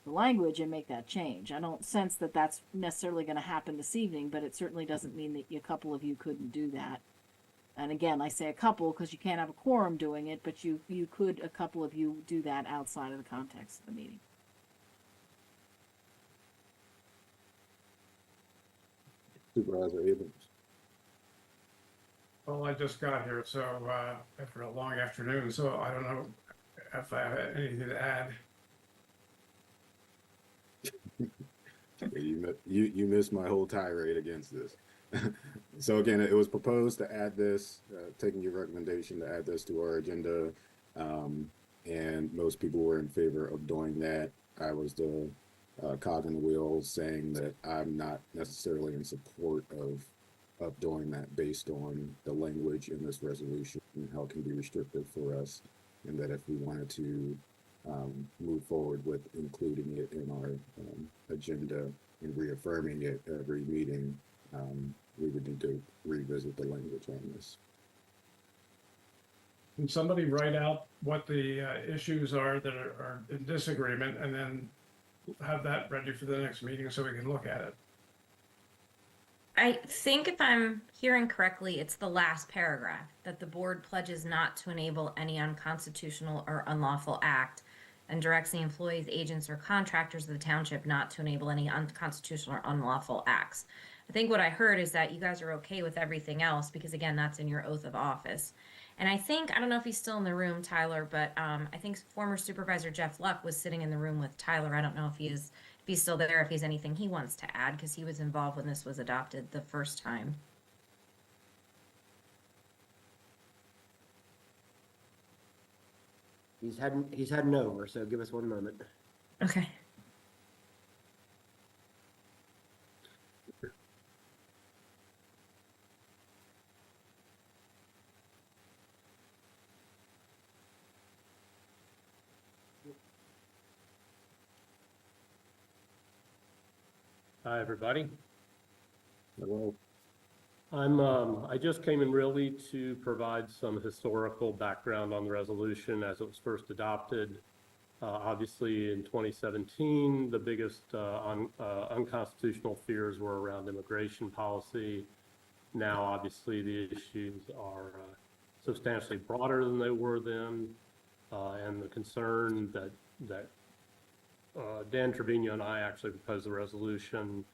language and make that change. I don't sense that that's necessarily going to happen this evening, but it certainly doesn't mean that a couple of you couldn't do that. And again, I say a couple because you can't have a quorum doing it, but a couple of you do that outside of the context of the meeting. Supervisor Abrams. Well, I just got here, so after a long afternoon, so I don't know if I have anything to add. You missed my whole tirade against this. So again, it was proposed to add this, taking your recommendation to add this to our agenda, and most people were in favor of doing that. I was the cog in the wheel saying that I'm not necessarily in support of doing that based on the language in this resolution and how it can be restrictive for us, and that if we wanted to move forward with including it in our agenda and reaffirming it every meeting, we would need to revisit the language on this. Can somebody write out what the issues are that are in disagreement, and then have that ready for the next meeting so we can look at it? I think if I'm hearing correctly, it's the last paragraph that the board pledges not to enable any unconstitutional or unlawful act and directs the employees, agents, or contractors of the township not to enable any unconstitutional or unlawful acts. I think what I heard is that you guys are okay with everything else because, again, that's in your oath of office. And I don't know if he's still in the room, Tyler, but I think former Supervisor Jeff Luck was sitting in the room with Tyler. I don't know if he's still there, if he's anything he wants to add, because he was involved when this was adopted the first time. He's heading over, so give us 1 moment. Okay. Hi, everybody. Hello. I just came in really to provide some historical background on the resolution as it was first adopted. Obviously, in 2017, the biggest unconstitutional fears were around immigration policy. Now, obviously, the issues are substantially broader than they were then, and the concern that Dan Trevino and I actually proposed the resolution.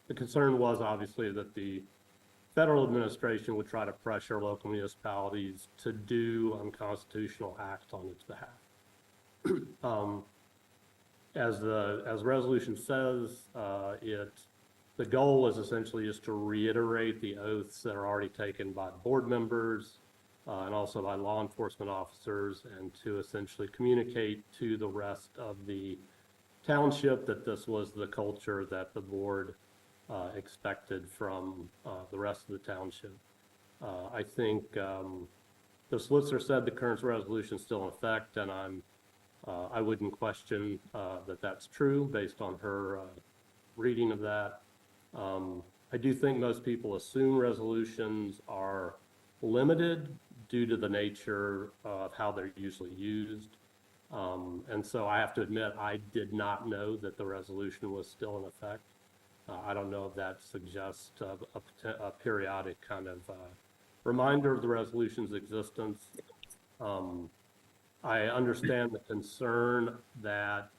The concern was obviously that the federal administration would try to pressure local municipalities to do unconstitutional acts on its behalf. As the resolution says, the goal is essentially just to reiterate the oaths that are already taken by board members and also by law enforcement officers, and to essentially communicate to the rest of the township that this was the culture that the board expected from the rest of the township. I think the solicitor said the current resolution is still in effect, and I wouldn't question that that's true based on her reading of that. I do think most people assume resolutions are limited due to the nature of how they're usually used. And so I have to admit, I did not know that the resolution was still in effect. I don't know if that suggests a periodic kind of reminder of the resolution's existence. I understand the concern that,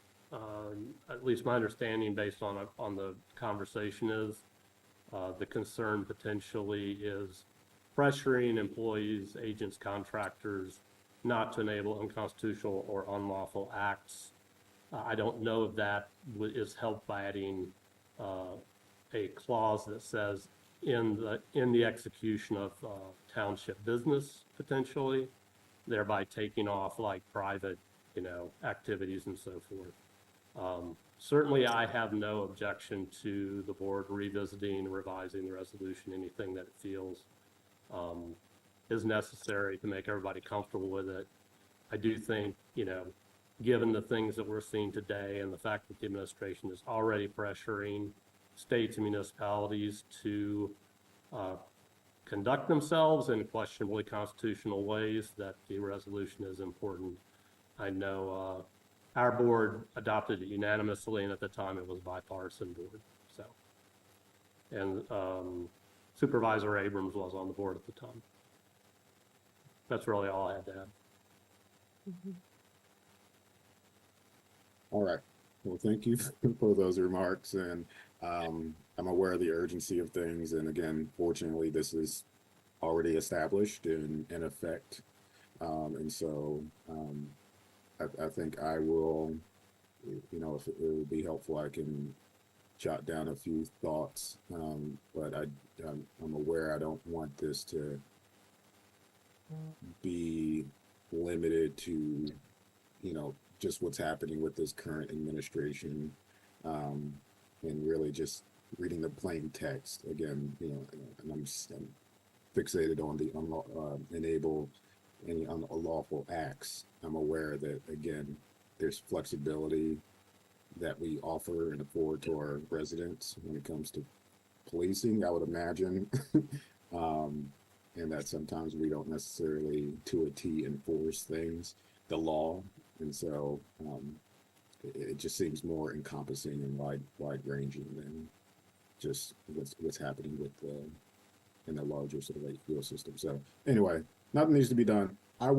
at least my understanding based on the conversation is, the concern potentially is pressuring employees, agents, contractors not to enable unconstitutional or unlawful acts. I don't know if that is helped by adding a clause that says in the execution of township business potentially, thereby taking off like private, activities and so forth. Certainly, I have no objection to the board revisiting, revising the resolution, anything that it feels is necessary to make everybody comfortable with it. I do think, given the things that we're seeing today and the fact that the administration is already pressuring states and municipalities to conduct themselves in questionably constitutional ways, that the resolution is important. I know our board adopted it unanimously, and at the time it was a bipartisan board. So, and Supervisor Abrams was on the board at the time. That's really all I had to add. All right. Well, thank you for those remarks, and I'm aware of the urgency of things. And again, fortunately, this is already established and in effect. And so I think I will, if it would be helpful, I can jot down a few thoughts. But I'm aware I don't want this to be limited to, just what's happening with this current administration, and really just reading the plain text again, and I'm fixated on the enable any unlawful acts. I'm aware that, again, there's flexibility that we offer and afford to our residents when it comes to policing, I would imagine. And that sometimes we don't necessarily to a T enforce things, the law. And so it just seems more encompassing and wide ranging than just what's happening with in the larger sort of ecosystem. So anyway, nothing needs to be done. I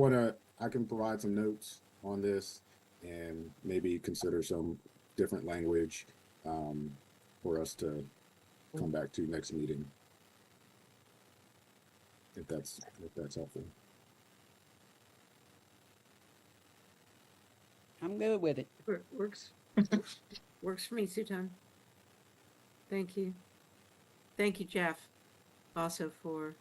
can provide some notes on this and maybe consider some different language for us to come back to next meeting, if that's helpful. I'm good with it. Works. Works for me, Sutan. Thank you. Thank you, Jeff, also for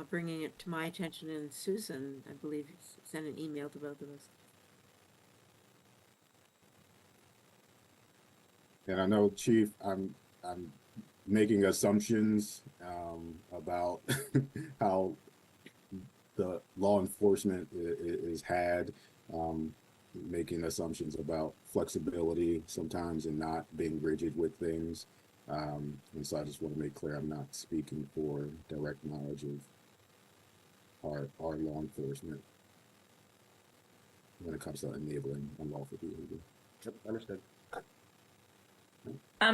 bringing it to my attention, and Susan, I believe, sent an email to both of us. And I know, Chief, I'm making assumptions about how the law enforcement is had, making assumptions about flexibility sometimes and not being rigid with things. And so I just want to make clear I'm not speaking for direct knowledge of our law enforcement when it comes to enabling unlawful behavior. Yep, understood.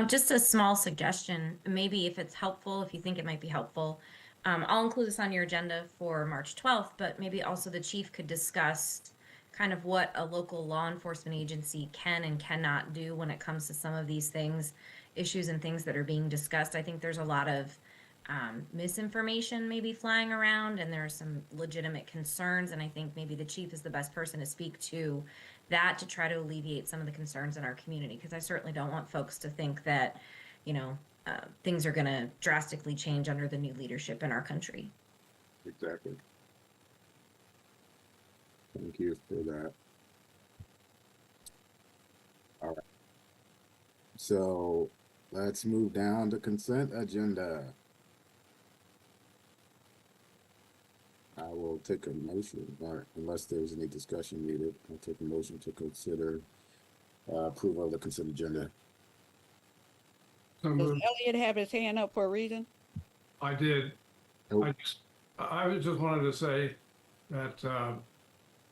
Just a small suggestion, maybe if it's helpful, if you think it might be helpful, I'll include this on your agenda for March 12th, but maybe also the chief could discuss kind of what a local law enforcement agency can and cannot do when it comes to some of these things, issues and things that are being discussed. I think there's a lot of misinformation maybe flying around, and there are some legitimate concerns, and I think maybe the chief is the best person to speak to that to try to alleviate some of the concerns in our community, because I certainly don't want folks to think that, things are going to drastically change under the new leadership in our country. Exactly. Thank you for that. All right. So let's move down to consent agenda. I will take a motion, or unless there's any discussion needed, I'll take a motion to consider approval of the consent agenda. So Does moved. Elliot have his hand up for a reason? I did. Oh. I just wanted to say that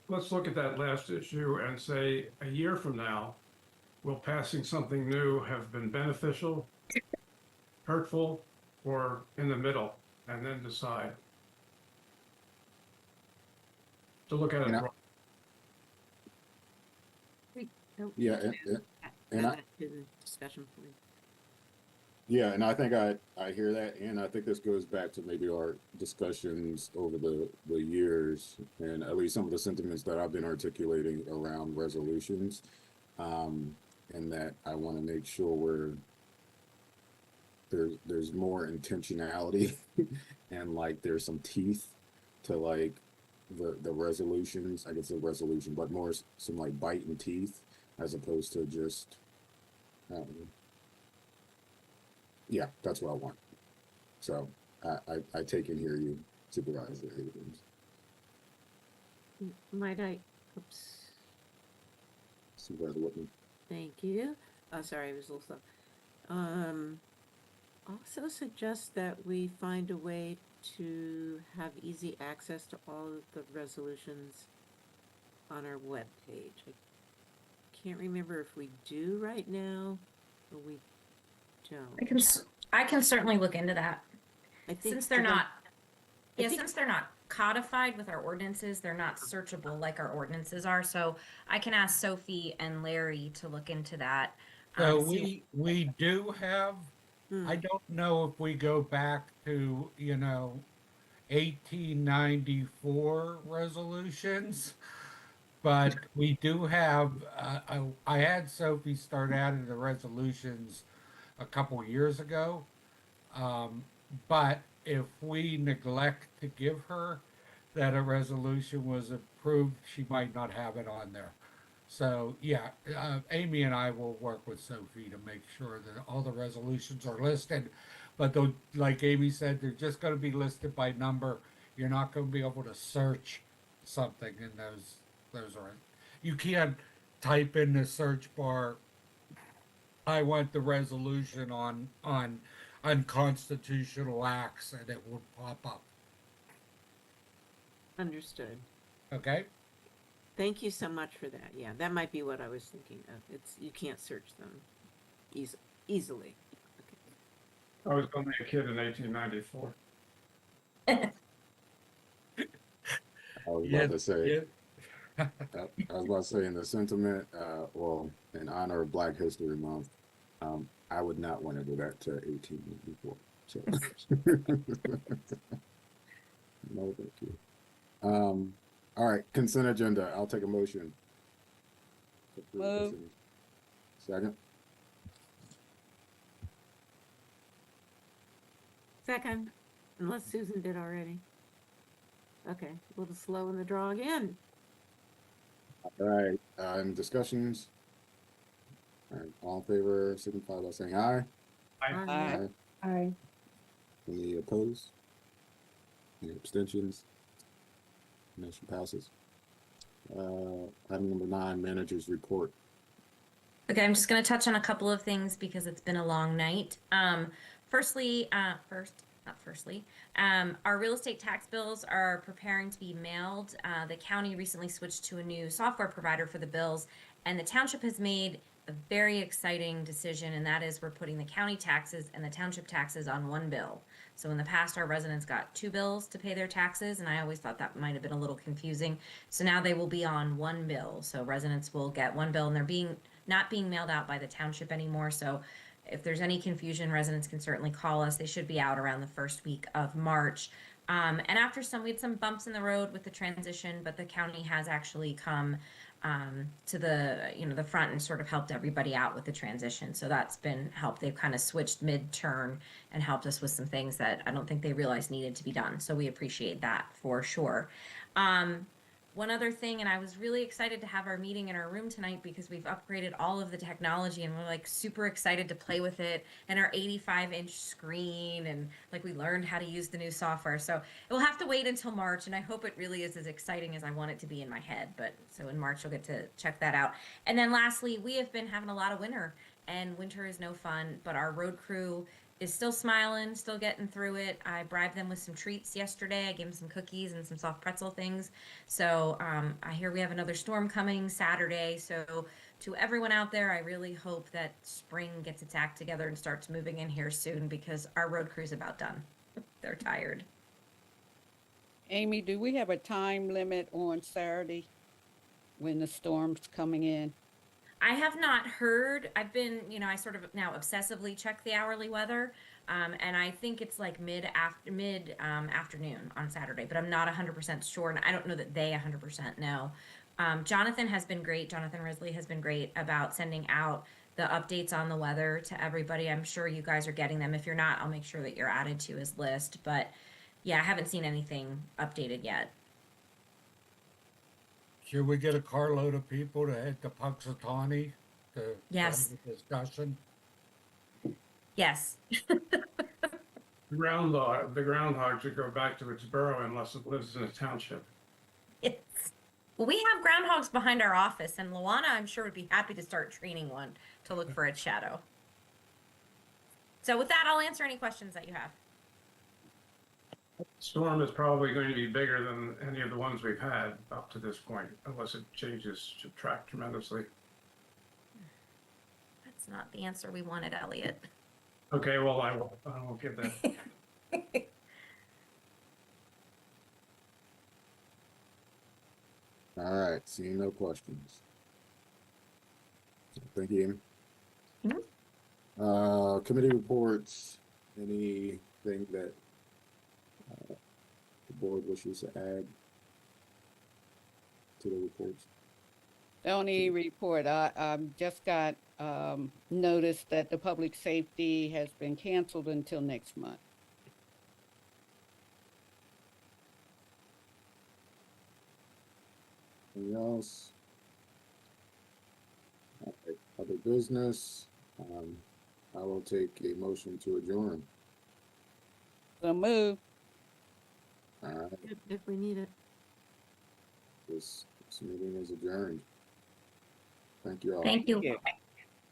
let's look at that last issue and say, a year from now, will passing something new have been beneficial, hurtful, or in the middle, and then decide. To look at it. You know, broad- Yeah, and I, To the discussion point. yeah, and I think I hear that, and I think this goes back to maybe our discussions over the years, and at least some of the sentiments that I've been articulating around resolutions, and that I want to make sure there's more intentionality and like there's some teeth to like the resolutions. I guess the resolution, but more some like bite and teeth as opposed to just. Yeah, that's what I want. So I take and hear you, Supervisor Abrams. Might I, oops, Supervisor Whitman. thank you. Oh, sorry, I was a little slow. Also suggest that we find a way to have easy access to all of the resolutions on our webpage. I can't remember if we do right now or we don't. I can certainly look into that. I think Since they're I not, think- since they're not codified with our ordinances, they're not searchable like our ordinances are. So I can ask Sophie and Larry to look into that. So see- we do have, I don't know if we go back to, 1894 resolutions, but we do have, I had Sophie start adding the resolutions a couple years ago. But if we neglect to give her that a resolution was approved, she might not have it on there. So, yeah, Amy and I will work with Sophie to make sure that all the resolutions are listed. But though, like Amy said, they're just going to be listed by number. You're not going to be able to search something in those are. You can't type in the search bar, I want the resolution on unconstitutional acts, and it would pop up. Understood. Okay? Thank you so much for that. Yeah, that might be what I was thinking of. You can't search them easily. I was only a kid in 1894. I was about to say. I was about to say in the sentiment, well, in honor of Black History Month, I would not want to go back to 1894. So, no, thank you. All right, consent agenda. I'll take a motion. Move. Second. Second, unless Susan did already. Okay, a little slow in the draw again. All right, any discussions? All right, all in favor, signify by saying aye. Aye. Aye. Any opposed? Any abstentions? Motion passes. Item number 9, managers report. Okay, I'm just going to touch on a couple of things because it's been a long night. Firstly, our real estate tax bills are preparing to be mailed. The county recently switched to a new software provider for the bills, and the township has made a very exciting decision, and that is we're putting the county taxes and the township taxes on one bill. So in the past, our residents got 2 bills to pay their taxes, and I always thought that might have been a little confusing. So now they will be on one bill. So residents will get one bill, and they're not being mailed out by the township anymore. So if there's any confusion, residents can certainly call us. They should be out around the first week of March. And after we had some bumps in the road with the transition, but the county has actually come to the front and sort of helped everybody out with the transition. So that's been helped. They've kind of switched mid-turn and helped us with some things that I don't think they realized needed to be done. So we appreciate that for sure. One other thing, and I was really excited to have our meeting in our room tonight because we've upgraded all of the technology and we're like super excited to play with it and our 85-inch screen, and like we learned how to use the new software. So it will have to wait until March, and I hope it really is as exciting as I want it to be in my head. But so in March you'll get to check that out. And then lastly, we have been having a lot of winter, and winter is no fun, but our road crew is still smiling, still getting through it. I bribed them with some treats yesterday. I gave them some cookies and some soft pretzel things. So I hear we have another storm coming Saturday. So to everyone out there, I really hope that spring gets its act together and starts moving in here soon because our road crew's about done. They're tired. Amy, do we have a time limit on Saturday when the storm's coming in? I have not heard. I've been, I sort of now obsessively check the hourly weather, and I think it's like mid afternoon on Saturday, but I'm not 100% sure, and I don't know that they 100% know. Jonathan has been great. Jonathan Risley has been great about sending out the updates on the weather to everybody. I'm sure you guys are getting them. If you're not, I'll make sure that you're added to his list. But yeah, I haven't seen anything updated yet. Should we get a carload of people to head to Punxsutawney to Yes. have a discussion? Yes. The groundhog should go back to its burrow unless it lives in a township. Yes. Well, we have groundhogs behind our office, and Luana, I'm sure, would be happy to start training one to look for its shadow. So with that, I'll answer any questions that you have. Storm is probably going to be bigger than any of the ones we've had up to this point, unless it changes track tremendously. That's not the answer we wanted, Elliot. Okay, well, I won't give that. All right, seeing no questions. Thank you, Amy. Committee reports, anything that the board wishes to add to the reports? The only report, I just got notice that the public safety has been canceled until next month. Anything else? All right, other business. I will take a motion to adjourn. So move. All right, If we need it. this meeting is adjourned. Thank you all. Thank you.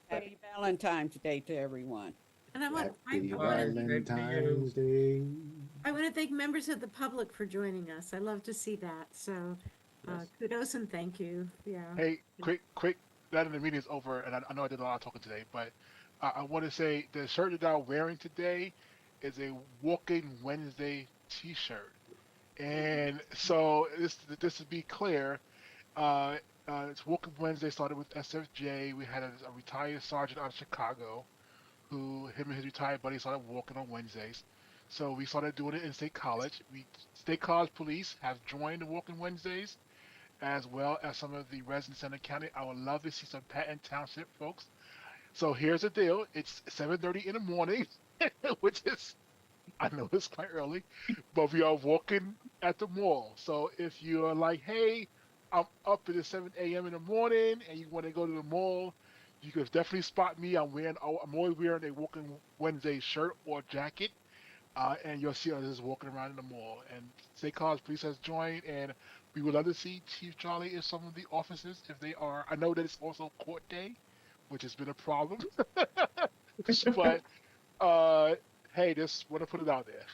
Happy Valentine's Day to everyone. And I want Happy Valentine's Day. I want to thank members of the public for joining us. I love to see that. So kudos and thank you. Yeah. Hey, quick, that the meeting is over, and I know I did a lot of talking today, but I want to say the shirt that I'm wearing today is a Walking Wednesday t-shirt. And so this to be clear, it's Walking Wednesday started with SFJ. We had a retired sergeant out of Chicago who him and his retired buddy started walking on Wednesdays. So we started doing it in State College. State College police have joined the Walking Wednesdays, as well as some of the residents in the county. I would love to see some Patton Township folks. So here's the deal. It's 7:30 in the morning, which is, I know it's quite early, but we are walking at the mall. So if you're like, hey, I'm up at 7 a.m. in the morning and you want to go to the mall, you can definitely spot me. I'm always wearing a Walking Wednesday shirt or jacket. And you'll see us just walking around in the mall. And State College Police has joined, and we would love to see Chief Charlie in some of the offices if they are. I know that it's also court day, which has been a problem. But hey, just want to put it out there.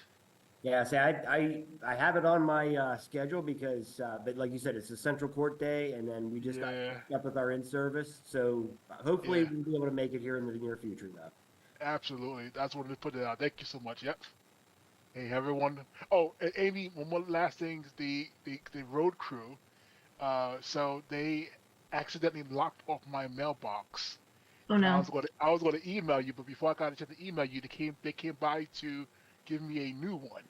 Yeah, see, I have it on my schedule because, but like you said, it's a central court day, and then we just got picked up with our in-service. So hopefully we'll be able to make it here in the near future, though. Absolutely, that's what to put it out. Thank you so much. Yep. Hey, everyone. Oh, and Amy, one more last thing. The road crew. So they accidentally locked off my mailbox. Oh no. I was going to email you, but before I got a chance to email you, they came by to give me a new one.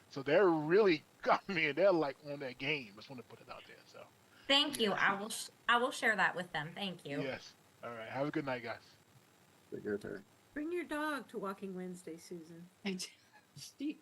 So they're really got me, and they're like on their game. Just want to put it out there. So. Thank you. I will share that with them. Thank you. Yes. All right. Have a good night, guys. Take care, Terry. Bring your dog to Walking Wednesday, Susan. Steve.